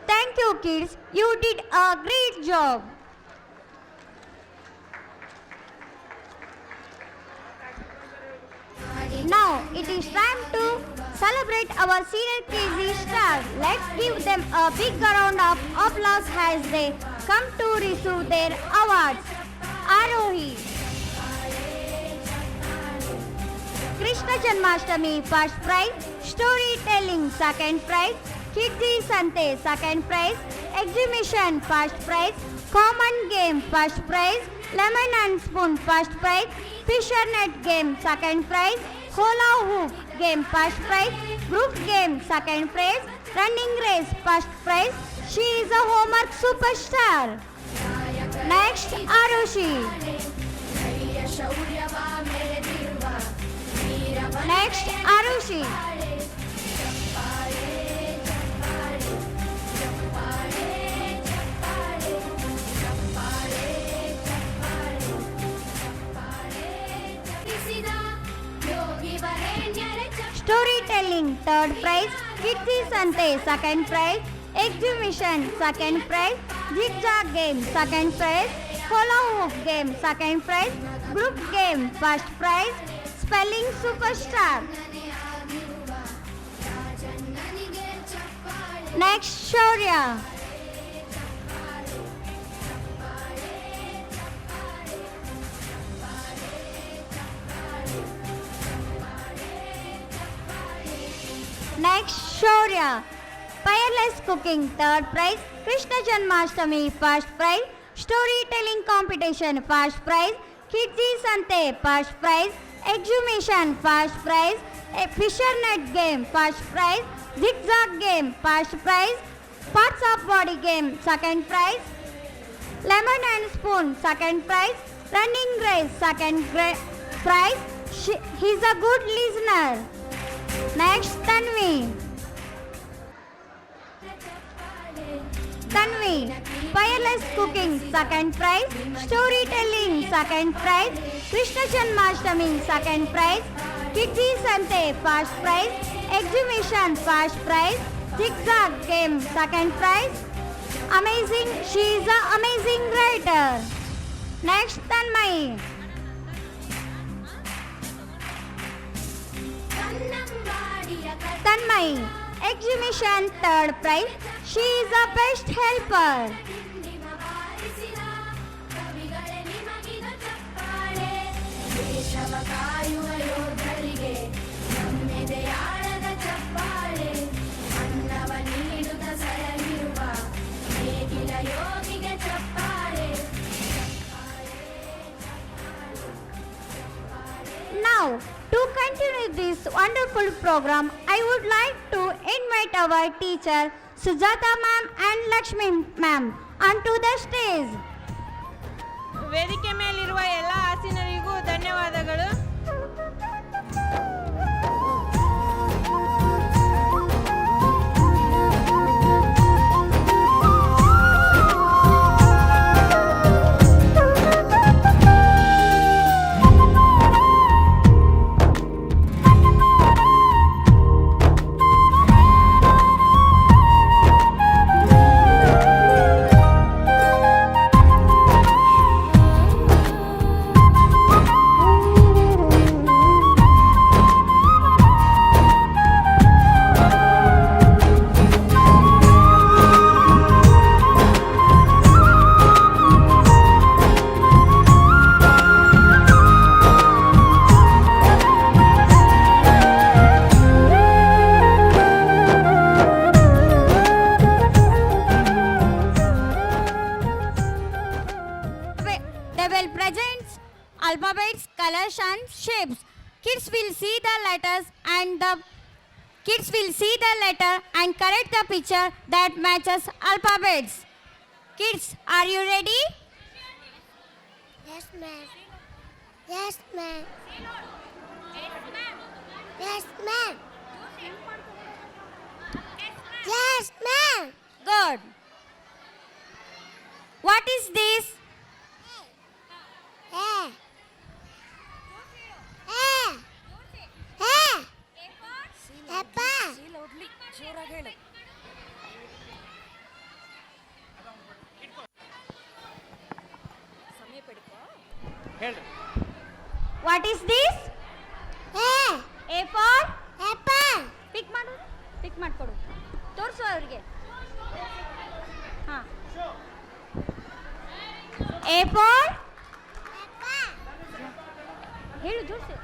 Thank you, kids. You did a great job. Now it is time to celebrate our senior KG stars. Let's give them a big round of applause as they come to receive their awards. Arohi. Krishna Janmashtami, first prize. Storytelling, second prize. Kidzi Sante, second prize. Exhibition, first prize. Common game, first prize. Lemon and spoon, first prize. Fisher net game, second prize. Hula hoop game, first prize. Group game, second prize. Running race, first prize. She is a homework superstar. Next, Arushi. Next, Arushi. Storytelling, third prize. Kidzi Sante, second prize. Exhibition, second prize. Zigzag game, second prize. Hula hoop game, second prize. Group game, first prize. Spelling superstar. Next, Shaurya. Next, Shaurya. Fireless cooking, third prize. Krishna Janmashtami, first prize. Storytelling competition, first prize. Kidzi Sante, first prize. Exhibition, first prize. A Fisher net game, first prize. Zigzag game, first prize. Parts of body game, second prize. Lemon and spoon, second prize. Running race, second prize. He's a good listener. Next, Tanvi. Tanvi, fireless cooking, second prize. Storytelling, second prize. Krishna Janmashtami, second prize. Kidzi Sante, first prize. Exhibition, first prize. Zigzag game, second prize. Amazing, she is an amazing writer. Next, Tanmay. Tanmay, exhibition, third prize. She is a best helper. Now, to continue this wonderful program, I would like to invite our teacher Sujata ma'am and Lakshmi ma'am onto the stage. ವೇದಿಕೆ ಮೇಲಿರುವ ಎಲ್ಲ ಆಸೀನರಿಗೂ ಧನ್ಯವಾದಗಳು. They will present alphabets, colors and shapes. Kids will see the letters and correct the picture that matches alphabets. Kids, are you ready? Yes, ma'am. Yes, ma'am. Yes, ma'am. Yes, ma'am. Good. What is this? Eh. Apple. What is this? A for Apple. ಪಿಕ್ ಮಾಡು, ಪಿಕ್ ಮಾಡಿಕೊಡು, ತೋರಿಸು ಅವ್ರಿಗೆ. ಹಾಂ. A for ಹೇಳು ಜೋಡಿಸಿ.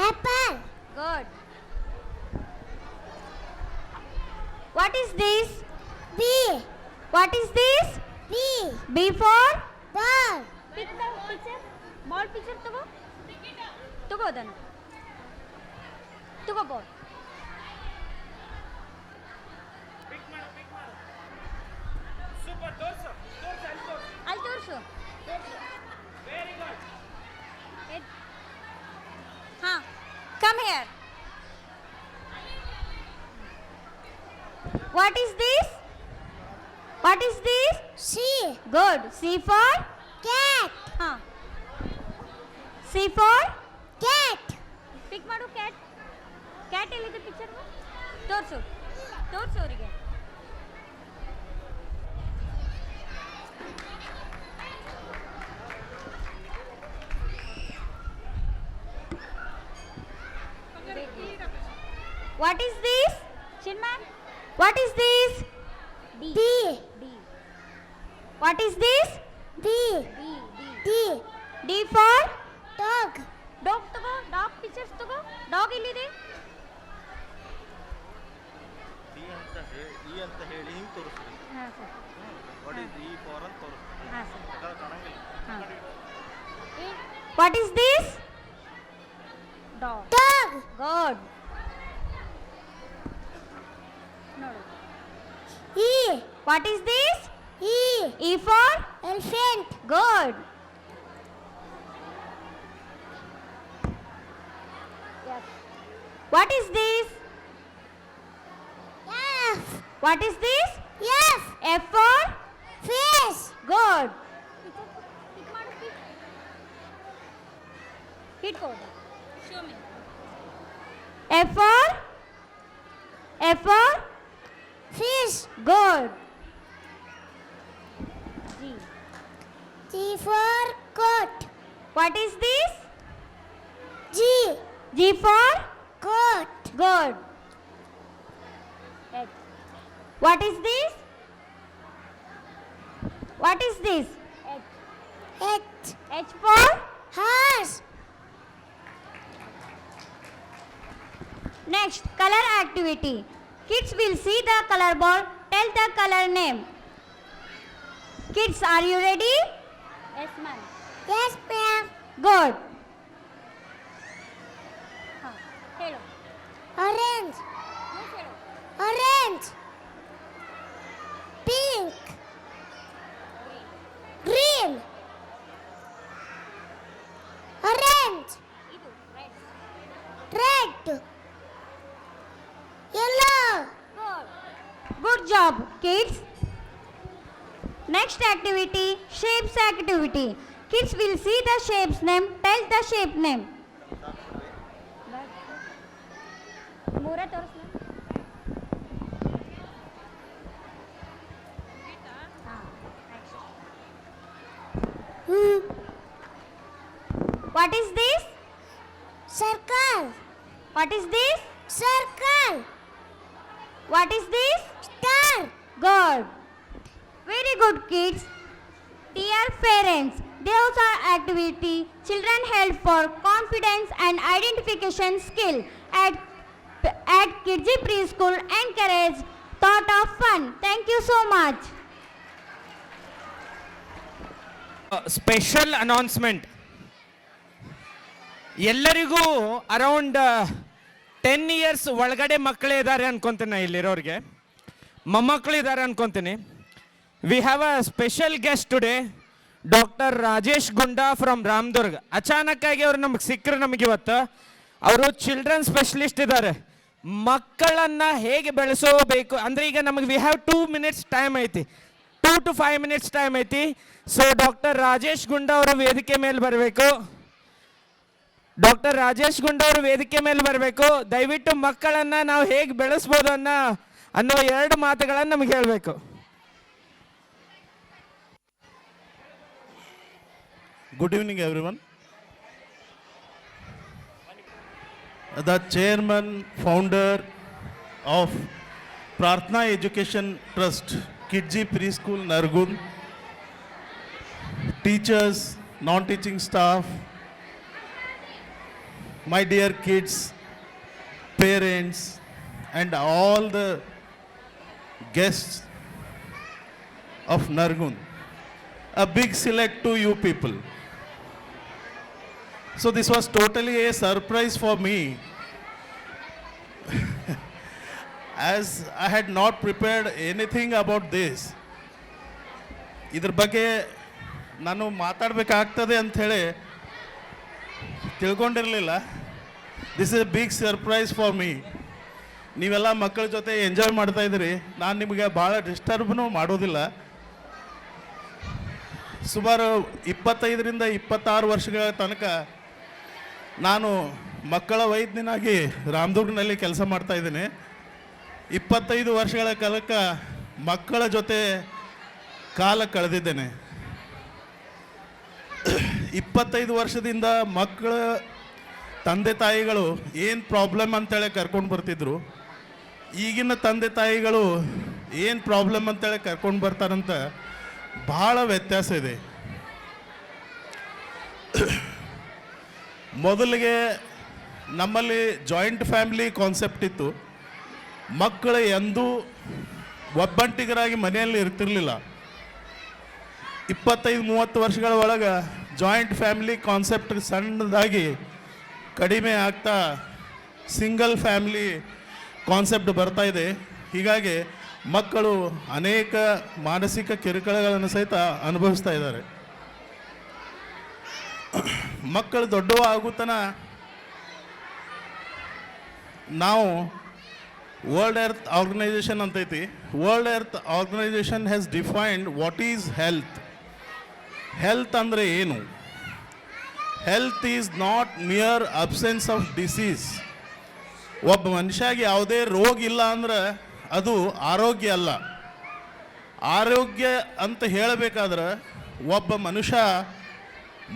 Apple. Good. What is this? B. What is this? B. B for Ball. Pick the picture, ball picture ತಗೋ, ತಗೋ ಅದನ್ನು, ತಗೋ ಬಾಲ್. ಅಲ್ಲಿ ತೋರಿಸು. ಹಾಂ, come here. What is this? What is this? C. Good. C for Cat. ಹಾಂ. C for Cat. ಪಿಕ್ ಮಾಡು. ಕ್ಯಾಟ್, ಕ್ಯಾಟ್ ಎಲ್ಲಿದೆ ಪಿಕ್ಚರ್? ತೋರಿಸು, ತೋರಿಸು ಅವರಿಗೆ. What is this? Chinman, what is this? D. D. What is this? D. D. D for Dog. dog. ತಗೋ, ಡಾಗ್ ಪಿಕ್ಚರ್ಸ್ ತಗೋ. ಡಾಗ್ ಎಲ್ಲಿದೆ? ಅಂತ ಹೇಳಿ ಹಿಂಗೆ ತೋರಿಸ್ರಿ. ಹಾಂ ಸರ್. ವಾಟ್ ಇಸ್ ಈ ಫಾರ್ ಅಂತ ತೋರಿಸ್ರಿ. ಹಾಂ ಸರ್. ಕಾಣಂಗಿಲ್ಲ. ಹಾಂ. What is this? Dog. Dog. Good. ನೋಡು. E. What is this? E. E for Elephant. good. Yes. What is this? F. What is this? F. F for Fish. good. Hit code. Show me. F for Fish. good. G. G for goat. What is this? G. G for Goat. good. H. What is this? What is this? H. H. H for Horse. next color activity. Kids will see the color ball. Tell the color name. Kids, are you ready? Yes, ma'am. Yes, ma'am. Good. Orange. Orange. Pink. Green. Orange. Red. Yellow. Good job, kids. Next activity, shapes activity. Kids will see the shape's name, tell the shape name. What is this? Circle. What is this? Circle. What is this? Star. Good. Very good, kids. Dear parents, those are activity children help for confidence and identification skill at Kidji Preschool encourage thought of fun. Thank you so much. Special announcement. ಎಲ್ಲರಿಗೂ ಅರೌಂಡ್ 10 ಇಯರ್ಸ್ ಒಳಗಡೆ ಮಕ್ಕಳೇ ಇದ್ದಾರೆ ಅನ್ಕೊಂತೀನಿ. ಇಲ್ಲಿರೋರಿಗೆ ಮೊಮ್ಮಕ್ಕಳು ಇದ್ದಾರೆ ಅನ್ಕೊಂತೀನಿ. We have a special guest today, doctor Rajesh Gunda from Ramdurg. ಅಚಾನಕ್ಕಾಗಿ ಅವರು ನಮಗೆ ಸಿಕ್ಕರು. ನಮಗೆ ಇವತ್ತು ಅವರು ಚಿಲ್ಡ್ರನ್ ಸ್ಪೆಷಲಿಸ್ಟ್ ಇದ್ದಾರೆ. ಮಕ್ಕಳನ್ನು ಹೇಗೆ ಬೆಳೆಸೋಬೇಕು ಅಂದರೆ ಈಗ ನಮಗೆ ವಿ ಹ್ಯಾವ್ 2 minutes ಟೈಮ್ ಐತಿ, 2 to 5 minutes ಟೈಮ್ ಐತಿ. ಸೊ ಡಾಕ್ಟರ್ ರಾಜೇಶ್ ಗುಂಡಾ ಅವರು ವೇದಿಕೆ ಮೇಲೆ ಬರಬೇಕು. ಡಾಕ್ಟರ್ ರಾಜೇಶ್ ಗುಂಡಾ ಅವರು ವೇದಿಕೆ ಮೇಲೆ ಬರಬೇಕು. ದಯವಿಟ್ಟು ಮಕ್ಕಳನ್ನು ನಾವು ಹೇಗೆ ಬೆಳೆಸ್ಬೋದು ಅನ್ನೋ 2 ಮಾತುಗಳನ್ನು ನಮಗೆ ಹೇಳಬೇಕು. Good evening, everyone. The chairman, founder of Prarthna Education Trust, Kidji Preschool, Nargund, teachers, non-teaching staff, my dear kids, parents, and all the guests of Nargund. A big select to you people. So this was totally a surprise for me, as I had not prepared anything about this. ಇದ್ರ ಬಗ್ಗೆ ನಾನು ಮಾತಾಡಬೇಕಾಗ್ತದೆ ಅಂಥೇಳಿ ತಿಳ್ಕೊಂಡಿರಲಿಲ್ಲ. This is a big surprise for me. ನೀವೆಲ್ಲ ಮಕ್ಕಳ ಜೊತೆ ಎಂಜಾಯ್ ಮಾಡ್ತಾ ಇದ್ದೀರಿ. ನಾನು ನಿಮಗೆ ಭಾಳ ಡಿಸ್ಟರ್ಬ್ನೂ ಮಾಡೋದಿಲ್ಲ. ಸುಮಾರು 25ರಿಂದ 26 ವರ್ಷಗಳ ತನಕ ನಾನು ಮಕ್ಕಳ ವೈದ್ಯನಾಗಿ ರಾಮದುರ್ಗ್ನಲ್ಲಿ ಕೆಲಸ ಮಾಡ್ತಾ ಇದ್ದೀನಿ. 25 ವರ್ಷಗಳ ಕಾಲಕ್ಕ ಮಕ್ಕಳ ಜೊತೆ ಕಾಲ ಕಳೆದಿದ್ದೇನೆ. 25 ವರ್ಷದಿಂದ ಮಕ್ಕಳ ತಂದೆ ತಾಯಿಗಳು ಏನು ಪ್ರಾಬ್ಲಮ್ ಅಂತೇಳಿ ಕರ್ಕೊಂಡು ಬರ್ತಿದ್ರು. ಈಗಿನ ತಂದೆ ತಾಯಿಗಳು ಏನು ಪ್ರಾಬ್ಲಮ್ ಅಂತೇಳಿ ಕರ್ಕೊಂಡು ಬರ್ತಾರಂತ ಭಾಳ ವ್ಯತ್ಯಾಸ ಇದೆ. ಮೊದಲಿಗೆ ನಮ್ಮಲ್ಲಿ ಜಾಯಿಂಟ್ ಫ್ಯಾಮಿಲಿ ಕಾನ್ಸೆಪ್ಟ್ ಇತ್ತು. ಮಕ್ಕಳು ಎಂದೂ ಒಬ್ಬಂಟಿಗರಾಗಿ ಮನೆಯಲ್ಲಿ ಇರ್ತಿರ್ಲಿಲ್ಲ. 25-30 ವರ್ಷಗಳ ಒಳಗೆ ಜಾಯಿಂಟ್ ಫ್ಯಾಮಿಲಿ ಕಾನ್ಸೆಪ್ಟ್ ಸಣ್ಣದಾಗಿ ಕಡಿಮೆ ಆಗ್ತಾ ಸಿಂಗಲ್ ಫ್ಯಾಮಿಲಿ ಕಾನ್ಸೆಪ್ಟ್ ಬರ್ತಾ ಇದೆ. ಹೀಗಾಗಿ ಮಕ್ಕಳು ಅನೇಕ ಮಾನಸಿಕ ಕಿರುಕುಳಗಳನ್ನು ಸಹಿತ ಅನುಭವಿಸ್ತಾ ಇದ್ದಾರೆ. ಮಕ್ಕಳು ದೊಡ್ಡವ ಆಗುತ್ತನ ನಾವು ವರ್ಲ್ಡ್ ಎರ್ತ್ ಆರ್ಗನೈಸೇಷನ್ ಅಂತೈತಿ. World health organization has defined what is health. Health ಅಂದರೆ ಏನು? Health is not mere absence of disease. ಒಬ್ಬ ಮನುಷ್ಯಗೆ ಯಾವುದೇ ರೋಗ ಇಲ್ಲ ಅಂದ್ರೆ ಅದು ಆರೋಗ್ಯ ಅಲ್ಲ. ಆರೋಗ್ಯ ಅಂತ ಹೇಳಬೇಕಾದ್ರೆ ಒಬ್ಬ ಮನುಷ್ಯ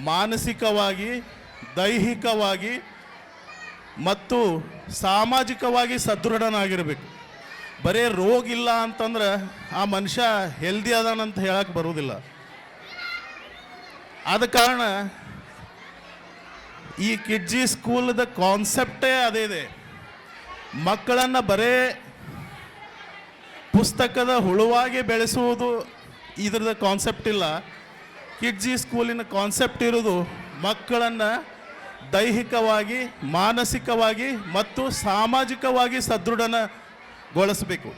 ಮಾನಸಿಕವಾಗಿ, ದೈಹಿಕವಾಗಿ ಮತ್ತು ಸಾಮಾಜಿಕವಾಗಿ ಸದೃಢನಾಗಿರಬೇಕು. ಬರೀ ರೋಗ ಇಲ್ಲ ಅಂತಂದ್ರೆ ಆ ಮನುಷ್ಯ ಹೆಲ್ದಿ ಅದಾನಂತ ಹೇಳಕ್ಕೆ ಬರೋದಿಲ್ಲ. ಆದ ಕಾರಣ ಈ ಕಿಡ್ಜಿ ಸ್ಕೂಲ್ದ ಕಾನ್ಸೆಪ್ಟೇ ಅದೇ ಇದೆ. ಮಕ್ಕಳನ್ನು ಬರೇ ಪುಸ್ತಕದ ಹುಳುವಾಗಿ ಬೆಳೆಸುವುದು ಇದ್ರದ ಕಾನ್ಸೆಪ್ಟ್ ಇಲ್ಲ. ಕಿಡ್ಜಿ ಸ್ಕೂಲಿನ ಕಾನ್ಸೆಪ್ಟ್ ಇರೋದು ಮಕ್ಕಳನ್ನು ದೈಹಿಕವಾಗಿ, ಮಾನಸಿಕವಾಗಿ ಮತ್ತು ಸಾಮಾಜಿಕವಾಗಿ ಸದೃಢಗೊಳಿಸಬೇಕು.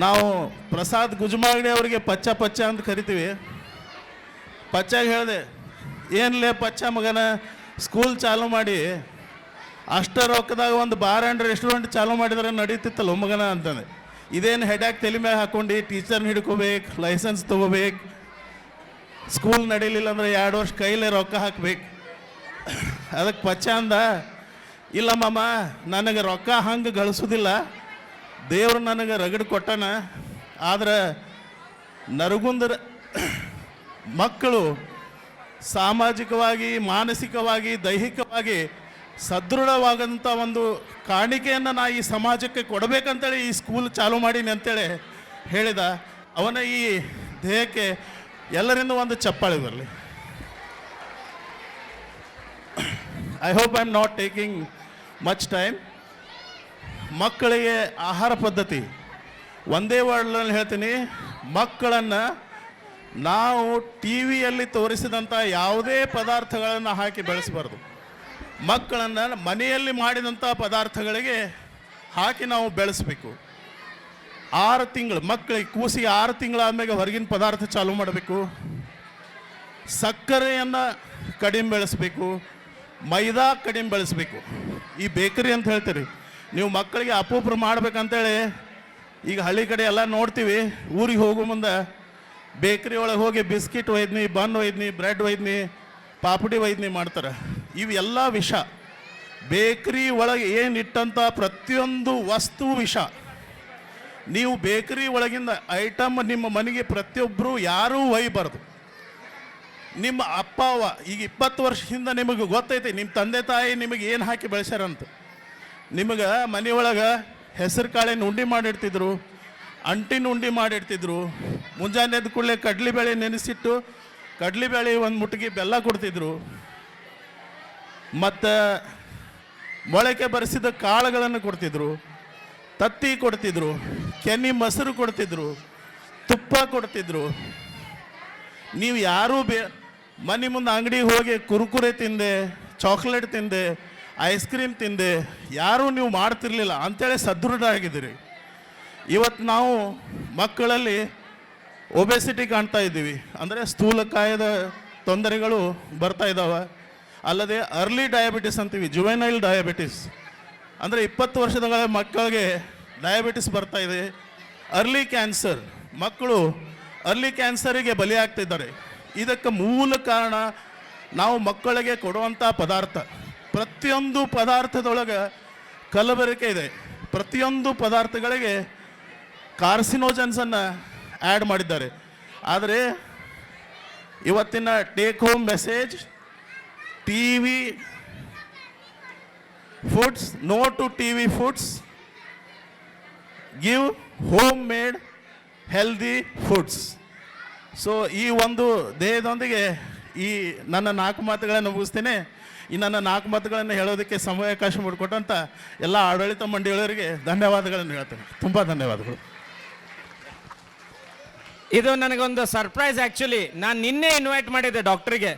ನಾವು ಪ್ರಸಾದ್ ಗುಜಮಾಗಡಿ ಅವರಿಗೆ ಪಚ್ಚ ಪಚ್ಚ ಅಂತ ಕರಿತೀವಿ. ಪಚ್ಚಾಗ ಹೇಳಿದೆ, ಏನ್ಲೇ ಪಚ್ಚ ಮಗನ, ಸ್ಕೂಲ್ ಚಾಲು ಮಾಡಿ ಅಷ್ಟ ರೊಕ್ಕದಾಗ ಒಂದು ಬಾರ್ ಆ್ಯಂಡ್ ರೆಸ್ಟೋರೆಂಟ್ ಚಾಲು ಮಾಡಿದ್ರೆ ನಡೀತಿತ್ತಲ್ಲ ಮಗನ ಅಂತಂದೆ. ಇದೇನು ಹೆಡ್ಯಾಕ್ ತಲೆ ಮ್ಯಾಗ ಹಾಕ್ಕೊಂಡು ಟೀಚರ್ನ ಹಿಡ್ಕೋಬೇಕು, ಲೈಸೆನ್ಸ್ ತೊಗೋಬೇಕು, ಸ್ಕೂಲ್ ನಡೀಲಿಲ್ಲ ಅಂದರೆ 2 ವರ್ಷ ಕೈಲೇ ರೊಕ್ಕ ಹಾಕ್ಬೇಕು. ಅದಕ್ಕೆ ಪಚ್ಚ ಅಂದ, ಇಲ್ಲ ಮಾಮ, ನನಗೆ ರೊಕ್ಕ ಹಂಗೆ ಗಳಿಸೋದಿಲ್ಲ, ದೇವ್ರು ನನಗೆ ರಗಡ್ ಕೊಟ್ಟನ. ಆದ್ರೆ ನರಗುಂದರ ಮಕ್ಕಳು ಸಾಮಾಜಿಕವಾಗಿ, ಮಾನಸಿಕವಾಗಿ, ದೈಹಿಕವಾಗಿ ಸದೃಢವಾದಂಥ ಒಂದು ಕಾಣಿಕೆಯನ್ನು ನಾ ಈ ಸಮಾಜಕ್ಕೆ ಕೊಡಬೇಕಂತೇಳಿ ಈ ಸ್ಕೂಲ್ ಚಾಲು ಮಾಡೀನಿ ಅಂತೇಳಿ ಹೇಳಿದ. ಅವನ ಈ ದೇಹಕ್ಕೆ ಎಲ್ಲರಿಂದ ಒಂದು ಚಪ್ಪಾಳೆ ಬರಲಿ. I hope I am not taking much time. ಮಕ್ಕಳಿಗೆ ಆಹಾರ ಪದ್ಧತಿ ಒಂದೇ ವರ್ಡ್ನಲ್ಲಿ ಹೇಳ್ತೀನಿ, ಮಕ್ಕಳನ್ನು ನಾವು ಟಿ ವಿಯಲ್ಲಿ ತೋರಿಸಿದಂಥ ಯಾವುದೇ ಪದಾರ್ಥಗಳನ್ನು ಹಾಕಿ ಬೆಳೆಸಬಾರ್ದು. ಮಕ್ಕಳನ್ನು ಮನೆಯಲ್ಲಿ ಮಾಡಿದಂಥ ಪದಾರ್ಥಗಳಿಗೆ ಹಾಕಿ ನಾವು ಬೆಳೆಸಬೇಕು. 6 ತಿಂಗಳು ಮಕ್ಕಳಿಗೆ, ಕೂಸಿಗೆ 6 ತಿಂಗಳಾದ್ಮೇಲೆ ಹೊರಗಿನ ಪದಾರ್ಥ ಚಾಲೂ ಮಾಡಬೇಕು. ಸಕ್ಕರೆಯನ್ನು ಕಡಿಮೆ ಬೆಳೆಸಬೇಕು, ಮೈದಾ ಕಡಿಮೆ ಬೆಳೆಸಬೇಕು. ಈ ಬೇಕರಿ ಅಂತ ಹೇಳ್ತೀರಿ ನೀವು, ಮಕ್ಕಳಿಗೆ ಅಪೂಪ್ರ ಮಾಡ್ಬೇಕಂತೇಳಿ ಈಗ ಹಳ್ಳಿ ಕಡೆ ಎಲ್ಲ ನೋಡ್ತೀವಿ. ಊರಿಗೆ ಹೋಗೋ ಮುಂದೆ ಬೇಕ್ರಿ ಒಳಗೆ ಹೋಗಿ ಬಿಸ್ಕಿಟ್ ಒಯ್ದ್ನಿ, ಬನ್ ಒಯ್ದ್ನಿ, ಬ್ರೆಡ್ ಒಯ್ದ್ನಿ, ಪಾಪಡಿ ಒಯ್ದ್ನಿ ಮಾಡ್ತಾರೆ. ಇವೆಲ್ಲ ವಿಷ. ಬೇಕ್ರಿ ಒಳಗೆ ಏನಿಟ್ಟಂಥ ಪ್ರತಿಯೊಂದು ವಸ್ತು ವಿಷ. ನೀವು ಬೇಕರಿ ಒಳಗಿಂದ ಐಟಮ್ ನಿಮ್ಮ ಮನೆಗೆ ಪ್ರತಿಯೊಬ್ಬರು ಯಾರೂ ಒಯ್ಯಬಾರ್ದು. ನಿಮ್ಮ ಅಪ್ಪ ಅವ್ವ ಈಗ 20 ವರ್ಷದಿಂದ ನಿಮಗೆ ಗೊತ್ತೈತಿ ನಿಮ್ಮ ತಂದೆ ತಾಯಿ ನಿಮಗೆ ಏನು ಹಾಕಿ ಬೆಳೆಸ್ಯಾರಂತ. ನಿಮಗೆ ಮನೆಯೊಳಗೆ ಹೆಸರು ಕಾಳಿನ ಉಂಡೆ ಮಾಡಿಡ್ತಿದ್ರು, ಅಂಟಿನ ಉಂಡೆ ಮಾಡಿಡ್ತಿದ್ರು. ಮುಂಜಾನೆ ಎದ್ದ ಕೂಡಲೇ ಕಡ್ಲಿಬೇಳೆ ನೆನೆಸಿಟ್ಟು ಕಡ್ಲಿಬೇಳೆ ಒಂದು ಮುಟ್ಟಿಗೆ ಬೆಲ್ಲ ಕೊಡ್ತಿದ್ರು. ಮತ್ತು ಮೊಳಕೆ ಬರೆಸಿದ ಕಾಳುಗಳನ್ನು ಕೊಡ್ತಿದ್ರು, ತತ್ತಿ ಕೊಡ್ತಿದ್ರು, ಕೆನೆ ಮೊಸರು ಕೊಡ್ತಿದ್ರು, ತುಪ್ಪ ಕೊಡ್ತಿದ್ರು. ನೀವು ಯಾರೂ ಮನೆ ಮುಂದೆ ಅಂಗಡಿಗೆ ಹೋಗಿ ಕುರುಕುರೆ ತಿಂದೆ, ಚಾಕ್ಲೇಟ್ ತಿಂದೆ, ಐಸ್ ಕ್ರೀಮ್ ತಿಂದೆ ಯಾರೂ ನೀವು ಮಾಡ್ತಿರ್ಲಿಲ್ಲ ಅಂಥೇಳಿ ಸದೃಢ ಆಗಿದ್ದೀರಿ. ಇವತ್ತು ನಾವು ಮಕ್ಕಳಲ್ಲಿ ಒಬೆಸಿಟಿ ಕಾಣ್ತಾ ಇದ್ದೀವಿ, ಅಂದರೆ ಸ್ಥೂಲಕಾಯದ ತೊಂದರೆಗಳು ಬರ್ತಾ ಇದ್ದಾವೆ. ಅಲ್ಲದೆ ಅರ್ಲಿ ಡಯಾಬಿಟಿಸ್ ಅಂತೀವಿ, ಜುವೆನೈಲ್ ಡಯಾಬಿಟಿಸ್, ಅಂದರೆ 20 ವರ್ಷದ ಮಕ್ಕಳಿಗೆ ಡಯಾಬಿಟಿಸ್ ಬರ್ತಾ ಇದೆ. ಅರ್ಲಿ ಕ್ಯಾನ್ಸರ್, ಮಕ್ಕಳು ಅರ್ಲಿ ಕ್ಯಾನ್ಸರಿಗೆ ಬಲಿಯಾಗ್ತಿದ್ದಾರೆ. ಇದಕ್ಕೆ ಮೂಲ ಕಾರಣ ನಾವು ಮಕ್ಕಳಿಗೆ ಕೊಡುವಂಥ ಪದಾರ್ಥ. ಪ್ರತಿಯೊಂದು ಪದಾರ್ಥದೊಳಗೆ ಕಲಬೆರಕೆ ಇದೆ. ಪ್ರತಿಯೊಂದು ಪದಾರ್ಥಗಳಿಗೆ ಕಾರ್ಸಿನೋಜನ್ಸನ್ನು ಆ್ಯಡ್ ಮಾಡಿದ್ದಾರೆ. ಆದರೆ ಇವತ್ತಿನ take home message, T V foods, no to T V foods, give homemade healthy foods. So ಈ ಒಂದು ಧ್ಯೇಯದೊಂದಿಗೆ ಈ ನನ್ನ 4 ಮಾತುಗಳನ್ನು ಮುಗಿಸ್ತೇನೆ. ಈ ನನ್ನ 4 ಮಾತುಗಳನ್ನು ಹೇಳೋದಕ್ಕೆ ಸಮಯಾವಕಾಶ ಮಾಡಿಕೊಟ್ಟಂಥ ಎಲ್ಲ ಆಡಳಿತ ಮಂಡಳಿಯವರಿಗೆ ಧನ್ಯವಾದಗಳನ್ನು ಹೇಳ್ತೇನೆ. ತುಂಬ ಧನ್ಯವಾದಗಳು. ಇದು ನನಗೊಂದು ಸರ್ಪ್ರೈಸ್. ಆ್ಯಕ್ಚುಲಿ ನಾನು ನಿನ್ನೆ ಇನ್ವೈಟ್ ಮಾಡಿದ್ದೆ ಡಾಕ್ಟ್ರಿಗೆ,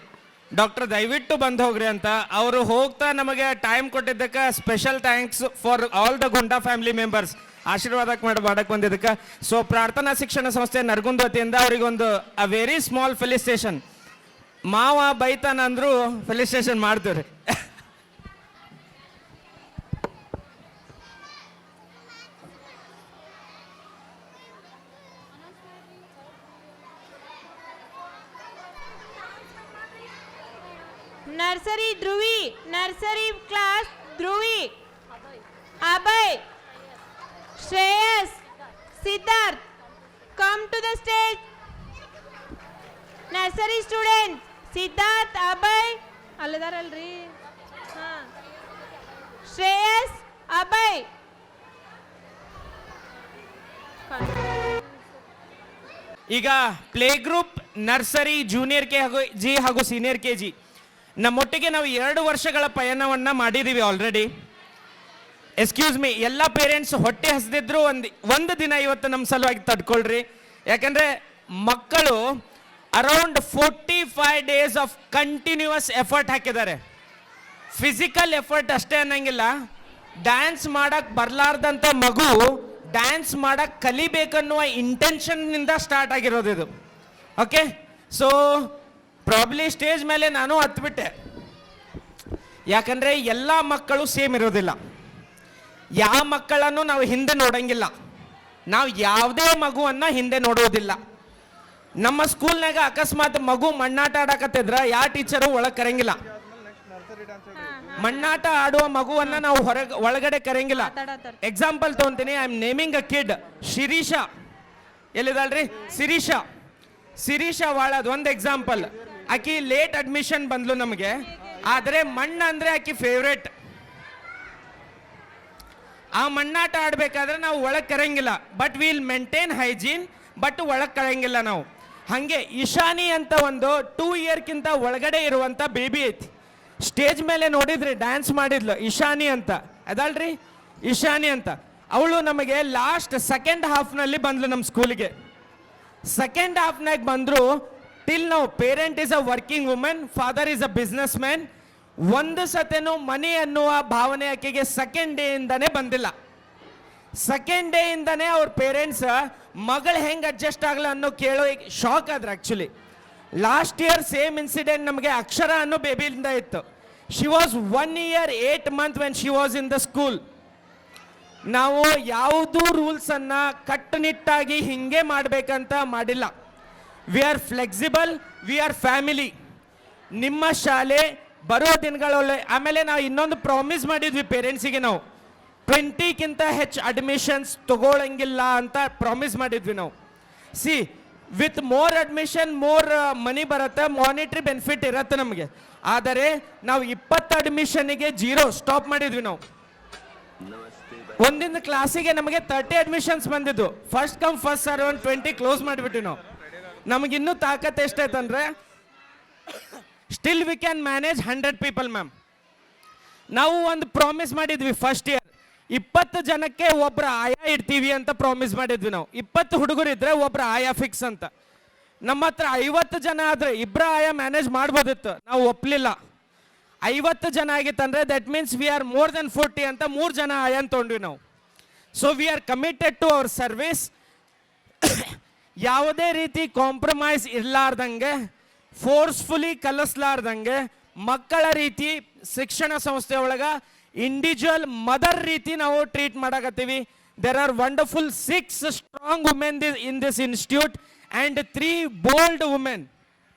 ಡಾಕ್ಟರ್ ದಯವಿಟ್ಟು ಬಂದು ಹೋಗ್ರಿ ಅಂತ. ಅವರು ಹೋಗ್ತಾ ನಮಗೆ ಟೈಮ್ ಕೊಟ್ಟಿದ್ದಕ್ಕೆ special thanks for all the goonda family members. ಆಶೀರ್ವಾದಕ್ಕೆ ಮಾಡಕ್ಕೆ ಬಂದಿದ್ದಕ್ಕೆ. ಸೊ ಪ್ರಾರ್ಥನಾ ಶಿಕ್ಷಣ ಸಂಸ್ಥೆ ನರಗುಂದ ವತಿಯಿಂದ ಅವರಿಗೊಂದು ಅ ವೆರಿ ಸ್ಮಾಲ್ ಫೆಲಿಸ್ಟೇಷನ್. ಮಾವ ಬೈತಾನ ಅಂದ್ರು ಫೆಲಿಸ್ಟೇಷನ್ ಮಾಡ್ತೀವ್ರಿ. Nursery Dhruvi, nursery class Dhruvi, Abhay, Shreyas, Siddharth, come to the stage. Nursery student Siddharth, Abhay ಅಲ್ಲದಾರಲ್ರಿ, ಶ್ರೇಯಸ್, ಅಭಯ್. ಈಗ play group, nursery, junior KG ಹಾಗೂ ಸೀನಿಯರ್ KG ನಮ್ಮೊಟ್ಟಿಗೆ ನಾವು 2 ವರ್ಷಗಳ ಪಯಣವನ್ನು ಮಾಡಿದ್ದೀವಿ ಆಲ್ರೆಡಿ. ಎಕ್ಸ್ಕ್ಯೂಸ್ ಮೀ, ಎಲ್ಲ ಪೇರೆಂಟ್ಸ್ ಹೊಟ್ಟೆ ಹಸಿದಿದ್ರು ಒಂದು ದಿನ ಇವತ್ತು ನಮ್ಮ ಸಲುವಾಗಿ ತಡ್ಕೊಳ್ರಿ. ಯಾಕಂದರೆ ಮಕ್ಕಳು around 45 days of continuous effort ಹಾಕಿದ್ದಾರೆ. ಫಿಸಿಕಲ್ ಎಫರ್ಟ್ ಅಷ್ಟೇ ಅನ್ನಂಗಿಲ್ಲ, ಡ್ಯಾನ್ಸ್ ಮಾಡಕ್ ಬರಲಾರ್ದಂಥ ಮಗು ಡ್ಯಾನ್ಸ್ ಮಾಡಕ್ ಕಲಿಬೇಕನ್ನುವ ಇಂಟೆನ್ಷನ್ನಿಂದ ಸ್ಟಾರ್ಟ್ ಆಗಿರೋದು ಇದು. ಓಕೆ, ಸೊ ಪ್ರಾಬ್ಲಿ ಸ್ಟೇಜ್ ಮೇಲೆ ನಾನು ಹತ್ಬಿಟ್ಟೆ, ಯಾಕಂದರೆ ಎಲ್ಲ ಮಕ್ಕಳು ಸೇಮ್ ಇರೋದಿಲ್ಲ. ಯಾವ ಮಕ್ಕಳನ್ನು ನಾವು ಹಿಂದೆ ನೋಡಂಗಿಲ್ಲ, ನಾವು ಯಾವುದೇ ಮಗುವನ್ನು ಹಿಂದೆ ನೋಡೋದಿಲ್ಲ. ನಮ್ಮ ಸ್ಕೂಲ್ನಾಗ ಅಕಸ್ಮಾತ್ ಮಗು ಮಣ್ಣಾಟ ಆಡಕತ್ತಿದ್ರ ಯಾವ ಟೀಚರು ಒಳಗೆ ಕರೆಯಂಗಿಲ್ಲ. ಮಣ್ಣಾಟ ಆಡುವ ಮಗುವನ್ನ ನಾವು ಒಳಗಡೆ ಕರೆಯಂಗಿಲ್ಲ. ಎಕ್ಸಾಂಪಲ್ ತಗೊಂತೀನಿ, I am naming a kid Shirisha. ಎಲ್ಲಿದಲ್ರಿ? ಶಿರೀಷಾ ವಾಳದ್ ಒಂದು ಎಕ್ಸಾಂಪಲ್. ಆಕಿ ಲೇಟ್ ಅಡ್ಮಿಷನ್ ಬಂದ್ಲು ನಮಗೆ, ಆದರೆ ಮಣ್ಣು ಅಂದರೆ ಆಕಿ ಫೇವ್ರೇಟ್. ಆ ಮಣ್ಣಾಟ ಆಡಬೇಕಾದ್ರೆ ನಾವು ಒಳಗೆ ಕರೆಯಂಗಿಲ್ಲ, but will maintain hygiene, but ಒಳಗೆ ಕರೆಯಂಗಿಲ್ಲ ನಾವು. ಹಾಗೆ ಇಶಾನಿ ಅಂತ ಒಂದು 2 ಇಯರ್ಕಿಂತ ಒಳಗಡೆ ಇರುವಂಥ ಬೇಬಿ ಐತಿ. ಸ್ಟೇಜ್ ಮೇಲೆ ನೋಡಿದ್ರಿ ಡ್ಯಾನ್ಸ್ ಮಾಡಿದ್ಲು, ಇಶಾನಿ ಅಂತ ಅದಲ್ರಿ, ಇಶಾನಿ ಅಂತ. ಅವಳು ನಮಗೆ ಲಾಸ್ಟ್ ಸೆಕೆಂಡ್ ಹಾಫ್ನಲ್ಲಿ ಬಂದ್ಲು ನಮ್ಮ ಸ್ಕೂಲಿಗೆ. ಸೆಕೆಂಡ್ ಹಾಫ್ನಾಗ ಬಂದರು. ಟಿಲ್ ನಾವು parent is a working women, father is a business man. ಒಂದು ಸತೆನೂ ಮನೆ ಅನ್ನುವ ಭಾವನೆ ಆಕೆಗೆ ಸೆಕೆಂಡ್ ಡೇಯಿಂದನೇ ಬಂದಿಲ್ಲ. ಸೆಕೆಂಡ್ ಡೇಯಿಂದನೇ ಅವ್ರ ಪೇರೆಂಟ್ಸ್ ಮಗಳು ಹೆಂಗೆ ಅಡ್ಜಸ್ಟ್ ಆಗಲ್ಲ ಅನ್ನೋ ಕೇಳೋ ಶಾಕ್ ಆದ್ರೆ. Actually last year same incident ನಮಗೆ ಅಕ್ಷರ ಅನ್ನೋ ಬೇಬಿಯಿಂದ ಇತ್ತು. She was 1 year 8 months when she was in the school. ನಾವು ಯಾವುದೂ ರೂಲ್ಸನ್ನು ಕಟ್ಟುನಿಟ್ಟಾಗಿ ಹಿಂಗೆ ಮಾಡಬೇಕಂತ ಮಾಡಿಲ್ಲ. We are flexible, we are family. ನಿಮ್ಮ ಶಾಲೆ ಬರೋ ದಿನಗಳೊಳ್ಳೆ. ಆಮೇಲೆ ನಾವು ಇನ್ನೊಂದು ಪ್ರಾಮಿಸ್ ಮಾಡಿದ್ವಿ ಪೇರೆಂಟ್ಸಿಗೆ, ನಾವು 20ಕ್ಕಿಂತ ಹೆಚ್ಚು ಅಡ್ಮಿಷನ್ಸ್ ತಗೊಳ್ಳಂಗಿಲ್ಲ ಅಂತ ಪ್ರಾಮಿಸ್ ಮಾಡಿದ್ವಿ ನಾವು. C, with more admission more money ಬರುತ್ತೆ, ಮಾನಿಟ್ರಿ ಬೆನಿಫಿಟ್ ಇರುತ್ತೆ ನಮಗೆ. ಆದರೆ ನಾವು 20 ಅಡ್ಮಿಷನ್ನಿಗೆ 0 ಸ್ಟಾಪ್ ಮಾಡಿದ್ವಿ ನಾವು. ಒಂದಿನ ಕ್ಲಾಸಿಗೆ ನಮಗೆ 30 ಅಡ್ಮಿಷನ್ಸ್ ಬಂದಿದ್ದು. First come first serve 20 close ಮಾಡಿಬಿಟ್ವಿ ನಾವು. ನಮಗಿನ್ನೂ ತಾಕತ್ ಎಷ್ಟೈತಂದ್ರೆ still we can manage 100 people ma'am. ನಾವು ಒಂದು ಪ್ರಾಮಿಸ್ ಮಾಡಿದ್ವಿ ಫಸ್ಟ್ ಇಯರ್, 20 ಜನಕ್ಕೆ ಒಬ್ಬರ ಆಯಾ ಇಡ್ತೀವಿ ಅಂತ ಪ್ರಾಮಿಸ್ ಮಾಡಿದ್ವಿ ನಾವು. 20 ಹುಡುಗರು ಇದ್ರೆ ಒಬ್ಬರ ಆಯಾ ಫಿಕ್ಸ್ ಅಂತ. ನಮ್ಮ ಹತ್ರ 50 ಜನ ಆದರೆ ಇಬ್ಬರ ಆಯಾ ಮ್ಯಾನೇಜ್ ಮಾಡ್ಬೋದಿತ್ತು, ನಾವು ಒಪ್ಪಲಿಲ್ಲ. 50 ಜನ ಆಗಿತ್ತಂದ್ರೆ that means we are more than 40 ಅಂತ 3 ಜನ ಆಯನ್ ತೊಗೊಂಡ್ವಿ ನಾವು. So we are committed to our service. ಯಾವುದೇ ರೀತಿ ಕಾಂಪ್ರಮೈಸ್ ಇರಲಾರ್ದಂಗೆ, ಫೋರ್ಸ್ಫುಲಿ ಕಲಿಸ್ಲಾರ್ದಂಗೆ, ಮಕ್ಕಳ ರೀತಿ ಶಿಕ್ಷಣ ಸಂಸ್ಥೆ ಒಳಗೆ ಇಂಡಿವಿಜುವಲ್ ಮದರ್ ರೀತಿ ನಾವು ಟ್ರೀಟ್ ಮಾಡಕತ್ತೀವಿ. There are wonderful 6 strong women in this institute and 3 bold women.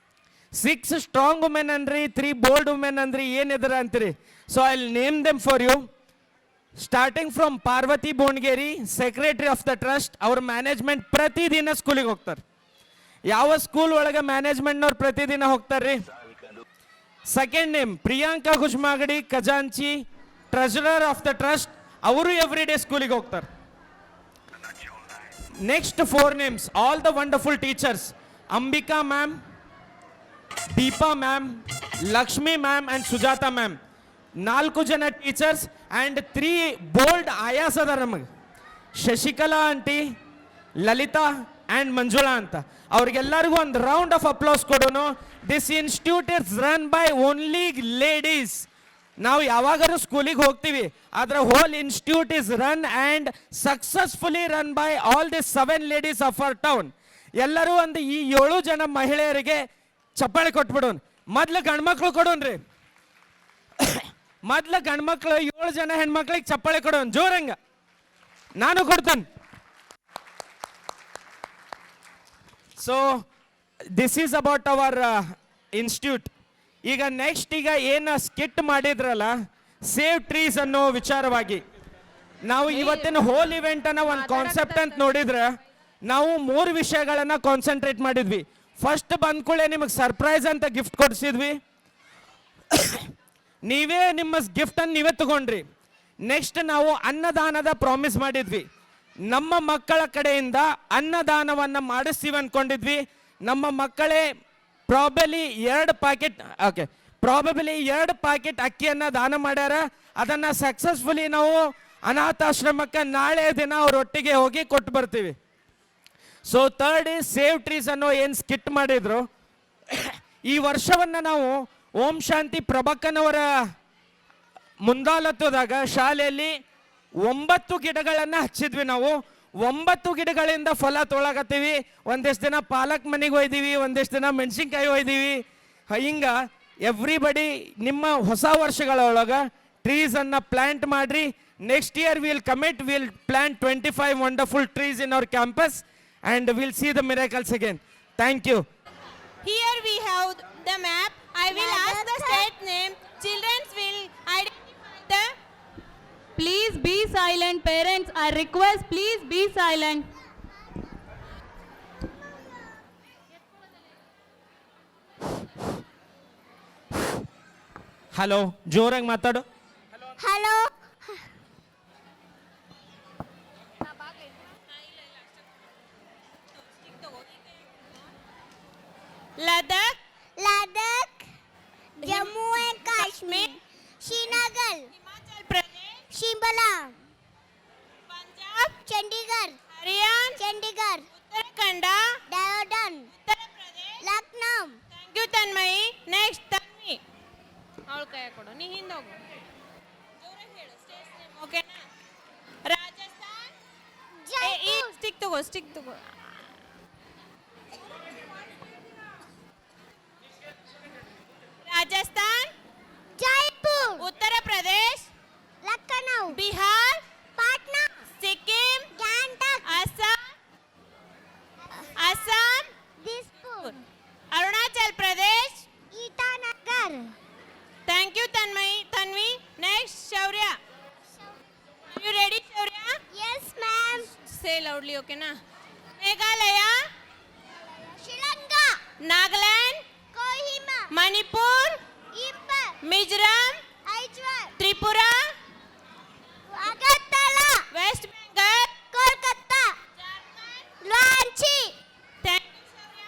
6 strong women ಅಂದ್ರಿ, 3 ಬೋಲ್ಡ್ ವುಮೆನ್ ಅಂದ್ರಿ, ಏನಿದ್ರ ಅಂತೀರಿ. So I will name them for you. Starting from Parvati Bongeri, secretary of the trust. ಅವ್ರ ಮ್ಯಾನೇಜ್ಮೆಂಟ್ ಪ್ರತಿದಿನ ಸ್ಕೂಲಿಗೆ ಹೋಗ್ತಾರೆ. ಯಾವ ಸ್ಕೂಲ್ ಒಳಗೆ ಮ್ಯಾನೇಜ್ಮೆಂಟ್ನವ್ರು ಪ್ರತಿದಿನ ಹೋಗ್ತಾರ್ರಿ? ಸೆಕೆಂಡ್ ನೇಮ್ ಪ್ರಿಯಾಂಕಾ ಗುಜ್ಮಾಗಡಿ, ಖಜಾಂಚಿ, ಟ್ರೆಜರರ್ ಆಫ್ ದ ಟ್ರಸ್ಟ್. ಅವರು ಎವ್ರಿ ಡೇ ಸ್ಕೂಲಿಗೆ ಹೋಗ್ತಾರೆ. Next 4 names, all the wonderful teachers: Ambika ma'am, Deepa ma'am, Lakshmi ma'am and Sujatha ma'am. 4 ಜನ ಟೀಚರ್ಸ್ ಆ್ಯಂಡ್ 3 ಬೋಲ್ಡ್ ಆಯಾಸ್ ಅದ ನಮಗೆ. ಶಶಿಕಲಾ ಆಂಟಿ, ಲಲಿತಾ ಆ್ಯಂಡ್ ಮಂಜುಳಾ ಅಂತ. ಅವ್ರಿಗೆಲ್ಲರಿಗೂ ಒಂದು ರೌಂಡ್ ಆಫ್ ಅಪ್ಲೌಸ್ ಕೊಡೋಣ. This institute is run by only ladies. ನಾವು ಯಾವಾಗಾದ್ರೂ ಸ್ಕೂಲಿಗೆ ಹೋಗ್ತೀವಿ, ಆದರೆ whole institute is run and successfully run by all the 7 ladies of our town. ಎಲ್ಲರೂ ಒಂದು ಈ 7 ಜನ ಮಹಿಳೆಯರಿಗೆ ಚಪ್ಪಾಳೆ ಕೊಟ್ಬಿಡೋಣ. ಮೊದಲು ಗಂಡ್ಮಕ್ಳು ಕೊಡೋಣ್ರಿ, ಮೊದಲು ಗಂಡ್ಮಕ್ಳು 7 ಜನ ಹೆಣ್ಮಕ್ಳಿಗೆ ಚಪ್ಪಾಳೆ ಕೊಡೋಣ ಜೋರಂಗ. ನಾನು ಕೊಡ್ತೇನೆ. So this is about our institute. ಈಗ ನೆಕ್ಸ್ಟ್ ಈಗ ಏನು ಸ್ಕಿಟ್ ಮಾಡಿದ್ರಲ್ಲ, ಸೇವ್ ಟ್ರೀಸ್ ಅನ್ನೋ ವಿಚಾರವಾಗಿ ನಾವು ಇವತ್ತಿನ ಹೋಲ್ ಇವೆಂಟನ್ನು ಒಂದು ಕಾನ್ಸೆಪ್ಟ್ ಅಂತ ನೋಡಿದ್ರೆ ನಾವು 3 ವಿಷಯಗಳನ್ನು ಕಾನ್ಸಂಟ್ರೇಟ್ ಮಾಡಿದ್ವಿ. ಫಸ್ಟ್ ಬಂದ್ಕೂಳೆ ನಿಮಗೆ ಸರ್ಪ್ರೈಸ್ ಅಂತ ಗಿಫ್ಟ್ ಕೊಡಿಸಿದ್ವಿ, ನೀವೇ ನಿಮ್ಮ ಗಿಫ್ಟನ್ನು ನೀವೇ ತಗೊಂಡ್ರಿ. ನೆಕ್ಸ್ಟ್ ನಾವು ಅನ್ನದಾನದ ಪ್ರಾಮಿಸ್ ಮಾಡಿದ್ವಿ. ನಮ್ಮ ಮಕ್ಕಳ ಕಡೆಯಿಂದ ಅನ್ನದಾನವನ್ನು ಮಾಡಿಸ್ತೀವಿ ಅಂದ್ಕೊಂಡಿದ್ವಿ. ನಮ್ಮ ಮಕ್ಕಳೇ ಪ್ರಾಬಲಿ 2 ಪ್ಯಾಕೆಟ್ ಅಕ್ಕಿಯನ್ನು ದಾನ ಮಾಡ್ಯಾರ. ಅದನ್ನು ಸಕ್ಸಸ್ಫುಲಿ ನಾವು ಅನಾಥಾಶ್ರಮಕ್ಕೆ ನಾಳೆ ದಿನ ಅವರೊಟ್ಟಿಗೆ ಹೋಗಿ ಕೊಟ್ಟು ಬರ್ತೀವಿ. So third is save trees ಅನ್ನೋ ಏನು ಸ್ಕಿಟ್ ಮಾಡಿದ್ರು ಈ ವರ್ಷವನ್ನು ನಾವು ಓಂ ಶಾಂತಿ ಪ್ರಭಕ್ಕನವರ ಮುಂದಾಳತ್ವದಾಗ ಶಾಲೆಯಲ್ಲಿ 9 ಗಿಡಗಳನ್ನು ಹಚ್ಚಿದ್ವಿ. ನಾವು 9 ಗಿಡಗಳಿಂದ ಫಲ ತೊಳಗತ್ತೀವಿ. ಒಂದಿಷ್ಟು ದಿನ ಪಾಲಕ್ ಮನೆಗೆ ಒಯ್ದೀವಿ, ಒಂದಿಷ್ಟು ದಿನ ಮೆಣಸಿನ್ಕಾಯಿ ಒಯ್ದೀವಿ. ಹಿಂಗೆ ಎವ್ರಿಬಡಿ ನಿಮ್ಮ ಹೊಸ ವರ್ಷಗಳೊಳಗೆ ಟ್ರೀಸನ್ನು ಪ್ಲ್ಯಾಂಟ್ ಮಾಡಿರಿ. Next year will plant 25 wonderful trees in our campus and we'll see the miracles again. Thank you. Here we have the map. I will ask the state name. Children will identify the. Please be silent, parents. I request, please be silent. Hello, ಜೋರಾಗಿ ಮಾತಾಡು. Hello. Ladakh, Ladakh, Jammu and Kashmir, Srinagar, Himachal Pradesh, Shimla, Punjab, Chandigarh, Haryana, Chandigarh, Uttarakhand, Dehradun, Uttar Pradesh. Lucknow. Thank you, Tanmayi. Next, Tanvi. ಅವಳ ಕೈ ಕೊಡು, ನೀ ಹಿಂದೆ ಹೋಗು. ಜೋರಾಗಿ ಹೇಳು, ಸ್ಟೇಟ್ ನೇಮ್, ಓಕೆನಾ? ರಾಜಸ್ಥಾನ್. ಜೈಪುರ್. ಸ್ಟಿಕ್ ತಗೋ, ಸ್ಟಿಕ್ ತಗೋ. Rajasthan, Jaipur, Uttar Pradesh, Lucknow, Bihar, Patna, Sikkim, Gangtok, Assam, Dispur, Arunachal Pradesh. Itanagar. Thank you Tanvi. Next Shaurya. You ready Shaurya? Yes ma'am. Say loudly, ಓಕೆನಾ? ಮೇಘಾಲಯ, ಶ್ರೀಲಂಕಾ, ನಾಗಾಲ್ಯಾಂಡ್, ಕೋಹಿಮಾ, ಮಣಿಪುರ್, ಇಂಫಾಲ್, ಮಿಜೋರಾಂ, ಐಜ್ವಾಲ್, ತ್ರಿಪುರಾ, ಅಗರ್ತಲಾ, ವೆಸ್ಟ್ ಬೆಂಗಾಲ್, ಕೋಲ್ಕತ್ತಾ, ರಾಂಚಿ. Thank you Shaurya.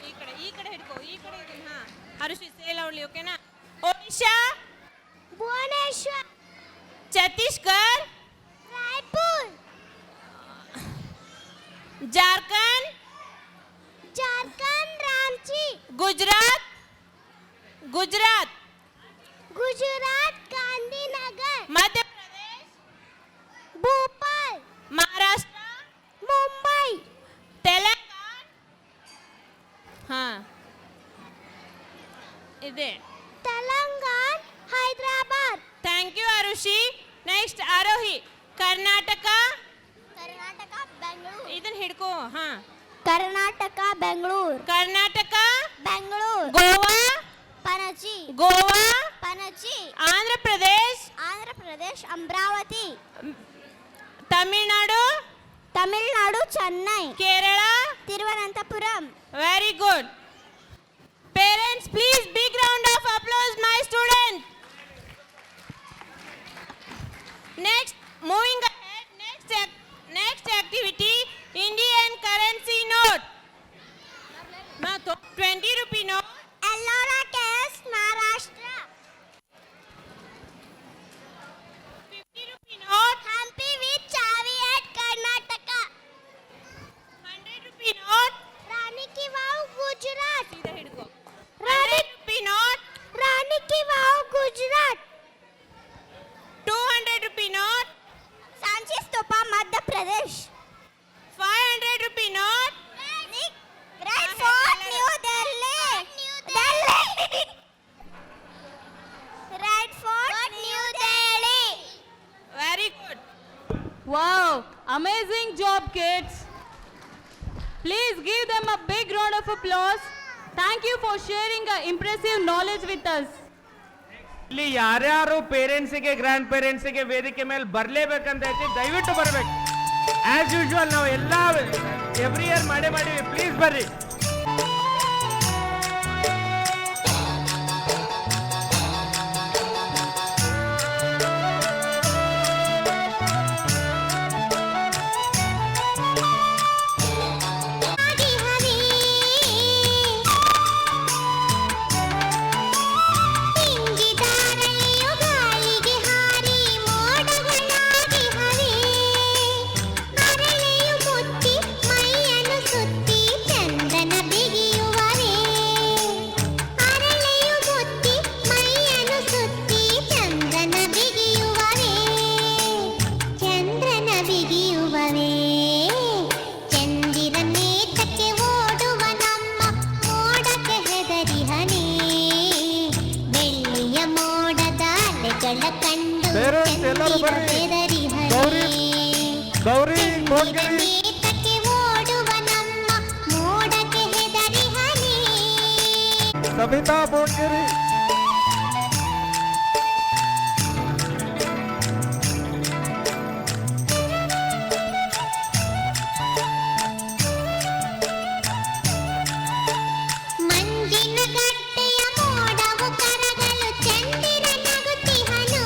ಈ ಕಡೆ ಹಿಡ್ಕೋ, ಈ ಕಡೆ ಇದೀನಿ. ಹಾ, ಹರುಷಿ ಸೇ ಲೌಡ್ಲಿ, ಓಕೆನಾ? ಒಡಿಶಾ, ಭುವನೇಶ್ವರ್, ಛತ್ತೀಸ್ಗಢ, ರಾಯ್ಪುರ್, ಜಾರ್ಖಂಡ್, ಜಾರ್ಖಂಡ್, ರಾಂಚಿ, ಗುಜರಾತ್, ಗುಜರಾತ್, ಗಾಂಧಿನಗರ್, ಮಧ್ಯಪ್ರದೇಶ್, ಭೋಪಾಲ್, ಮಹಾರಾಷ್ಟ್ರ, ಮುಂಬೈ, ತೆಲಂಗಾಣ. ಹಾ, ಇದೆ. Telangana, Hyderabad. Thank you Arushi. Next Arohi. Karnataka, Karnataka, Bengaluru. ಇದನ್ನ ಹಿಡ್ಕೋ. ಹಾ, Karnataka, Bengaluru. Karnataka, Bengaluru. Goa, Panaji, Goa, Panaji. Andhra Pradesh, Andhra Pradesh, Amaravati. Tamil Nadu, Tamil Nadu, Chennai. Kerala. Thiruvananthapuram. Very good. Parents, please big round of applause, my students. Next, moving ahead, next activity, Indian currency note. 20 rupee note. Ellora Case, Maharashtra. 50 rupee note. Hampi with Chavi at Karnataka. 100 rupee note. Rani Ki Vav, Gujarat. सीधा हिड़को. Rani 100 rupee note. Rani Ki Vav, Gujarat. 200 rupee note. Sanchi Stupa, Madhya Pradesh. 500 rupee note. Right Fort, New Delhi. Delhi. Right Fort, New Delhi. Very good. Wow, amazing job, kids. Please give them a big round of applause. Thank you for sharing impressive knowledge with us. ಇಲ್ಲಿ ಯಾರ್ಯಾರು ಪೇರೆಂಟ್ಸಿಗೆ ಗ್ರ್ಯಾಂಡ್ ಪೇರೆಂಟ್ಸಿಗೆ ವೇದಿಕೆ ಮೇಲೆ ಬರಲೇಬೇಕಂತ ಐತಿ, ದಯವಿಟ್ಟು ಬರಬೇಕು. ಆಸ್ ಯೂಶುವಲ್ ನಾವು ಎಲ್ಲ ಎವ್ರಿ ಇಯರ್ ಮಾಡೀವಿ. ಪ್ಲೀಸ್ ಬರ್ರಿ. ಮೈಯನ್ನು ಗೌರಿ ಬೋಡ್ಗಿರಿ, ನೇತಕ್ಕೆ ಓಡುವ ನಮ್ಮ ಮೋಡಕ್ಕೆ ಹೆದರಿ ಹನಿ. ಸಬಿತಾ ಬೋಡ್ಗಿರಿ, ಮಂಜಿನ ಗಡ್ಡೆಯ ಮೋಡವು ಕರಗಲು ಚಂದಿರ ನಗುತ್ತಿಹನು.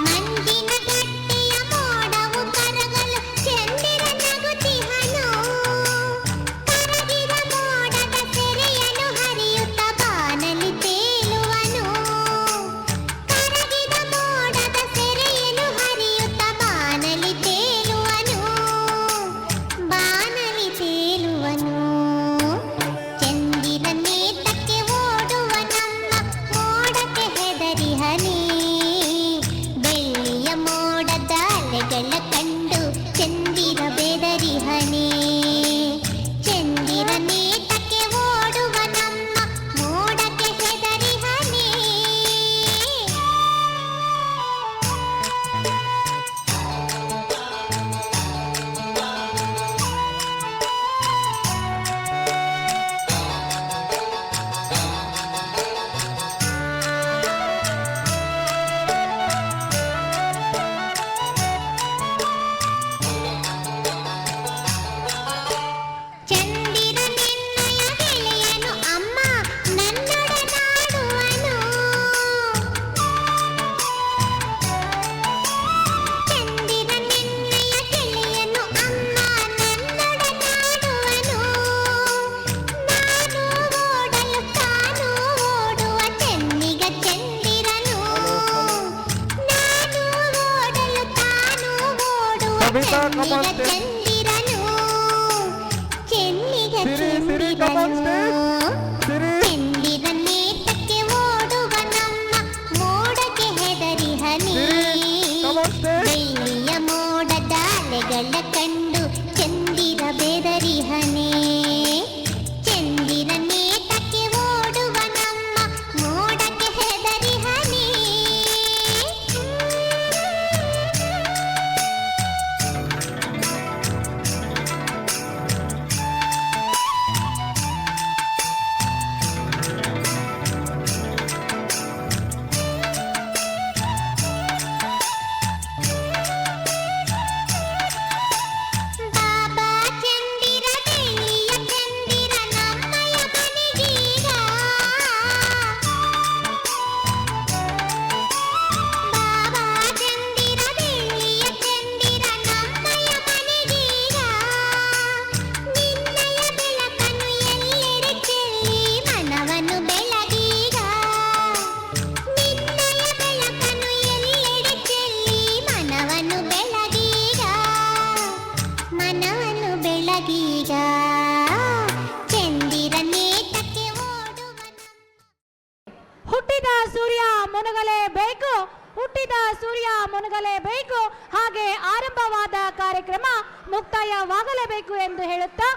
ಮಂಜಿನ ಗಡ್ಡೆಯ ಮೋಡವು ಕರಗಲು ಚಂದಿರ ನಗುತ್ತಿಹನು. ಕರಗಿದ ಮೋಡದ ಸೆರೆಯನು ಹರಿಯುತ್ತ ಬಾನಲಿ ತೇಲುವನು. ಕರಗಿದ ಮೋಡದ ಸೆರೆಯನು ಹರಿಯುತ್ತ ಬಾನಲಿ ತೇಲುವನು. ಬಾನಲಿ ತೇಲುವನು. ಚಂದಿರ ನೇತಕ್ಕೆ ಓಡುವ ನಮ್ಮ ಮೋಡಕ್ಕೆ ಹೆದರಿ ಹನಿ. ಬೆಳ್ಳಿಯ ಮೋಡದ ಅಲೆಗಳ ಕಂಡು ಚಂದಿರ ಬೆದರಿ ಹನಿ. ಚಂದಿರ ನೇತಕ್ಕೆ ಓಡುವ ನಮ್ಮ ಮೋಡಕ್ಕೆ ಹೆದರಿ ಹನಿ. ಚಂದಿರ ನಿನ್ನಯ ಗೆಳೆಯನು ಅಮ್ಮ ನನ್ನೊಡನಾಡುವನು. ಚಂದಿರ ನಿನ್ನಯ ಗೆಳೆಯನು ಅಮ್ಮ ನನ್ನೊಡನಾಡುವನು. ನಾನು ಓಡಲು ತಾನು ಓಡುವ ಚೆನ್ನಿಗ ಚಂದಿರನು. ನಾನು ಓಡಲು ತಾನು ಓಡುವ Sabita, come on Chenniga stage. ಚಂದಿರನು. Chenniga Siri, come on ಚಂದಿರನು. stage. ಸಿರಿ, ಚಂದಿರ ನೇತಕ್ಕೆ ಓಡುವ ನಮ್ಮ ಮೋಡಕ್ಕೆ ಹೆದರಿ ಹನಿ. come on stage. ಬೆಳ್ಳಿಯ ಮೋಡದ ಅಲೆಗಳ ಕಂಡು ಚಂದಿರ ಬೆದರಿ ಹನಿ. ಚಂದಿರ ನೇತಕ್ಕೆ ಓಡುವ ನಮ್ಮ ಮೋಡಕ್ಕೆ ಹೆದರಿ ಹನಿ. ಬಾಬಾ ಚಂದಿರ ಬೆಳ್ಳಿಯ ಚಂದಿರ ನಮ್ಮಯ ಮನೆಗೀಗ. ಬಾಬಾ ಚಂದಿರ ಬೆಳ್ಳಿಯ ಚಂದಿರ ನಮ್ಮಯ ಮನೆಗೀಗ. ನಿನ್ನಯ ಬೆಳಕನ್ನು ಎಲ್ಲೆಡೆ ಚೆಲ್ಲಿ ಮನವನ್ನು ಬೆಳಗೀಗ. ನಿನ್ನಯ ಬೆಳಕನ್ನು ಎಲ್ಲೆಡೆ ಚೆಲ್ಲಿ ಮನವನ್ನು ಬೆಳಗೀಗ. ಮನವನ್ನು ಬೆಳಗೀಗ. ಚಂದಿರ ನೇತಕ್ಕೆ ಓಡುವ ಹುಟ್ಟಿದ ಸೂರ್ಯ ಮುನುಗಲೇಬೇಕು, ಹುಟ್ಟಿದ ಸೂರ್ಯ ಮುನುಗಲೇಬೇಕು. ಹಾಗೆ ಆರಂಭವಾದ ಕಾರ್ಯಕ್ರಮ ಮುಕ್ತಾಯವಾಗಲೇಬೇಕು ಎಂದು ಹೇಳುತ್ತಾ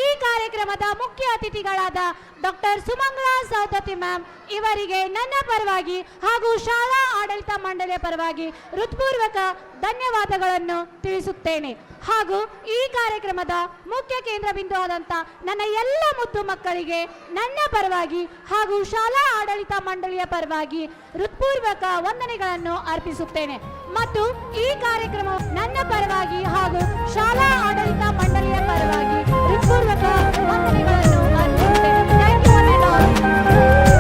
ಈ ಕಾರ್ಯಕ್ರಮದ ಮುಖ್ಯ ಅತಿಥಿಗಳಾದ ಡಾಕ್ಟರ್ ಸುಮಂಗಲಾ ಸೌದತ್ತಿ ಮ್ಯಾಮ್ ಇವರಿಗೆ ನನ್ನ ಪರವಾಗಿ ಹಾಗೂ ಶಾಲಾ ಆಡಳಿತ ಮಂಡಳಿಯ ಪರವಾಗಿ ಹೃತ್ಪೂರ್ವಕ ಧನ್ಯವಾದಗಳನ್ನು ತಿಳಿಸುತ್ತೇನೆ. ಹಾಗೂ ಈ ಕಾರ್ಯಕ್ರಮದ ಮುಖ್ಯ ಕೇಂದ್ರ ಬಿಂದು ಆದಂಥ ನನ್ನ ಎಲ್ಲ ಮುದ್ದು ಮಕ್ಕಳಿಗೆ ನನ್ನ ಪರವಾಗಿ ಹಾಗೂ ಶಾಲಾ ಆಡಳಿತ ಮಂಡಳಿಯ ಪರವಾಗಿ ಹೃತ್ಪೂರ್ವಕ ವಂದನೆಗಳನ್ನು ಅರ್ಪಿಸುತ್ತೇನೆ. ಮತ್ತು ಈ ಕಾರ್ಯಕ್ರಮ ನನ್ನ ಪರವಾಗಿ ಹಾಗೂ ಶಾಲಾ ಆಡಳಿತ ಮಂಡಳಿಯ ಪರವಾಗಿ ಹೃತ್ಪೂರ್ವಕ ವಂದನೆಗಳನ್ನು ಅರ್ಪಿಸುತ್ತೇನೆ. Thank you.